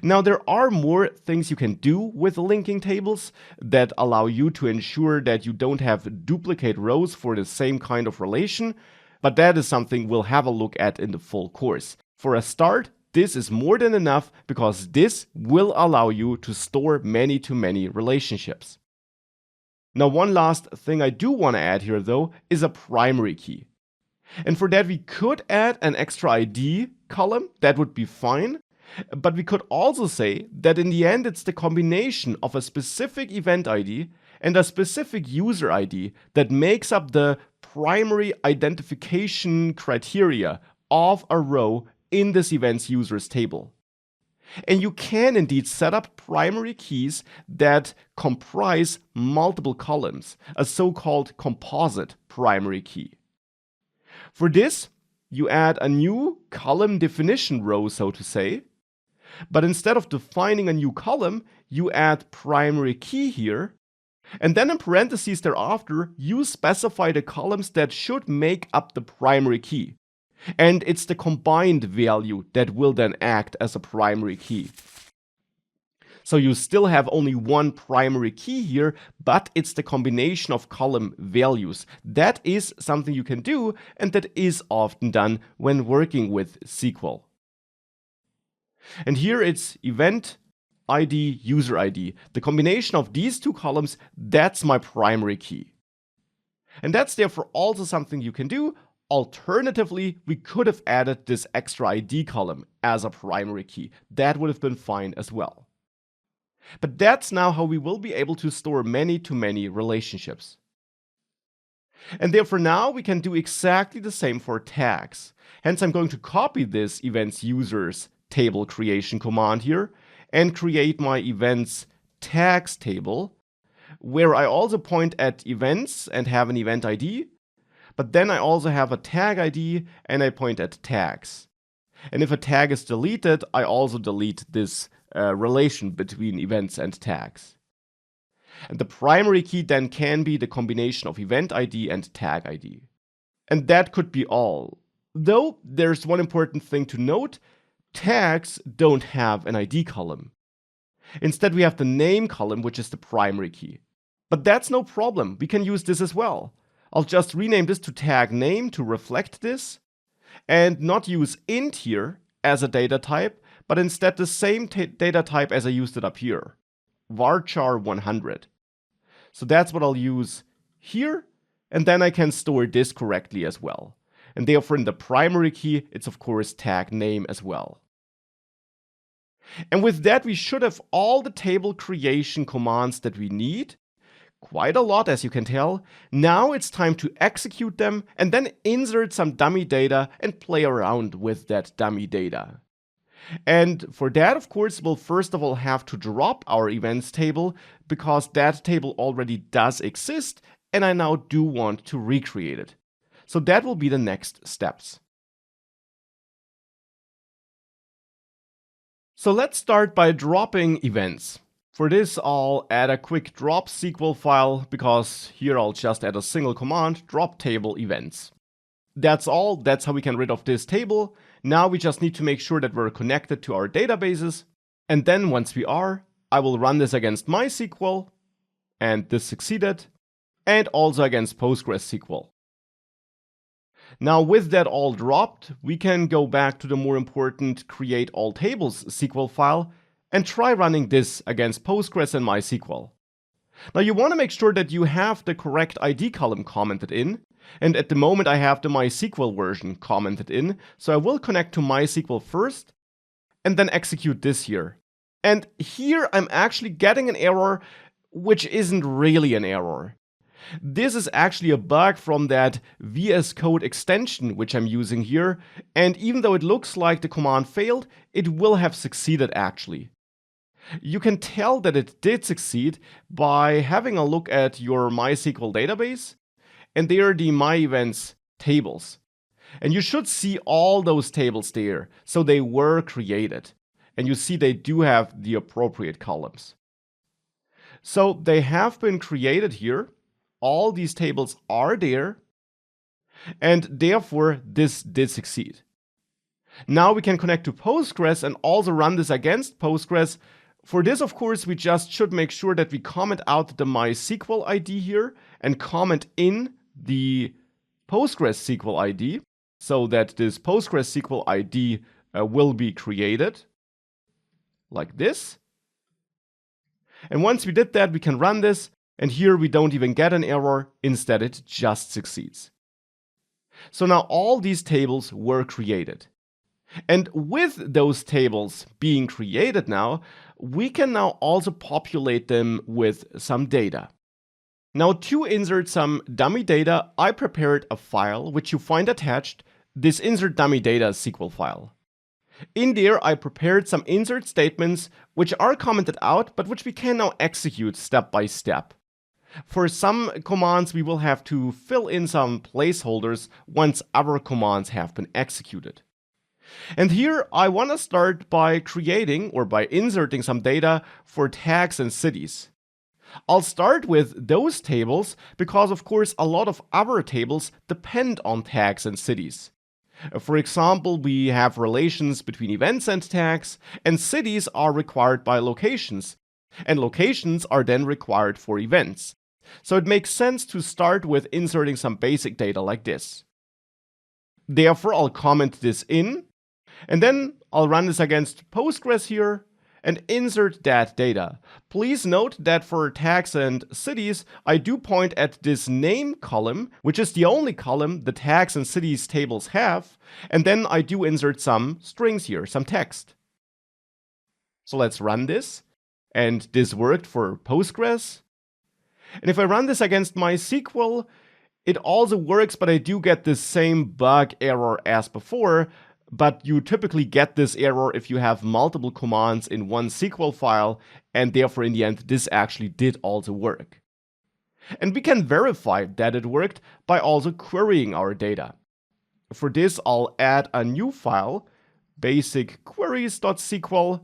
Now, there are more things you can do with linking tables that allow you to ensure that you don't have duplicate rows for the same kind of relation, but that is something we'll have a look at in the full course. For a start, this is more than enough because this will allow you to store many-to-many relationships. Now, one last thing I do want to add here, though, is a primary key. And for that, we could add an extra ID column. That would be fine. But we could also say that in the end, it's the combination of a specific event ID and a specific user ID that makes up the primary identification criteria of a row in this events users table. And you can indeed set up primary keys that comprise multiple columns, a so-called composite primary key. For this, you add a new column definition row, so to say. But instead of defining a new column, you add primary key here. And then in parentheses thereafter, you specify the columns that should make up the primary key. And it's the combined value that will then act as a primary key. So you still have only one primary key here, but it's the combination of column values. That is something you can do, and that is often done when working with SQL. And here it's event ID, user ID. The combination of these two columns, that's my primary key. And that's therefore also something you can do. Alternatively, we could have added this extra ID column as a primary key. That would have been fine as well. But that's now how we will be able to store many-to-many relationships. And therefore now we can do exactly the same for tags. Hence I'm going to copy this events users table creation command here and create my events tags table, where I also point at events and have an event ID, but then I also have a tag ID and I point at tags. And if a tag is deleted, I also delete this relation between events and tags. And the primary key then can be the combination of event ID and tag ID. And that could be all. Though there's one important thing to note, tags don't have an ID column. Instead, we have the name column, which is the primary key. But that's no problem. We can use this as well. I'll just rename this to tag name to reflect this, and not use int here as a data type, but instead the same data type as I used it up here, varchar 100. So that's what I'll use here, and then I can store this correctly as well. And therefore in the primary key, it's of course tag name as well. And with that, we should have all the table creation commands that we need. Quite a lot, as you can tell. Now it's time to execute them and then insert some dummy data and play around with that dummy data. And for that, of course, we'll first of all have to drop our events table, because that table already does exist and I now do want to recreate it. So that will be the next steps. So let's start by dropping events. For this, I'll add a quick drop SQL file, because here I'll just add a single command, drop table events. That's all. That's how we can get rid of this table. Now we just need to make sure that we're connected to our databases. And then once we are, I will run this against MySQL, and this succeeded, and also against PostgreSQL. Now with that all dropped, we can go back to the more important create all tables SQL file and try running this against Postgres and MySQL. Now you want to make sure that you have the correct ID column commented in, and at the moment I have the MySQL version commented in, so I will connect to MySQL first and then execute this here. And here I'm actually getting an error which isn't really an error. This is actually a bug from that VS Code extension which I'm using here, and even though it looks like the command failed, it will have succeeded actually. You can tell that it did succeed by having a look at your MySQL database, and there are the My Events tables. And you should see all those tables there, so they were created. And you see they do have the appropriate columns. So they have been created here. All these tables are there, and therefore this did succeed. Now we can connect to Postgres and also run this against Postgres. For this, of course, we just should make sure that we comment out the MySQL ID here and comment in the PostgreSQL ID, so that this PostgreSQL ID will be created like this. And once we did that, we can run this, and here we don't even get an error. Instead, it just succeeds. So now all these tables were created. And with those tables being created now, we can now also populate them with some data. Now to insert some dummy data, I prepared a file which you find attached, this insert dummy data SQL file. In there, I prepared some insert statements which are commented out, but which we can now execute step by step. For some commands, we will have to fill in some placeholders once other commands have been executed. And here I want to start by creating or by inserting some data for tags and cities. I'll start with those tables because, of course, a lot of other tables depend on tags and cities. For example, we have relations between events and tags, and cities are required by locations, and locations are then required for events. So it makes sense to start with inserting some basic data like this. Therefore, I'll comment this in, and then I'll run this against Postgres here and insert that data. Please note that for tags and cities, I do point at this name column, which is the only column the tags and cities tables have, and then I do insert some strings here, some text. So let's run this, and this worked for Postgres. And if I run this against MySQL, it also works, but I do get the same bug error as before. But you typically get this error if you have multiple commands in one SQL file, and therefore in the end this actually did also work. And we can verify that it worked by also querying our data. For this, I'll add a new file, basicqueries.sql,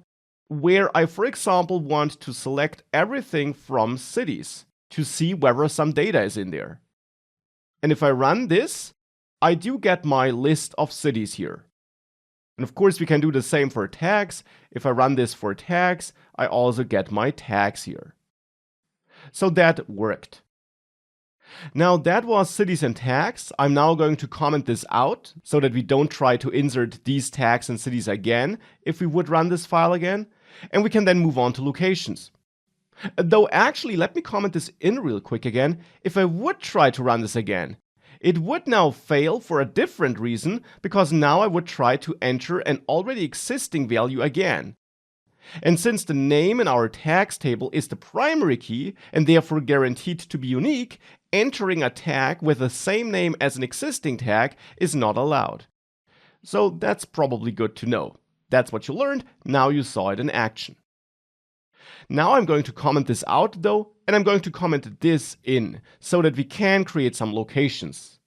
where I, for example, want to select everything from cities to see whether some data is in there. And if I run this, I do get my list of cities here. And of course, we can do the same for tags. If I run this for tags, I also get my tags here. So that worked. Now that was cities and tags. I'm now going to comment this out so that we don't try to insert these tags and cities again if we would run this file again. And we can then move on to locations. Though actually, let me comment this in real quick again. If I would try to run this again, it would now fail for a different reason, because now I would try to enter an already existing value again. And since the name in our tags table is the primary key and therefore guaranteed to be unique, entering a tag with the same name as an existing tag is not allowed. So that's probably good to know. That's what you learned, now you saw it in action. Now I'm going to comment this out though, and I'm going to comment this in, so that we can create some locations.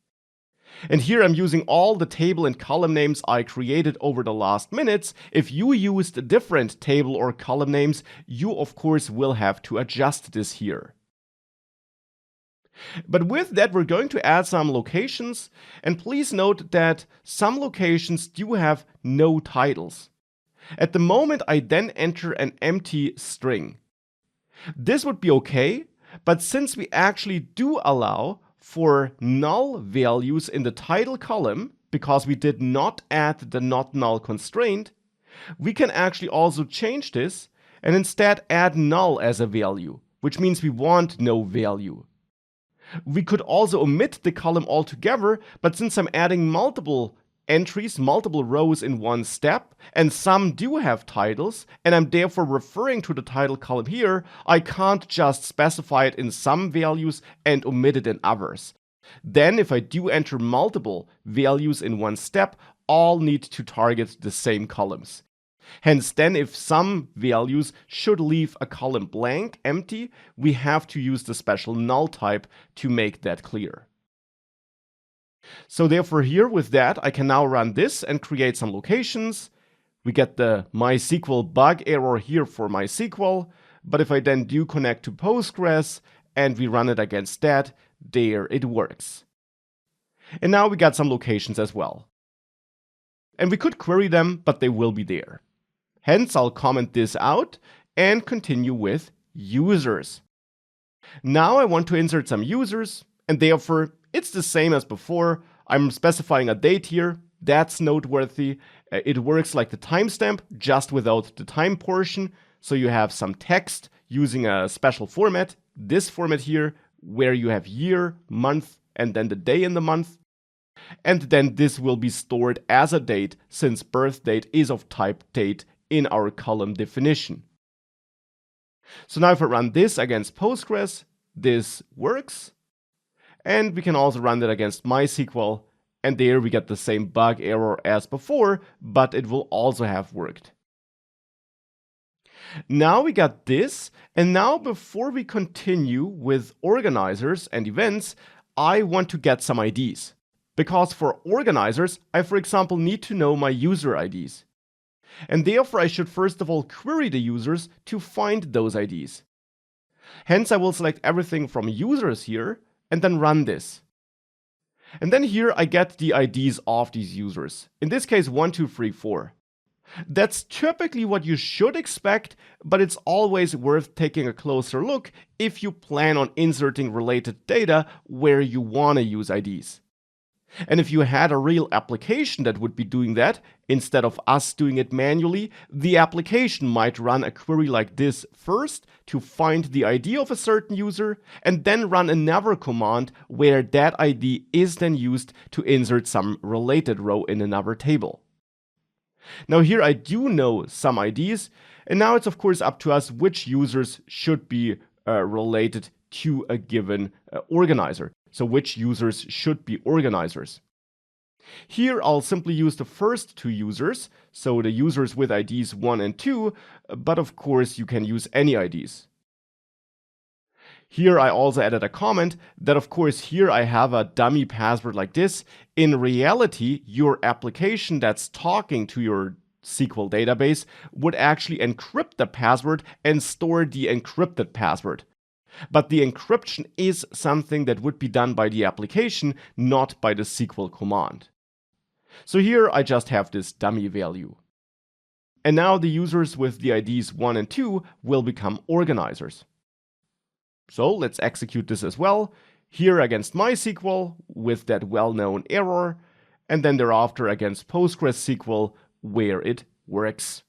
And here I'm using all the table and column names I created over the last minutes. If you used different table or column names, you of course will have to adjust this here. But with that, we're going to add some locations, and please note that some locations do have no titles. At the moment, I then enter an empty string. This would be okay, but since we actually do allow for null values in the title column, because we did not add the not null constraint, we can actually also change this and instead add null as a value, which means we want no value. We could also omit the column altogether, but since I'm adding multiple entries, multiple rows in one step, and some do have titles, and I'm therefore referring to the title column here, I can't just specify it in some values and omit it in others. Then if I do enter multiple values in one step, all need to target the same columns. Hence then, if some values should leave a column blank, empty, we have to use the special null type to make that clear. So therefore here with that, I can now run this and create some locations. We get the MySQL bug error here for MySQL, but if I then do connect to Postgres and we run it against that, there it works. And now we got some locations as well. And we could query them, but they will be there. Hence, I'll comment this out and continue with users. Now I want to insert some users, and therefore it's the same as before. I'm specifying a date here. That's noteworthy. It works like the timestamp, just without the time portion. So you have some text using a special format, this format here, where you have year, month, and then the day in the month. And then this will be stored as a date, since birth date is of type date in our column definition. So now if I run this against Postgres, this works. And we can also run that against MySQL, and there we get the same bug error as before, but it will also have worked. Now we got this, and now before we continue with organizers and events, I want to get some IDs. Because for organizers, I, for example, need to know my user IDs. And therefore, I should first of all query the users to find those IDs. Hence, I will select everything from users here, and then run this. And then here I get the IDs of these users. In this case, 1, 2, 3, 4. That's typically what you should expect, but it's always worth taking a closer look if you plan on inserting related data where you want to use IDs. And if you had a real application that would be doing that, instead of us doing it manually, the application might run a query like this first to find the ID of a certain user, and then run another command where that ID is then used to insert some related row in another table. Now here I do know some IDs, and now it's of course up to us which users should be related to a given organizer. So which users should be organizers. Here I'll simply use the first two users, so the users with IDs 1 and 2, but of course you can use any IDs. Here I also added a comment that of course here I have a dummy password like this. In reality, your application that's talking to your SQL database would actually encrypt the password and store the encrypted password. But the encryption is something that would be done by the application, not by the SQL command. So here I just have this dummy value. And now the users with the IDs 1 and 2 will become organizers. So let's execute this as well. Here against MySQL with that well-known error, and then thereafter against PostgreSQL where it works.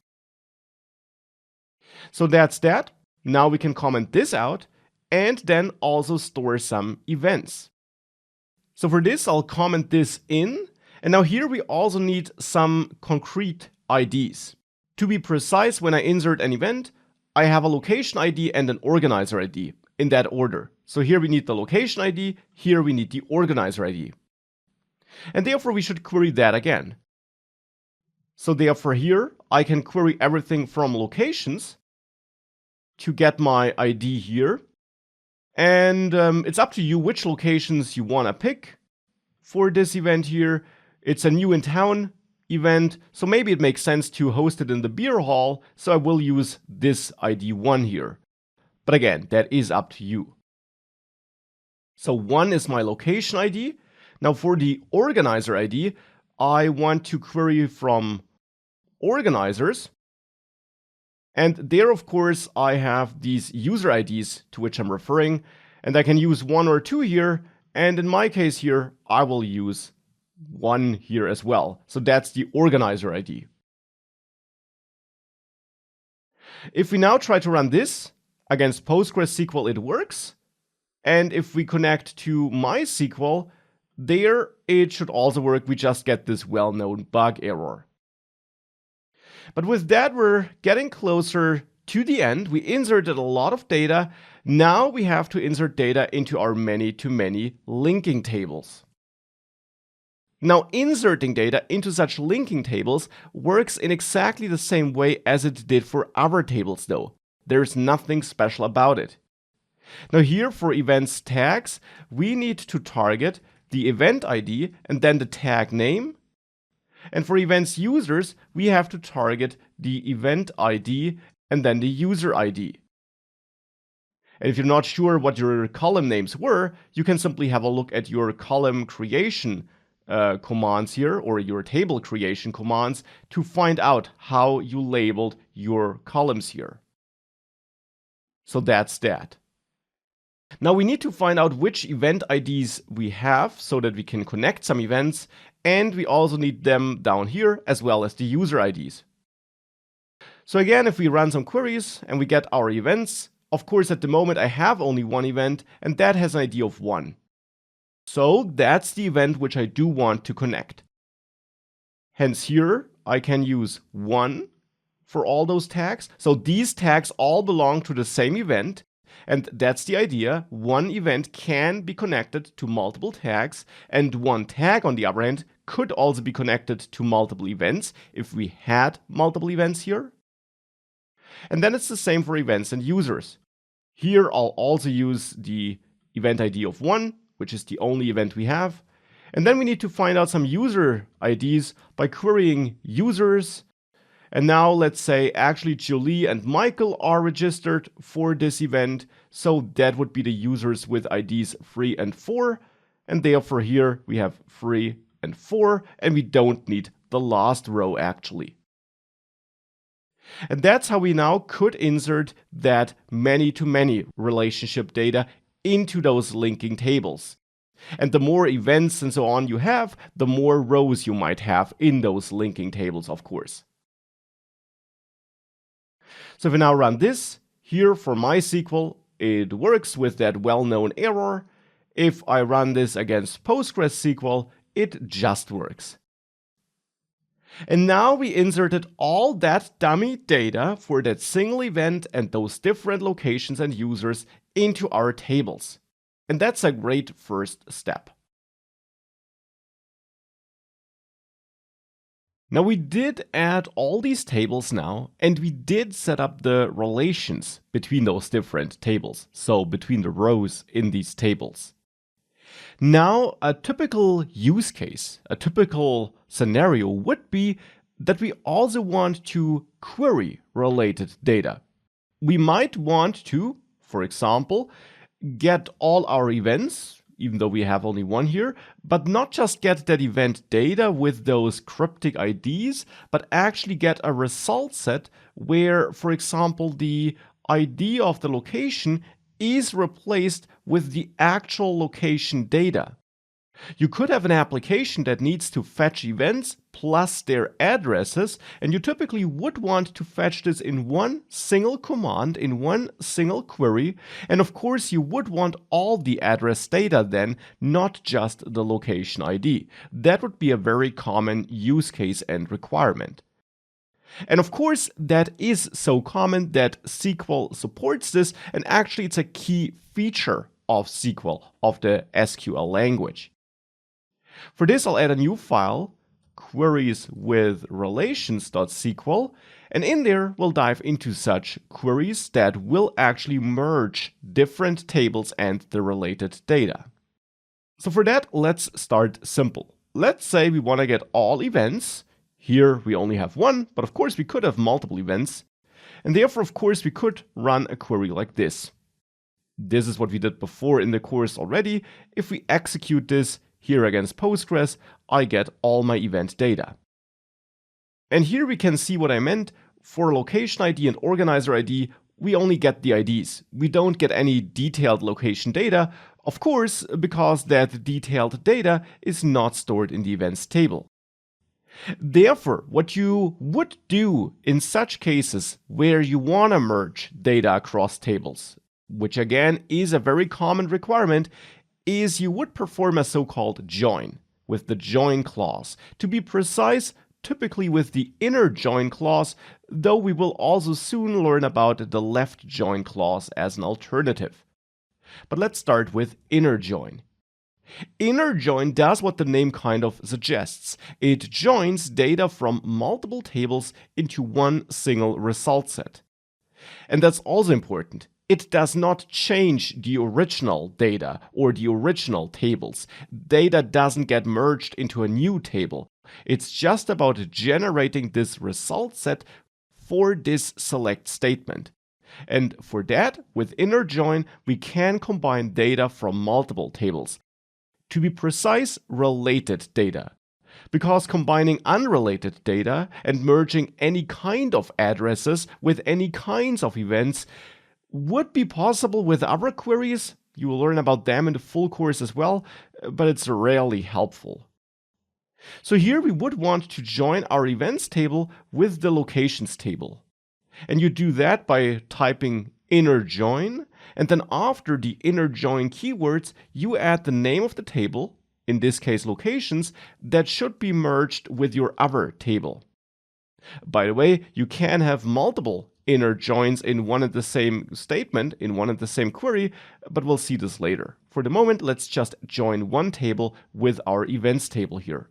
So that's that. Now we can comment this out and then also store some events. So for this, I'll comment this in. And now here we also need some concrete IDs. To be precise, when I insert an event, I have a location ID and an organizer ID in that order. So here we need the location ID, here we need the organizer ID. And therefore we should query that again. So therefore here I can query everything from locations to get my ID here. And it's up to you which locations you want to pick for this event here. It's a new in town event, so maybe it makes sense to host it in the beer hall, so I will use this ID 1 here. But again, that is up to you. So 1 is my location ID. Now for the organizer ID, I want to query from organizers. And there, of course, I have these user IDs to which I'm referring, and I can use 1 or 2 here. And in my case here, I will use 1 here as well. So that's the organizer ID. If we now try to run this against PostgreSQL, it works. And if we connect to MySQL, there it should also work. We just get this well-known bug error. But with that, we're getting closer to the end. We inserted a lot of data. Now we have to insert data into our many-to-many linking tables. Now, inserting data into such linking tables works in exactly the same way as it did for other tables, though. There's nothing special about it. Now here for events tags, we need to target the event ID and then the tag name. And for events users, we have to target the event ID and then the user ID. And if you're not sure what your column names were, you can simply have a look at your column creation commands here, or your table creation commands, to find out how you labeled your columns here. So that's that. Now we need to find out which event IDs we have so that we can connect some events, and we also need them down here as well as the user IDs. So again, if we run some queries and we get our events, of course at the moment I have only 1 event and that has an ID of 1. So that's the event which I do want to connect. Hence here I can use 1 for all those tags. So these tags all belong to the same event. And that's the idea. 1 event can be connected to multiple tags, and 1 tag, on the other hand, could also be connected to multiple events if we had multiple events here. And then it's the same for events and users. Here I'll also use the event ID of 1, which is the only event we have. And then we need to find out some user IDs by querying users. And now let's say actually Julie and Michael are registered for this event. So that would be the users with IDs 3 and 4. and therefore here we have 3 and 4, and we don't need the last row actually. And that's how we now could insert that many-to-many relationship data into those linking tables. And the more events and so on you have, the more rows you might have in those linking tables, of course. So if we now run this, here for MySQL, it works with that well-known error. If I run this against PostgreSQL, it just works. And now we inserted all that dummy data for that single event and those different locations and users into our tables. And that's a great first step. Now we did add all these tables now, and we did set up the relations between those different tables, so between the rows in these tables. Now a typical use case, a typical scenario would be that we also want to query related data. We might want to, for example, get all our events, even though we have only one here, but not just get that event data with those cryptic IDs, but actually get a result set where, for example, the ID of the location is replaced with the actual location data. You could have an application that needs to fetch events plus their addresses, and you typically would want to fetch this in one single command, in one single query, and of course you would want all the address data then, not just the location ID. That would be a very common use case and requirement. And of course, that is so common that SQL supports this, and actually it's a key feature of SQL, of the SQL language. For this, I'll add a new file, queries with relations.sql, and in there we'll dive into such queries that will actually merge different tables and the related data. So for that, let's start simple. Let's say we want to get all events. Here we only have one, but of course we could have multiple events. And therefore, of course, we could run a query like this. This is what we did before in the course already. If we execute this here against Postgres, I get all my event data. And here we can see what I meant. For location ID and organizer ID, we only get the IDs. We don't get any detailed location data, of course, because that detailed data is not stored in the events table. Therefore, what you would do in such cases where you want to merge data across tables, which again is a very common requirement, is you would perform a so-called join with the join clause. To be precise, typically with the inner join clause, though we will also soon learn about the left join clause as an alternative. But let's start with inner join. Inner join does what the name kind of suggests. It joins data from multiple tables into one single result set. And that's also important. It does not change the original data or the original tables. Data doesn't get merged into a new table. It's just about generating this result set for this select statement. And for that, with inner join, we can combine data from multiple tables. To be precise, related data. Because combining unrelated data and merging any kind of addresses with any kinds of events would be possible with other queries. You will learn about them in the full course as well, but it's rarely helpful. So here we would want to join our events table with the locations table. And you do that by typing inner join, and then after the inner join keywords, you add the name of the table, in this case locations, that should be merged with your other table. By the way, you can have multiple inner joins in one and the same statement, in one and the same query, but we'll see this later. For the moment, let's just join one table with our events table here.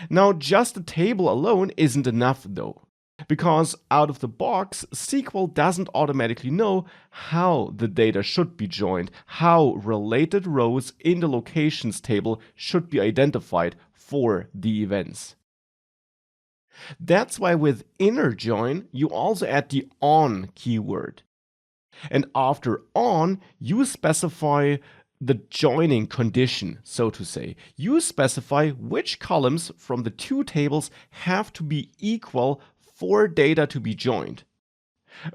Now, just the table alone isn't enough though, because out of the box, SQL doesn't automatically know how the data should be joined, how related rows in the locations table should be identified for the events. That's why with inner join, you also add the on keyword. And after on, you specify the joining condition, so to say. You specify which columns from the two tables have to be equal for data to be joined.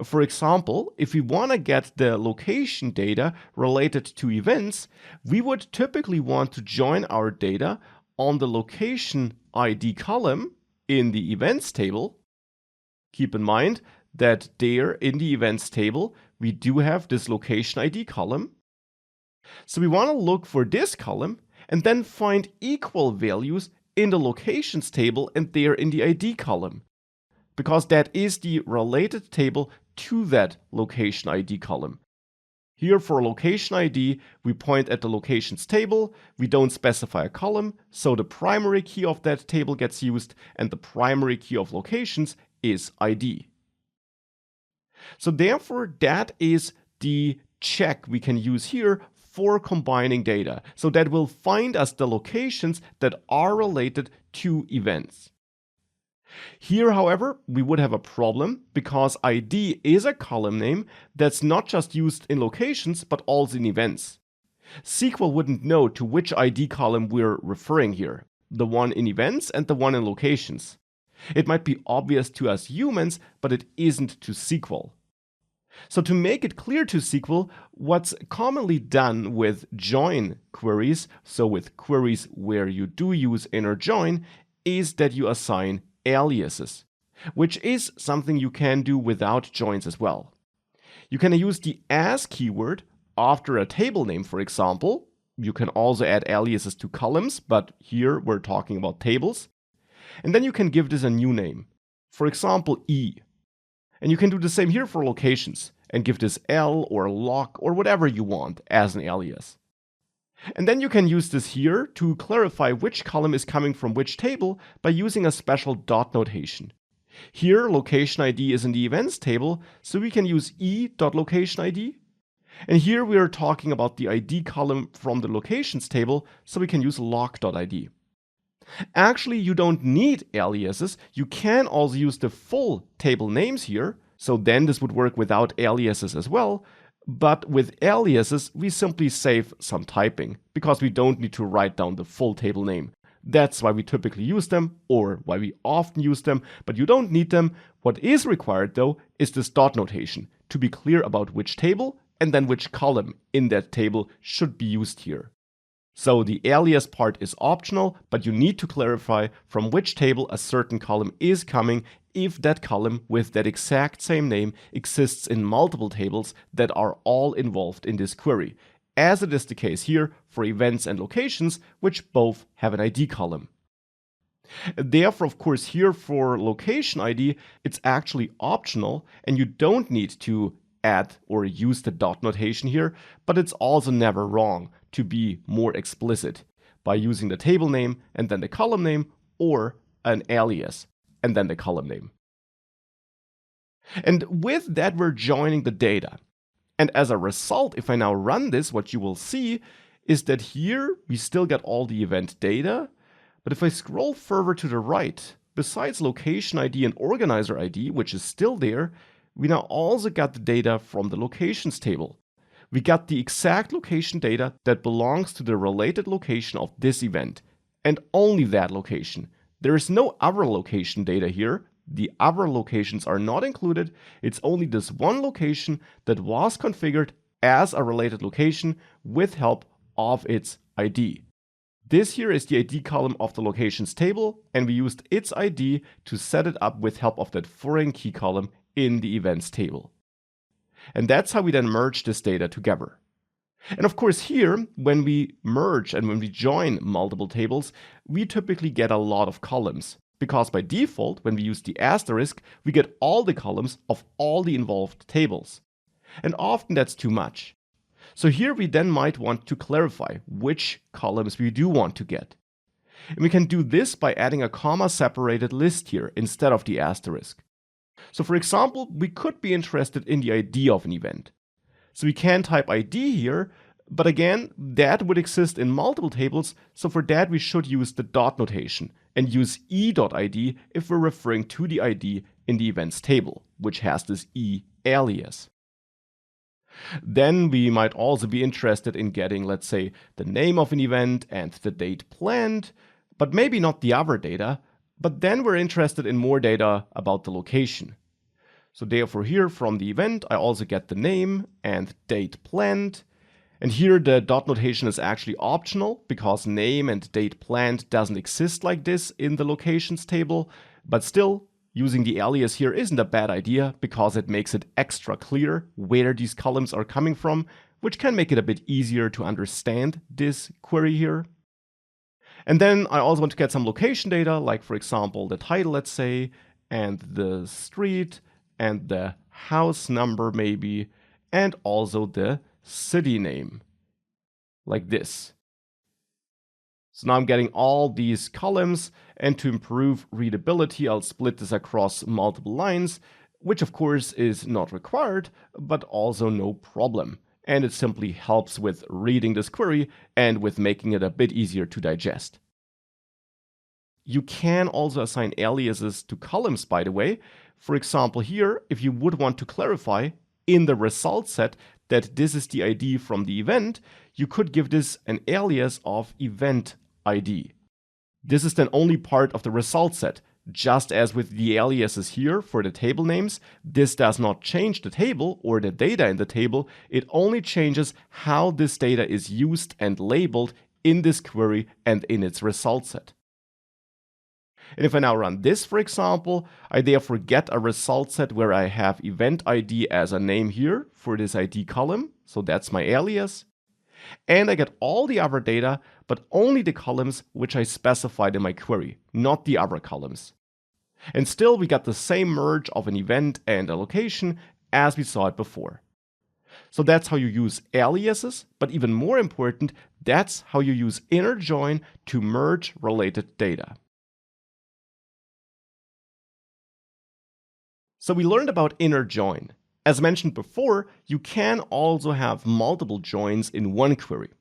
For example, if we want to get the location data related to events, we would typically want to join our data on the location ID column in the events table. Keep in mind that there in the events table, we do have this location ID column. So we want to look for this column and then find equal values in the locations table and there in the ID column, because that is the related table to that location ID column. Here for location ID, we point at the locations table, we don't specify a column, so the primary key of that table gets used and the primary key of locations is ID. So therefore, that is the check we can use here for combining data. So that will find us the locations that are related to events. Here, however, we would have a problem because ID is a column name that's not just used in locations, but also in events. SQL wouldn't know to which ID column we're referring here, the one in events and the one in locations. It might be obvious to us humans, but it isn't to SQL. So to make it clear to SQL, what's commonly done with join queries, so with queries where you do use inner join, is that you assign aliases, which is something you can do without joins as well. You can use the as keyword after a table name, for example. You can also add aliases to columns, but here we're talking about tables. And then you can give this a new name, for example, E. And you can do the same here for locations and give this L or loc or whatever you want as an alias. And then you can use this here to clarify which column is coming from which table by using a special dot notation. Here, location ID is in the events table, so we can use e.locationID. And here we are talking about the ID column from the locations table, so we can use loc.id. Actually, you don't need aliases. You can also use the full table names here. So then this would work without aliases as well. But with aliases, we simply save some typing because we don't need to write down the full table name. That's why we typically use them or why we often use them, but you don't need them. What is required though is this dot notation to be clear about which table and then which column in that table should be used here. So the alias part is optional, but you need to clarify from which table a certain column is coming if that column with that exact same name exists in multiple tables that are all involved in this query, as it is the case here for events and locations, which both have an ID column. Therefore, of course, here for location ID, it's actually optional and you don't need to add or use the dot notation here, but it's also never wrong to be more explicit by using the table name and then the column name or an alias and then the column name. And with that, we're joining the data. And as a result, if I now run this, what you will see is that here we still get all the event data. But if I scroll further to the right, besides location ID and organizer ID, which is still there, we now also got the data from the locations table. We got the exact location data that belongs to the related location of this event, and only that location. There is no other location data here. The other locations are not included. It's only this one location that was configured as a related location with help of its ID. This here is the ID column of the locations table, and we used its ID to set it up with help of that foreign key column in the events table. And that's how we then merge this data together. And of course here, when we merge and when we join multiple tables, we typically get a lot of columns. Because by default, when we use the asterisk, we get all the columns of all the involved tables. And often that's too much. So here we then might want to clarify which columns we do want to get. And we can do this by adding a comma-separated list here instead of the asterisk. So for example, we could be interested in the ID of an event. So we can type ID here, but again, that would exist in multiple tables, so for that we should use the dot notation and use e.id if we're referring to the ID in the events table, which has this e alias. Then we might also be interested in getting, let's say, the name of an event and the date planned, but maybe not the other data. But then we're interested in more data about the location. So therefore here from the event, I also get the name and date planned. And here the dot notation is actually optional because name and date planned doesn't exist like this in the locations table. But still, using the alias here isn't a bad idea because it makes it extra clear where these columns are coming from, which can make it a bit easier to understand this query here. And then I also want to get some location data, like for example, the title, let's say, and the street, and the house number maybe, and also the city name, like this. So now I'm getting all these columns, and to improve readability, I'll split this across multiple lines, which of course is not required, but also no problem. And it simply helps with reading this query and with making it a bit easier to digest. You can also assign aliases to columns, by the way. For example, here, if you would want to clarify in the result set that this is the ID from the event, you could give this an alias of event ID. This is then only part of the result set. Just as with the aliases here for the table names, this does not change the table or the data in the table. It only changes how this data is used and labeled in this query and in its result set. And if I now run this, for example, I therefore get a result set where I have event ID as a name here for this ID column. So that's my alias. And I get all the other data, but only the columns which I specified in my query, not the other columns. And still we got the same merge of an event and a location as we saw it before. So that's how you use aliases, but even more important, that's how you use inner join to merge related data. So we learned about inner join. As mentioned before, you can also have multiple joins in one query.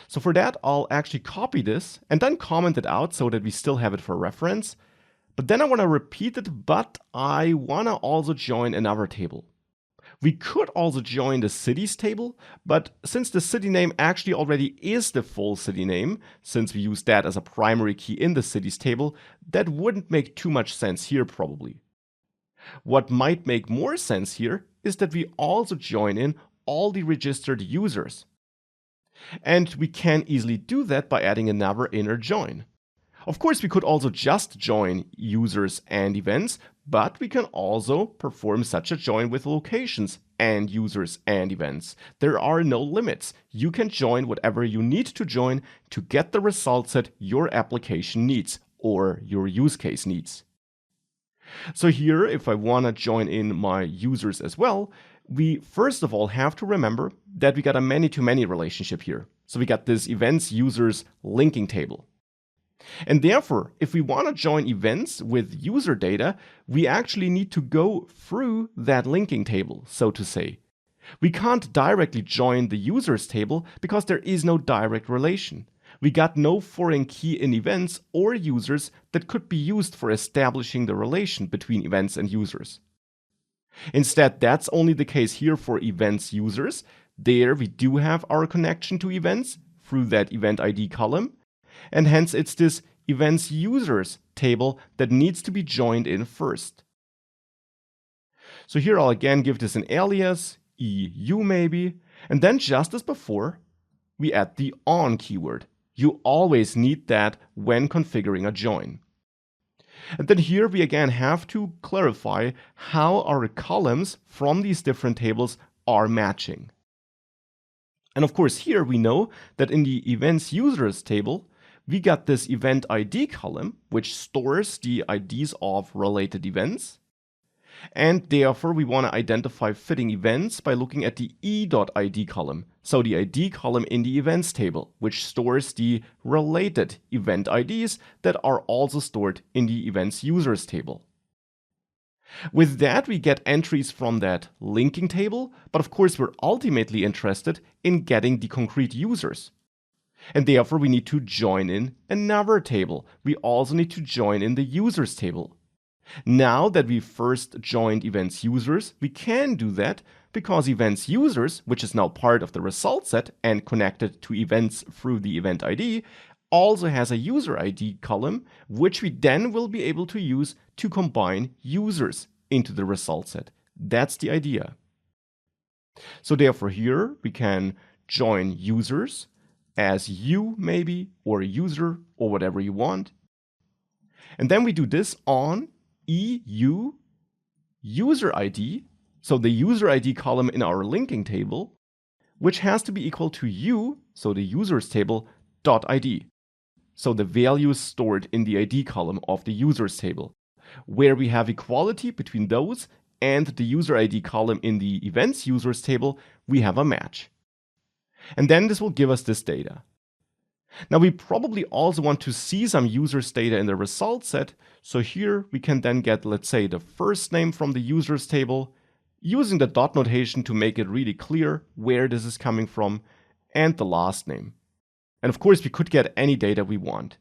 So for that, I'll actually copy this and then comment it out so that we still have it for reference. But then I want to repeat it, but I want to also join another table. We could also join the cities table, but since the city name actually already is the full city name, since we use that as a primary key in the cities table, that wouldn't make too much sense here probably. What might make more sense here is that we also join in all the registered users. And we can easily do that by adding another inner join. Of course, we could also just join users and events, but we can also perform such a join with locations and users and events. There are no limits. You can join whatever you need to join to get the result set your application needs or your use case needs. So here, if I want to join in my users as well, we first of all have to remember that we got a many-to-many relationship here. So we got this events users linking table. And therefore, if we want to join events with user data, we actually need to go through that linking table, so to say. We can't directly join the users table because there is no direct relation. We got no foreign key in events or users that could be used for establishing the relation between events and users. Instead, that's only the case here for events users. There we do have our connection to events through that event ID column, and hence it's this events users table that needs to be joined in first. So here I'll again give this an alias, EU maybe, and then just as before, we add the on keyword. You always need that when configuring a join. And then here we again have to clarify how our columns from these different tables are matching. And of course here we know that in the events users table, we got this event ID column, which stores the IDs of related events. And therefore we want to identify fitting events by looking at the e.id column. So the ID column in the events table, which stores the related event IDs that are also stored in the events users table. With that, we get entries from that linking table, but of course we're ultimately interested in getting the concrete users. And therefore we need to join in another table. We also need to join in the users table. Now that we first joined events users, we can do that because events users, which is now part of the result set and connected to events through the event ID, also has a user ID column, which we then will be able to use to combine users into the result set. That's the idea. So therefore here we can join users as you maybe, or user, or whatever you want. And then we do this on EU user ID, so the user ID column in our linking table, which has to be equal to u, so the users table, .id. So the values stored in the ID column of the users table, where we have equality between those and the user ID column in the events users table, we have a match. And then this will give us this data. Now we probably also want to see some users data in the result set. So here we can then get, let's say, the first name from the users table, using the dot notation to make it really clear where this is coming from, and the last name. And of course we could get any data we want.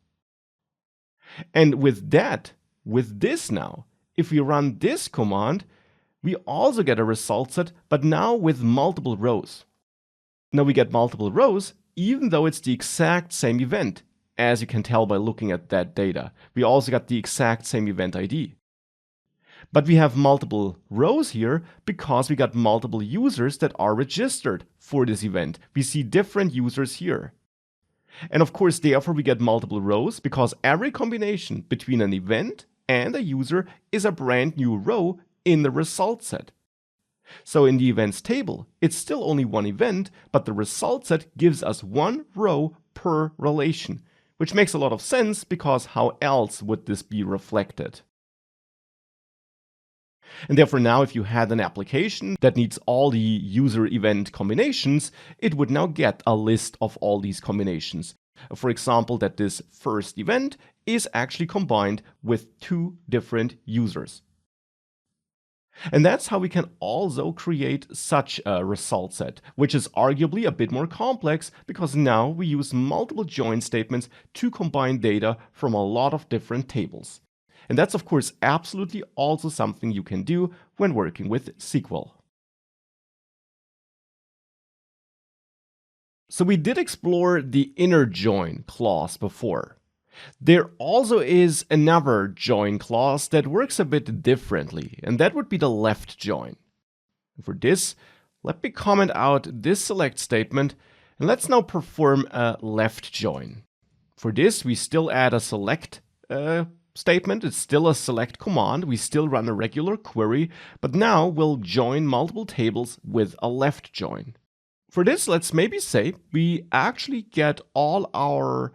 And with this now, if we run this command, we also get a result set, but now with multiple rows. Now we get multiple rows even though it's the exact same event, as you can tell by looking at that data. We also got the exact same event ID. But we have multiple rows here because we got multiple users that are registered for this event. We see different users here. And of course, therefore, we get multiple rows because every combination between an event and a user is a brand new row in the result set. So in the events table, it's still only one event, but the result set gives us one row per relation, which makes a lot of sense because how else would this be reflected? And therefore now if you had an application that needs all the user event combinations, it would now get a list of all these combinations. For example, that this first event is actually combined with two different users. And that's how we can also create such a result set, which is arguably a bit more complex because now we use multiple join statements to combine data from a lot of different tables. And that's of course absolutely also something you can do when working with SQL. So we did explore the inner join clause before. There also is another join clause that works a bit differently, and that would be the left join. For this, let me comment out this select statement, and let's now perform a left join. For this, we still add a select statement. It's still a select command. We still run a regular query, but now we'll join multiple tables with a left join. For this, let's maybe say we actually get all our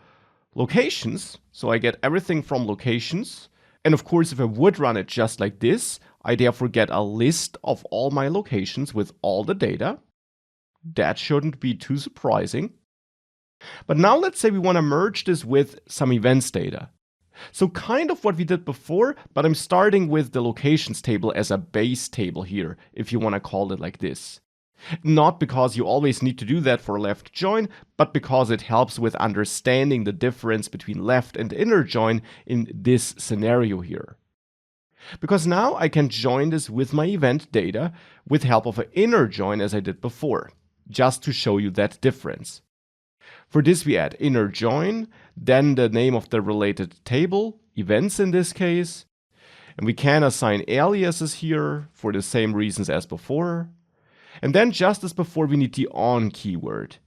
locations, so I get everything from locations. And of course, if I would run it just like this, I therefore get a list of all my locations with all the data. That shouldn't be too surprising. But now let's say we want to merge this with some events data. So kind of what we did before, but I'm starting with the locations table as a base table here, if you want to call it like this. Not because you always need to do that for left join, but because it helps with understanding the difference between left and inner join in this scenario here. Because now I can join this with my event data with help of an inner join as I did before, just to show you that difference. For this we add inner join, then the name of the related table, events in this case, and we can assign aliases here for the same reasons as before. And then just as before, we need the on keyword.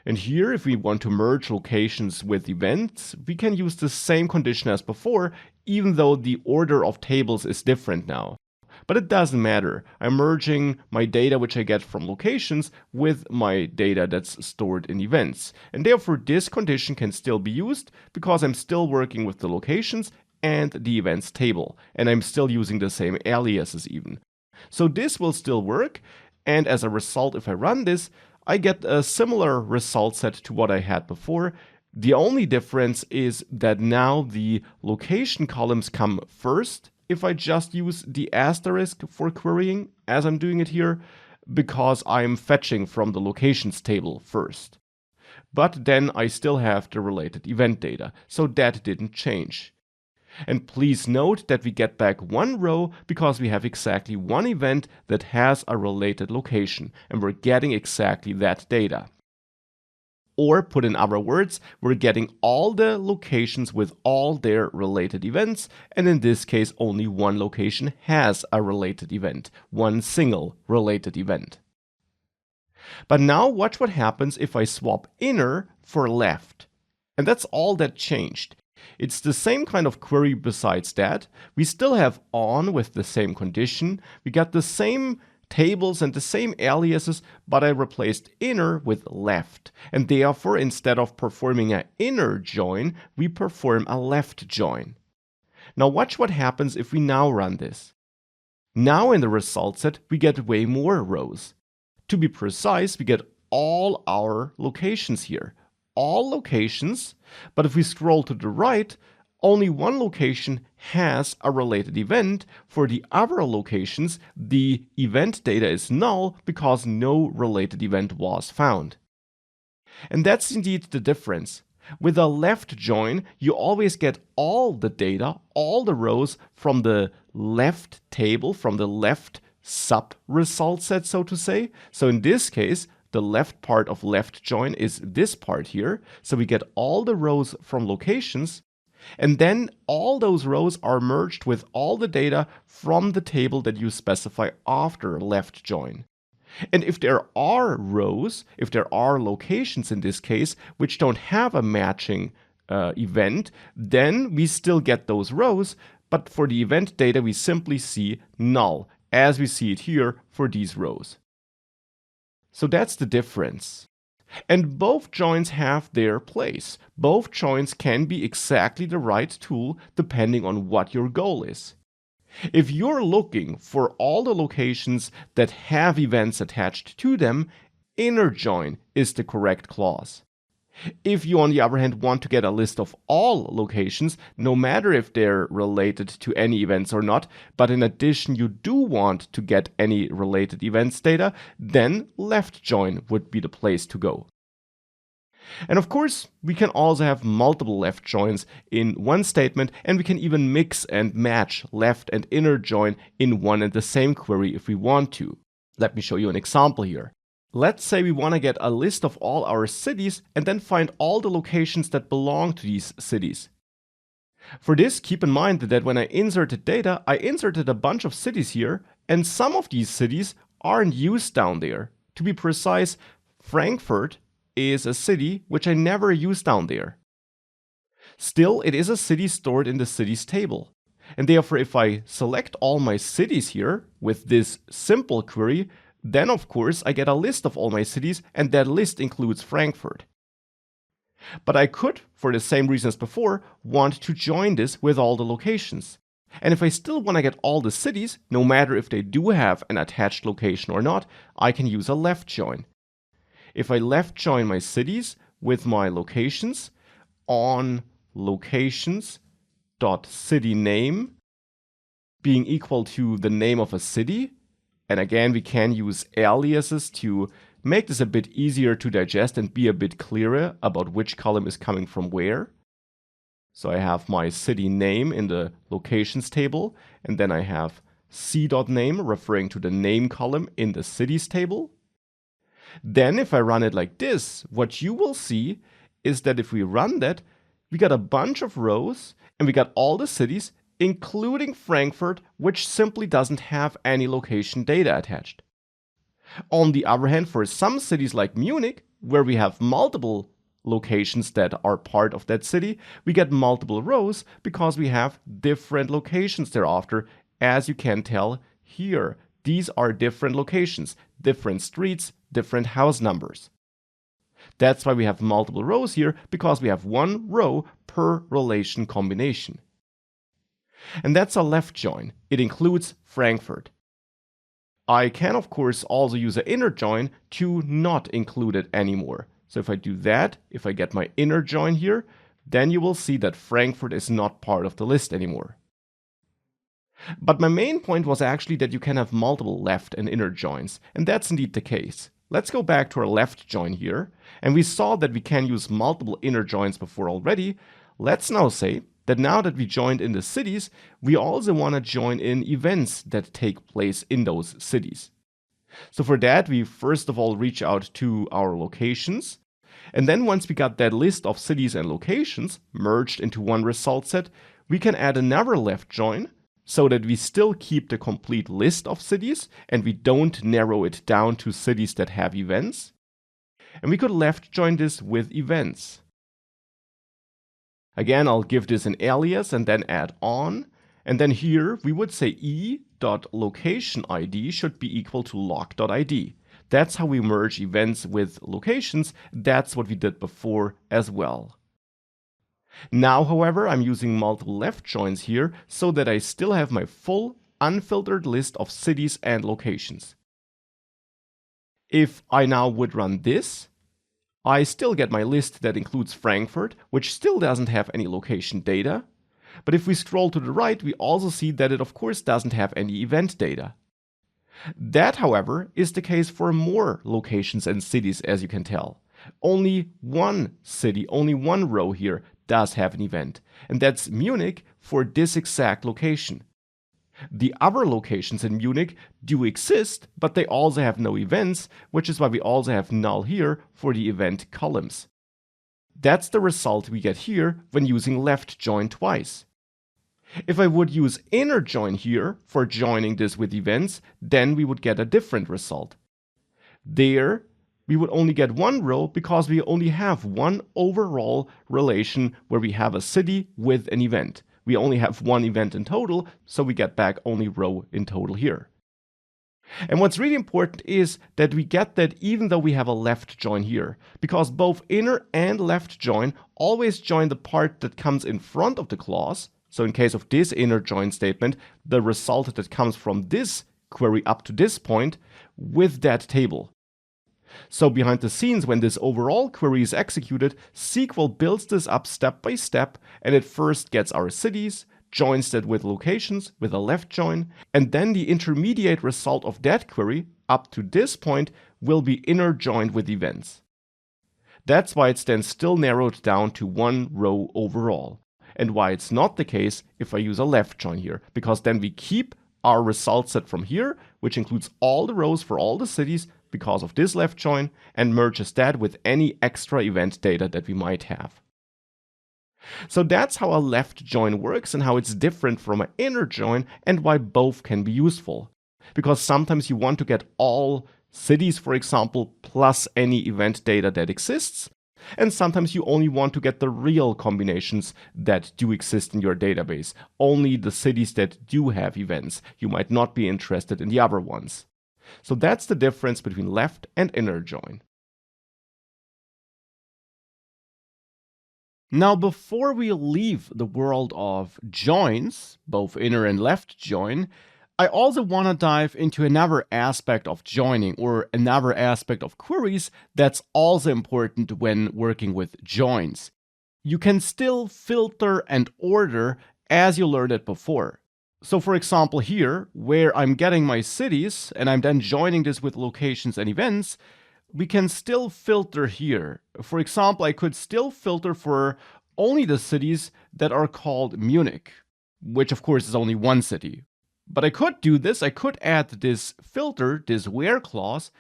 And here, if we want to merge locations with events, we can use the same condition as before, even though the order of tables is different now. But it doesn't matter. I'm merging my data which I get from locations with my data that's stored in events. And therefore, this condition can still be used because I'm still working with the locations and the events table. And I'm still using the same aliases even. So this will still work. And as a result, if I run this, I get a similar result set to what I had before. The only difference is that now the location columns come first if I just use the asterisk for querying, as I'm doing it here, because I'm fetching from the locations table first. But then I still have the related event data, so that didn't change. And please note that we get back one row because we have exactly one event that has a related location, and we're getting exactly that data. Or put in other words, we're getting all the locations with all their related events, and in this case only one location has a related event, one single related event. But now watch what happens if I swap inner for left. And that's all that changed. It's the same kind of query besides that. We still have on with the same condition. We got the same tables and the same aliases, but I replaced inner with left. And therefore, instead of performing an inner join, we perform a left join. Now watch what happens if we now run this. Now in the result set, we get way more rows. To be precise, we get all our locations here. All locations, but if we scroll to the right, only one location has a related event. For the other locations, the event data is null because no related event was found. And that's indeed the difference. With a left join, you always get all the data, all the rows from the left table, from the left sub-result set, so to say. So in this case, the left part of left join is this part here. So we get all the rows from locations, and then all those rows are merged with all the data from the table that you specify after left join. And if there are rows, if there are locations in this case, which don't have a matching event, then we still get those rows, but for the event data we simply see null, as we see it here for these rows. So that's the difference. And both joins have their place. Both joins can be exactly the right tool depending on what your goal is. If you're looking for all the locations that have events attached to them, inner join is the correct clause. If you, on the other hand, want to get a list of all locations, no matter if they're related to any events or not, but in addition you do want to get any related events data, then left join would be the place to go. And of course, we can also have multiple left joins in one statement, and we can even mix and match left and inner join in one and the same query if we want to. Let me show you an example here. Let's say we want to get a list of all our cities and then find all the locations that belong to these cities. For this, keep in mind that when I inserted data, I inserted a bunch of cities here, and some of these cities aren't used down there. To be precise, Frankfurt is a city which I never use down there. Still, it is a city stored in the cities table. And therefore, if I select all my cities here with this simple query, then of course I get a list of all my cities, and that list includes Frankfurt. But I could, for the same reason as before, want to join this with all the locations. And if I still want to get all the cities, no matter if they do have an attached location or not, I can use a left join. If I left join my cities with my locations on locations.cityname being equal to the name of a city, and again we can use aliases to make this a bit easier to digest and be a bit clearer about which column is coming from where. So I have my city name in the locations table, and then I have c.name referring to the name column in the cities table. Then if I run it like this, what you will see is that if we run that, we got a bunch of rows and we got all the cities, including Frankfurt, which simply doesn't have any location data attached. On the other hand, for some cities like Munich, where we have multiple locations that are part of that city, we get multiple rows because we have different locations thereafter, as you can tell here. These are different locations, different streets, different house numbers. That's why we have multiple rows here, because we have one row per relation combination. And that's a left join. It includes Frankfurt. I can, of course, also use an inner join to not include it anymore. So if I do that, if I get my inner join here, then you will see that Frankfurt is not part of the list anymore. But my main point was actually that you can have multiple left and inner joins, and that's indeed the case. Let's go back to our left join here, and we saw that we can use multiple inner joins before already. Let's now say that now that we joined in the cities, we also want to join in events that take place in those cities. So for that, we first of all reach out to our locations. And then once we got that list of cities and locations merged into one result set, we can add another left join so that we still keep the complete list of cities and we don't narrow it down to cities that have events. And we could left join this with events. Again, I'll give this an alias and then add on. And then here we would say e.locationID should be equal to log.id. That's how we merge events with locations. That's what we did before as well. Now, however, I'm using multiple left joins here so that I still have my full unfiltered list of cities and locations. If I now would run this, I still get my list that includes Frankfurt, which still doesn't have any location data. But if we scroll to the right, we also see that it of course doesn't have any event data. That, however, is the case for more locations and cities, as you can tell. Only one city, only one row here does have an event, and that's Munich for this exact location. The other locations in Munich do exist, but they also have no events, which is why we also have null here for the event columns. That's the result we get here when using left join twice. If I would use inner join here for joining this with events, then we would get a different result. There, we would only get one row because we only have one overall relation where we have a city with an event. We only have one event in total, so we get back only row in total here. And what's really important is that we get that even though we have a left join here, because both inner and left join always join the part that comes in front of the clause. So in case of this inner join statement, the result that comes from this query up to this point with that table. So behind the scenes, when this overall query is executed, SQL builds this up step by step, and it first gets our cities, joins that with locations with a left join, and then the intermediate result of that query up to this point will be inner joined with events. That's why it's then still narrowed down to one row overall, and why it's not the case if I use a left join here, because then we keep our result set from here, which includes all the rows for all the cities because of this left join, and merges that with any extra event data that we might have. So that's how a left join works and how it's different from an inner join, and why both can be useful. Because sometimes you want to get all cities, for example, plus any event data that exists, and sometimes you only want to get the real combinations that do exist in your database, only the cities that do have events. You might not be interested in the other ones. So that's the difference between left and inner join. Now, before we leave the world of joins, both inner and left join, I also want to dive into another aspect of joining, or another aspect of queries that's also important when working with joins. You can still filter and order as you learned it before. So for example here, where I'm getting my cities and I'm then joining this with locations and events, we can still filter here. For example, I could still filter for only the cities that are called Munich, which of course is only one city. But I could do this, I could add this filter, this where clause,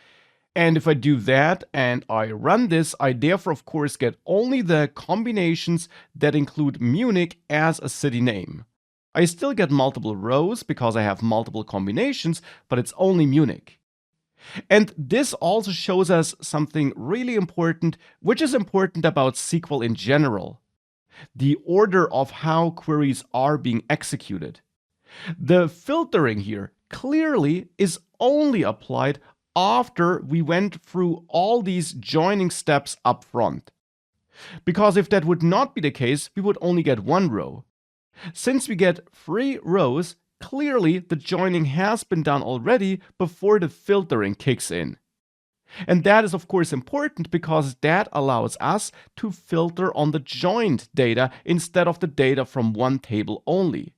and if I do that and I run this, I therefore of course get only the combinations that include Munich as a city name. I still get multiple rows because I have multiple combinations, but it's only Munich. And this also shows us something really important, which is important about SQL in general: the order of how queries are being executed. The filtering here clearly is only applied after we went through all these joining steps up front. Because if that would not be the case, we would only get one row. Since we get 3 rows, clearly the joining has been done already before the filtering kicks in. And that is of course important because that allows us to filter on the joined data instead of the data from one table only.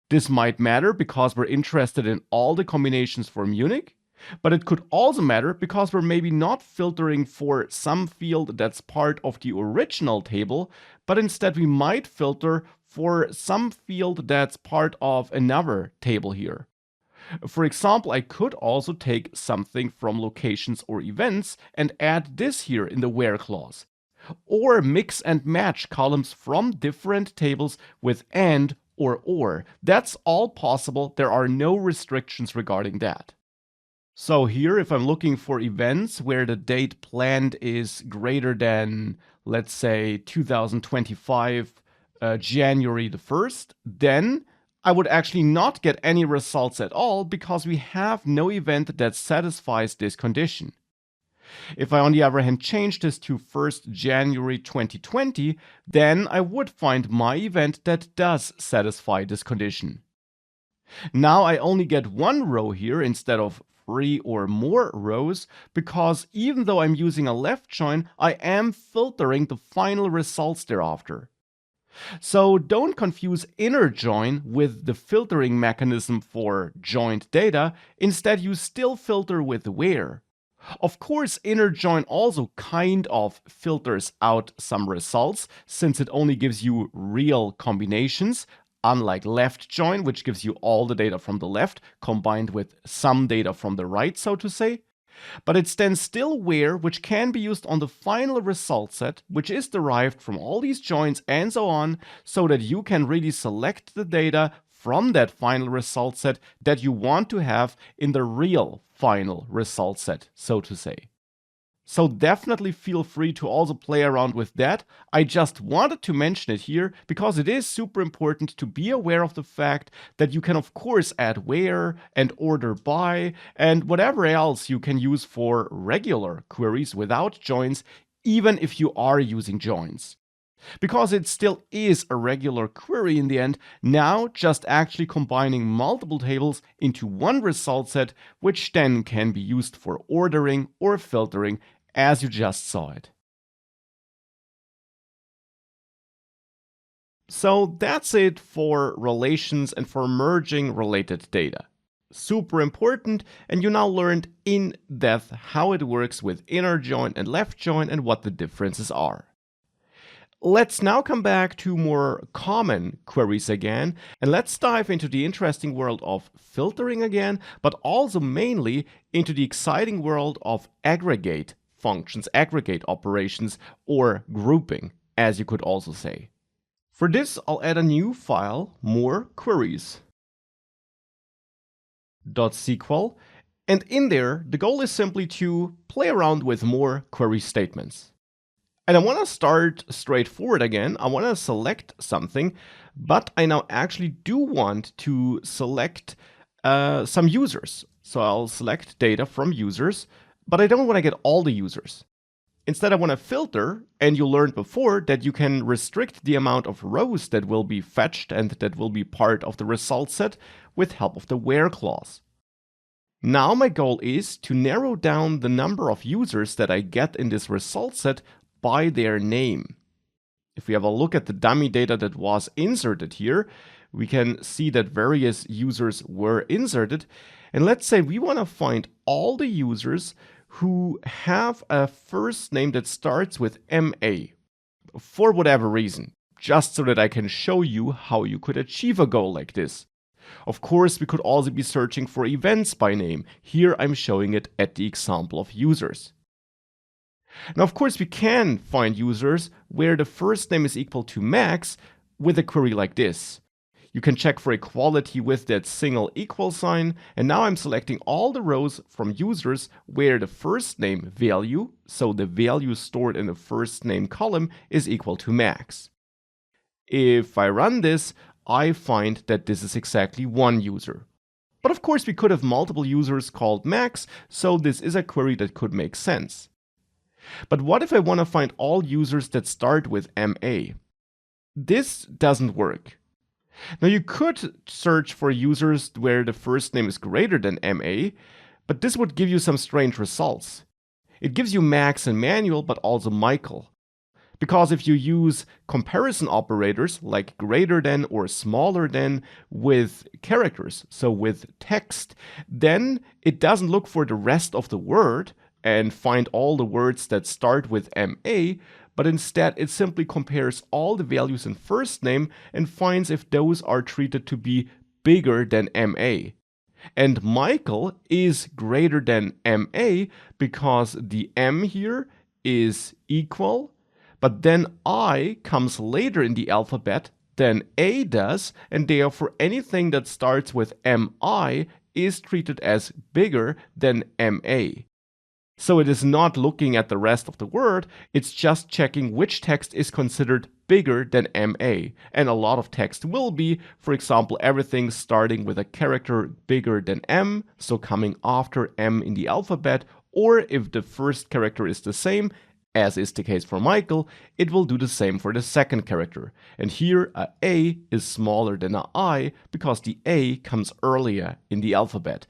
This might matter because we're interested in all the combinations for Munich, but it could also matter because we're maybe not filtering for some field that's part of the original table, but instead we might filter for some field that's part of another table here. For example, I could also take something from locations or events and add this here in the where clause. Or mix and match columns from different tables with and or. That's all possible. There are no restrictions regarding that. So here, if I'm looking for events where the date planned is greater than, let's say, 2025, January the 1st, then I would actually not get any results at all because we have no event that satisfies this condition. If I, on the other hand, change this to 1st January 2020, then I would find my event that does satisfy this condition. Now I only get one row here instead of 3 or more rows, because even though I'm using a left join, I am filtering the final results thereafter. So don't confuse inner join with the filtering mechanism for joined data. Instead, you still filter with where. Of course, inner join also kind of filters out some results, since it only gives you real combinations, unlike left join, which gives you all the data from the left combined with some data from the right, so to say. But it's then still where, which can be used on the final result set, which is derived from all these joins and so on, so that you can really select the data from that final result set that you want to have in the real final result set, so to say. So definitely feel free to also play around with that. I just wanted to mention it here because it is super important to be aware of the fact that you can of course add where and order by and whatever else you can use for regular queries without joins, even if you are using joins. Because it still is a regular query in the end, now just actually combining multiple tables into one result set, which then can be used for ordering or filtering, as you just saw it. So that's it for relations and for merging related data. Super important, and you now learned in depth how it works with inner join and left join and what the differences are. Let's now come back to more common queries again, and let's dive into the interesting world of filtering again, but also mainly into the exciting world of aggregate functions, aggregate operations, or grouping, as you could also say. For this, I'll add a new file, more queries .sql, and in there, the goal is simply to play around with more query statements. And I want to start straightforward again. I want to select something, but I now actually do want to select some users. So I'll select data from users, but I don't want to get all the users. Instead, I want to filter, and you learned before that you can restrict the amount of rows that will be fetched and that will be part of the result set with help of the where clause. Now my goal is to narrow down the number of users that I get in this result set by their name. If we have a look at the dummy data that was inserted here, we can see that various users were inserted. And let's say we want to find all the users who have a first name that starts with MA for whatever reason, just so that I can show you how you could achieve a goal like this. Of course, we could also be searching for events by name. Here I'm showing it at the example of users. Now, of course, we can find users where the first name is equal to max with a query like this. You can check for equality with that single equal sign, and now I'm selecting all the rows from users where the first name value, so the value stored in the first name column, is equal to max. If I run this, I find that this is exactly one user. But of course, we could have multiple users called max, so this is a query that could make sense. But what if I want to find all users that start with MA? This doesn't work. Now you could search for users where the first name is greater than MA, but this would give you some strange results. It gives you Max and Manuel, but also Michael. Because if you use comparison operators like greater than or smaller than with characters, so with text, then it doesn't look for the rest of the word, and find all the words that start with MA, but instead it simply compares all the values in first name and finds if those are treated to be bigger than MA. And Michael is greater than MA because the M here is equal, but then I comes later in the alphabet than A does, and therefore anything that starts with MI is treated as bigger than MA. So it is not looking at the rest of the word, it's just checking which text is considered bigger than MA. And a lot of text will be, for example, everything starting with a character bigger than M, so coming after M in the alphabet, or if the first character is the same, as is the case for Michael, it will do the same for the second character. And here a is smaller than a I because the A comes earlier in the alphabet.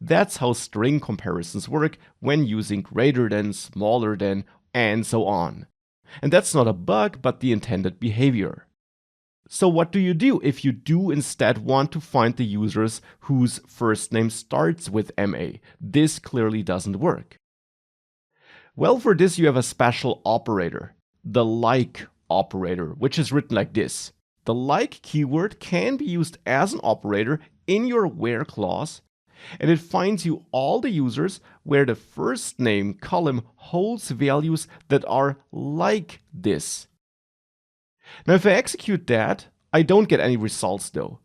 That's how string comparisons work when using greater than, smaller than, and so on. And that's not a bug, but the intended behavior. So what do you do if you do instead want to find the users whose first name starts with MA? This clearly doesn't work. Well, for this you have a special operator, the like operator, which is written like this. The like keyword can be used as an operator in your where clause, and it finds you all the users where the first name column holds values that are like this. Now if I execute that, I don't get any results though.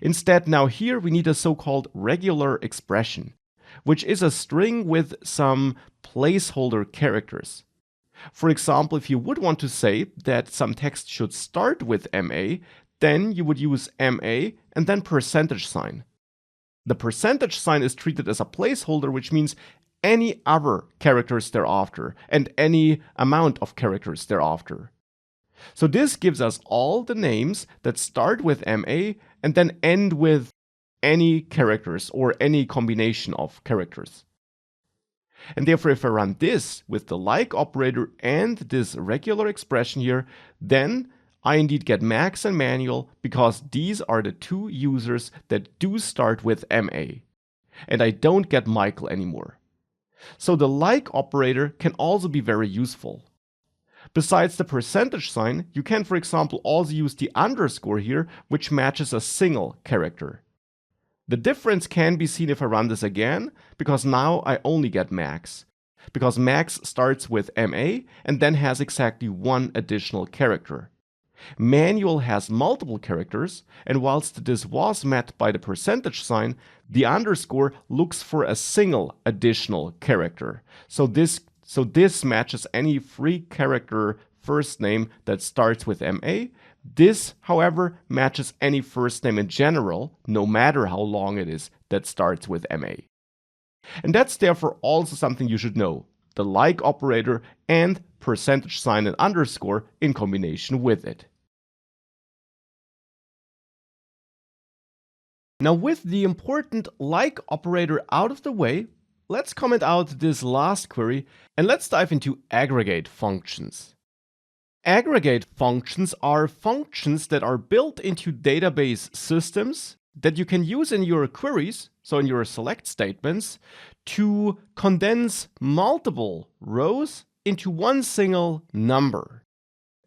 Instead, now here we need a so-called regular expression, which is a string with some placeholder characters. For example, if you would want to say that some text should start with MA, then you would use MA and then percentage sign. The percentage sign is treated as a placeholder, which means any other characters thereafter and any amount of characters thereafter. So this gives us all the names that start with MA and then end with any characters or any combination of characters. And therefore, if I run this with the like operator and this regular expression here, then I indeed get Max and Manuel because these are the two users that do start with MA. And I don't get Michael anymore. So the like operator can also be very useful. Besides the percentage sign, you can, for example, also use the underscore here, which matches a single character. The difference can be seen if I run this again, because now I only get Max. Because Max starts with MA and then has exactly one additional character. Manual has multiple characters, and whilst this was met by the percentage sign, the underscore looks for a single additional character. So this matches any free character first name that starts with MA. This, however, matches any first name in general, no matter how long it is, that starts with MA. And that's therefore also something you should know, the like operator and percentage sign and underscore in combination with it. Now with the important like operator out of the way, let's comment out this last query and let's dive into aggregate functions. Aggregate functions are functions that are built into database systems that you can use in your queries, so in your select statements, to condense multiple rows into one single number.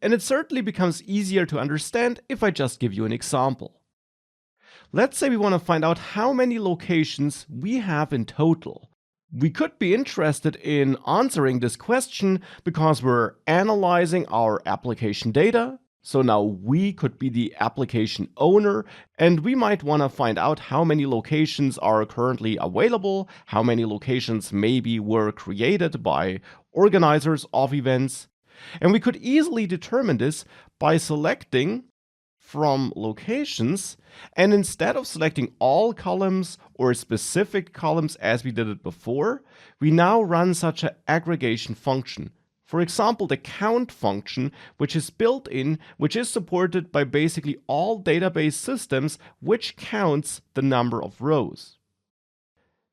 And it certainly becomes easier to understand if I just give you an example. Let's say we want to find out how many locations we have in total. We could be interested in answering this question because we're analyzing our application data. So now we could be the application owner, and we might want to find out how many locations are currently available, how many locations maybe were created by organizers of events. And we could easily determine this by selecting from locations, and instead of selecting all columns or specific columns as we did it before, we now run such an aggregation function. For example, the count function, which is built in, which is supported by basically all database systems, which counts the number of rows.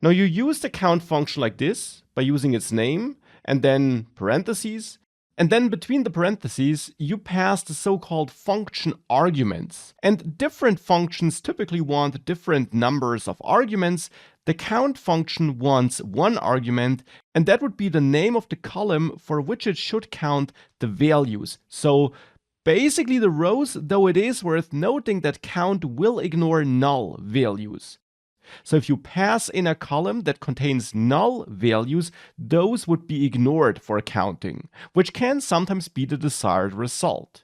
Now you use the count function like this by using its name and then parentheses. And then between the parentheses, you pass the so-called function arguments. And different functions typically want different numbers of arguments. The count function wants one argument, and that would be the name of the column for which it should count the values. So basically the rows, though it is worth noting that count will ignore null values. So if you pass in a column that contains null values, those would be ignored for counting, which can sometimes be the desired result.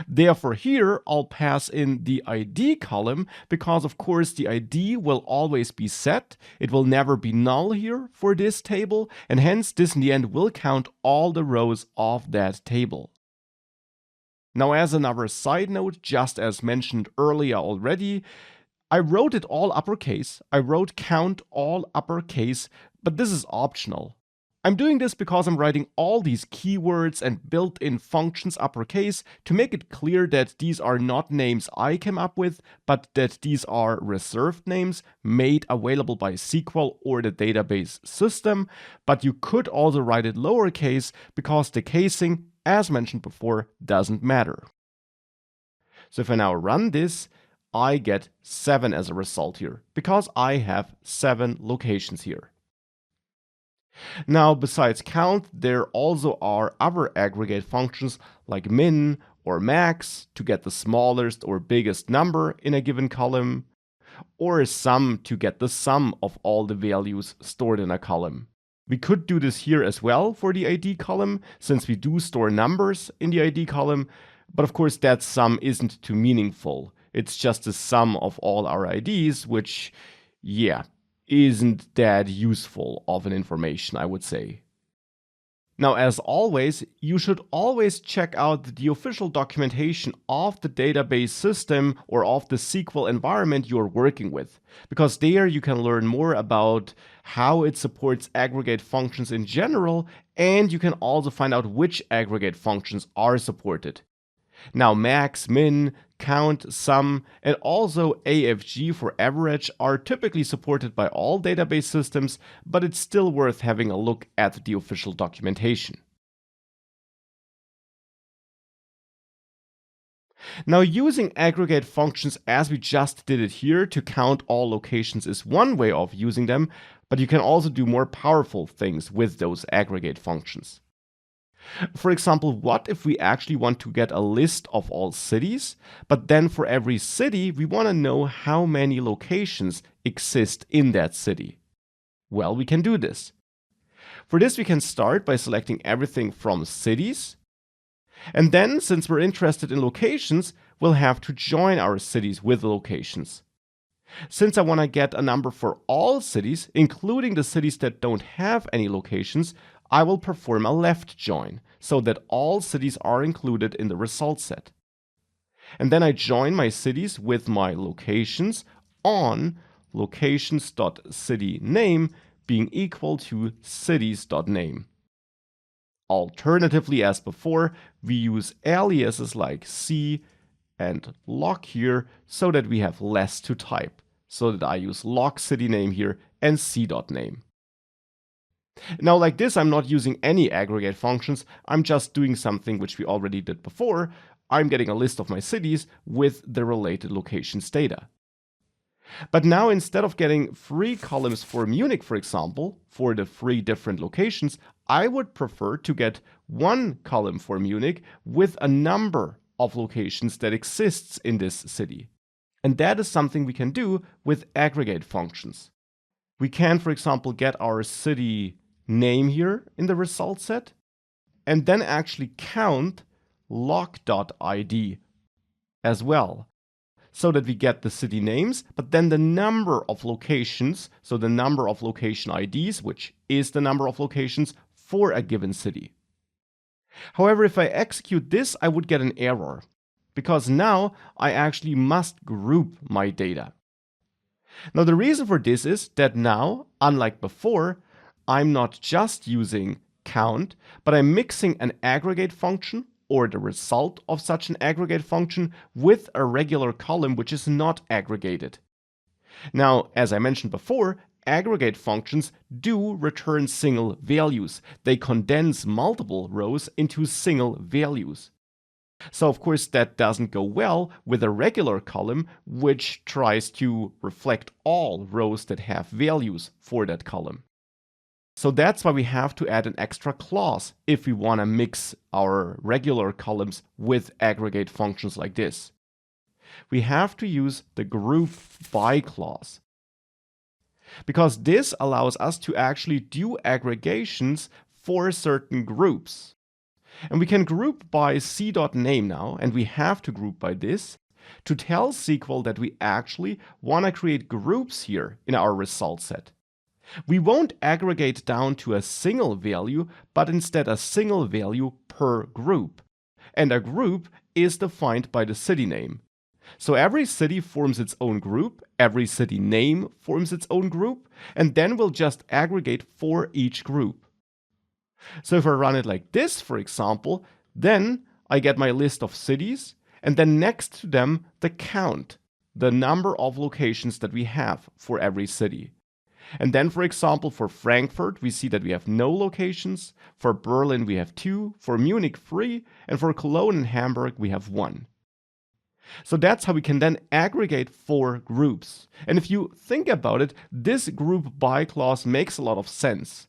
Therefore here I'll pass in the ID column because of course the ID will always be set. It will never be null here for this table, and hence this in the end will count all the rows of that table. Now as another side note, just as mentioned earlier already, I wrote it all uppercase. I wrote count all uppercase, but this is optional. I'm doing this because I'm writing all these keywords and built-in functions uppercase to make it clear that these are not names I came up with, but that these are reserved names made available by SQL or the database system. But you could also write it lowercase because the casing, as mentioned before, doesn't matter. So if I now run this, I get 7 as a result here because I have 7 locations here. Now, besides count, there also are other aggregate functions like min or max to get the smallest or biggest number in a given column, or sum to get the sum of all the values stored in a column. We could do this here as well for the ID column, since we do store numbers in the ID column, but of course that sum isn't too meaningful. It's just the sum of all our IDs, which, yeah, isn't that useful of an information, I would say. Now, as always, you should always check out the official documentation of the database system or of the SQL environment you're working with, because there you can learn more about how it supports aggregate functions in general, and you can also find out which aggregate functions are supported. Now, max, min, count, sum, and also AFG for average are typically supported by all database systems, but it's still worth having a look at the official documentation. Now, using aggregate functions as we just did it here to count all locations is one way of using them, but you can also do more powerful things with those aggregate functions. For example, what if we actually want to get a list of all cities, but then for every city we want to know how many locations exist in that city? Well, we can do this. For this we can start by selecting everything from cities, and then since we're interested in locations, we'll have to join our cities with locations. Since I want to get a number for all cities, including the cities that don't have any locations, I will perform a left join so that all cities are included in the result set. And then I join my cities with my locations on locations.cityname being equal to cities.name. Alternatively, as before, we use aliases like C and lock here so that we have less to type, so that I use lock city name here and c.name. Now, like this, I'm not using any aggregate functions. I'm just doing something which we already did before. I'm getting a list of my cities with the related locations data. But now, instead of getting 3 columns for Munich, for example, for the 3 different locations, I would prefer to get 1 column for Munich with a number of locations that exists in this city. And that is something we can do with aggregate functions. We can, for example, get our city name here in the result set, and then actually count lock.id as well, so that we get the city names, but then the number of locations, so the number of location IDs, which is the number of locations for a given city. However, if I execute this, I would get an error, because now I actually must group my data. Now, the reason for this is that now, unlike before, I'm not just using count, but I'm mixing an aggregate function or the result of such an aggregate function with a regular column which is not aggregated. Now, as I mentioned before, aggregate functions do return single values. They condense multiple rows into single values. So of course that doesn't go well with a regular column, which tries to reflect all rows that have values for that column. So that's why we have to add an extra clause if we want to mix our regular columns with aggregate functions like this. We have to use the group by clause, because this allows us to actually do aggregations for certain groups. And we can group by c.name now, and we have to group by this to tell SQL that we actually want to create groups here in our result set. We won't aggregate down to a single value, but instead a single value per group. And a group is defined by the city name. So every city forms its own group, every city name forms its own group, and then we'll just aggregate for each group. So if I run it like this, for example, then I get my list of cities, and then next to them, the count, the number of locations that we have for every city. And then, for example, for Frankfurt, we see that we have no locations. For Berlin, we have 2. For Munich, 3. And for Cologne and Hamburg, we have 1. So that's how we can then aggregate 4 groups. And if you think about it, this group by clause makes a lot of sense.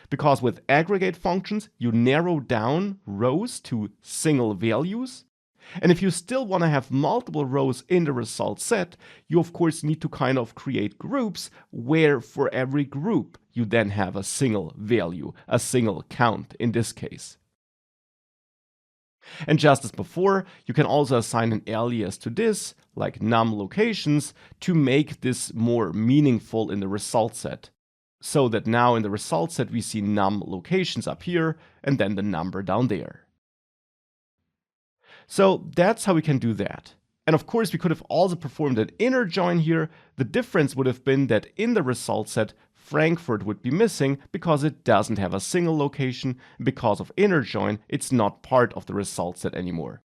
Because with aggregate functions, you narrow down rows to single values. And if you still want to have multiple rows in the result set, you of course need to kind of create groups where for every group you then have a single value, a single count in this case. And just as before, you can also assign an alias to this, like num locations, to make this more meaningful in the result set. So that now in the result set we see num locations up here and then the number down there. So that's how we can do that. And of course we could have also performed an inner join here. The difference would have been that in the result set Frankfurt would be missing because it doesn't have a single location. Because of inner join, it's not part of the result set anymore.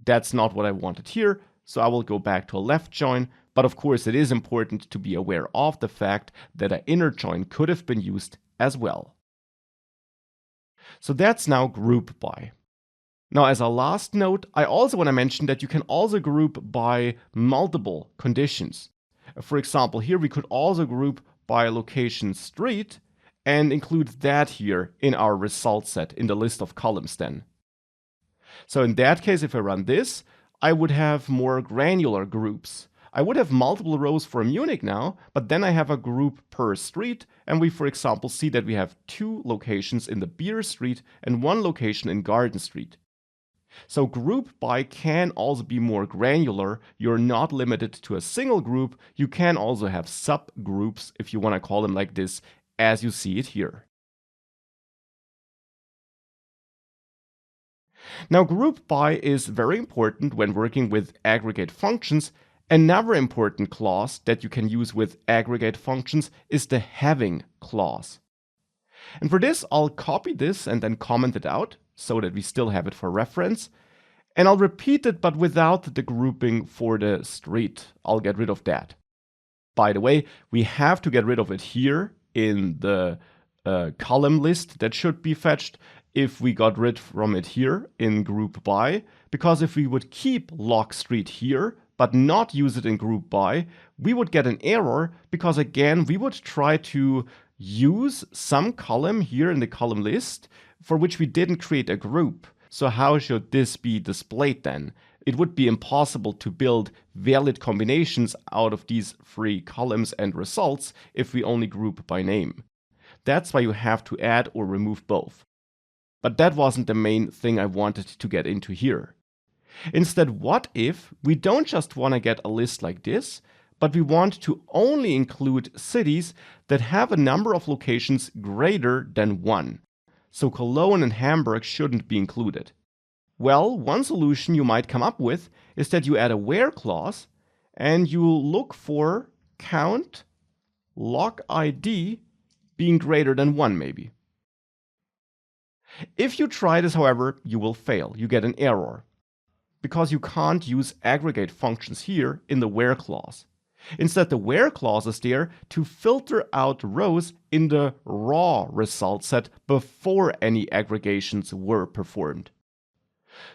That's not what I wanted here, so I will go back to a left join. But of course it is important to be aware of the fact that an inner join could have been used as well. So that's now group by. Now as a last note, I also want to mention that you can also group by multiple conditions. For example, here we could also group by location street and include that here in our result set in the list of columns then. So in that case, if I run this, I would have more granular groups. I would have multiple rows for Munich now, but then I have a group per street, and we, for example, see that we have 2 locations in the Beer Street and 1 location in Garden Street. So group by can also be more granular. You're not limited to a single group. You can also have subgroups, if you want to call them like this, as you see it here. Now group by is very important when working with aggregate functions. Another important clause that you can use with aggregate functions is the having clause. And for this, I'll copy this and then comment it out so that we still have it for reference. And I'll repeat it, but without the grouping for the street. I'll get rid of that. By the way, we have to get rid of it here in the column list that should be fetched if we got rid from it here in group by, because if we would keep log street here, but not use it in group by, we would get an error because again, we would try to use some column here in the column list for which we didn't create a group. So how should this be displayed then? It would be impossible to build valid combinations out of these 3 columns and results if we only group by name. That's why you have to add or remove both. But that wasn't the main thing I wanted to get into here. Instead, what if we don't just want to get a list like this, but we want to only include cities that have a number of locations greater than 1. So Cologne and Hamburg shouldn't be included. Well, one solution you might come up with is that you add a where clause and you look for count log ID being greater than 1 maybe. If you try this, however, you will fail. You get an error because you can't use aggregate functions here in the where clause. Instead, the where clause is there to filter out rows in the raw result set before any aggregations were performed.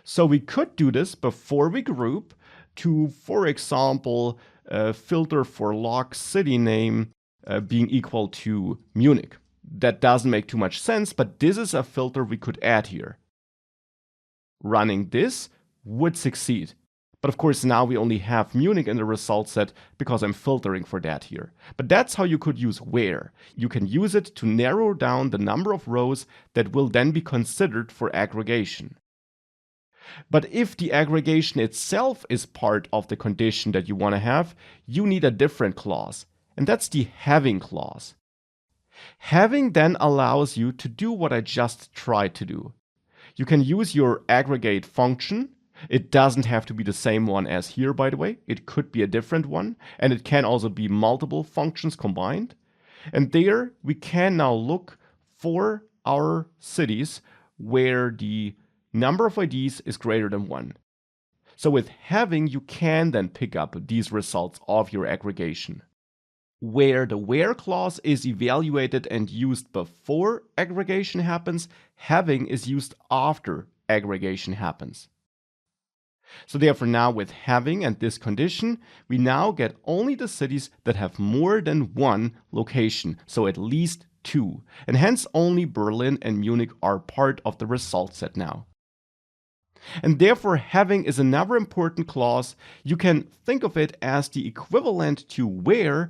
So we could do this before we group to, for example, filter for log city name being equal to Munich. That doesn't make too much sense, but this is a filter we could add here. Running this would succeed. But of course, now we only have Munich in the result set because I'm filtering for that here. But that's how you could use where. You can use it to narrow down the number of rows that will then be considered for aggregation. But if the aggregation itself is part of the condition that you want to have, you need a different clause, and that's the having clause. Having then allows you to do what I just tried to do. You can use your aggregate function. It doesn't have to be the same one as here, by the way. It could be a different one, and it can also be multiple functions combined. And there we can now look for our cities where the number of IDs is greater than 1. So with having, you can then pick up these results of your aggregation. Where the where clause is evaluated and used before aggregation happens, having is used after aggregation happens. So therefore now with having and this condition, we now get only the cities that have more than one location, so at least 2. And hence only Berlin and Munich are part of the result set now. And therefore having is another important clause. You can think of it as the equivalent to where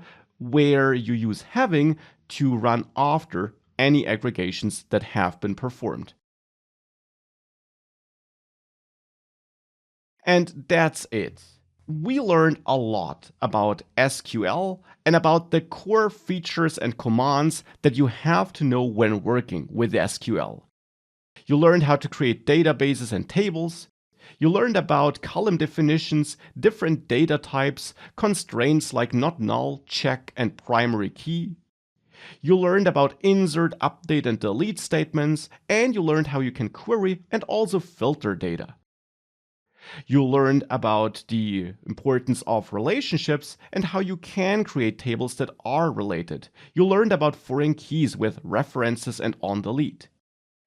you use having to run after any aggregations that have been performed. And that's it. We learned a lot about SQL and about the core features and commands that you have to know when working with SQL. You learned how to create databases and tables. You learned about column definitions, different data types, constraints like not null, check, and primary key. You learned about insert, update, and delete statements, and you learned how you can query and also filter data. You learned about the importance of relationships and how you can create tables that are related. You learned about foreign keys with references and on delete.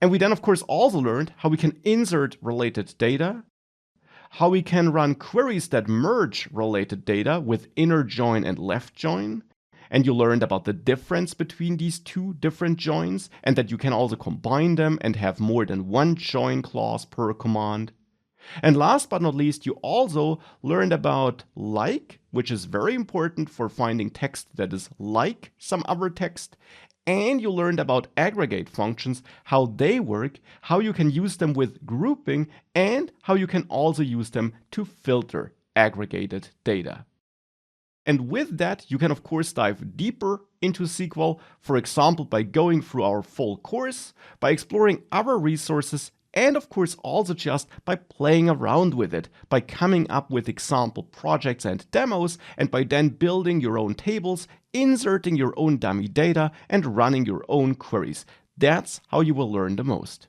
And we then of course also learned how we can insert related data, how we can run queries that merge related data with inner join and left join. And you learned about the difference between these two different joins and that you can also combine them and have more than one join clause per command. And last but not least, you also learned about like, which is very important for finding text that is like some other text. And you learned about aggregate functions, how they work, how you can use them with grouping, and how you can also use them to filter aggregated data. And with that, you can of course dive deeper into SQL, for example, by going through our full course, by exploring other resources, and of course also just by playing around with it, by coming up with example projects and demos, and by then building your own tables, inserting your own dummy data, and running your own queries. That's how you will learn the most.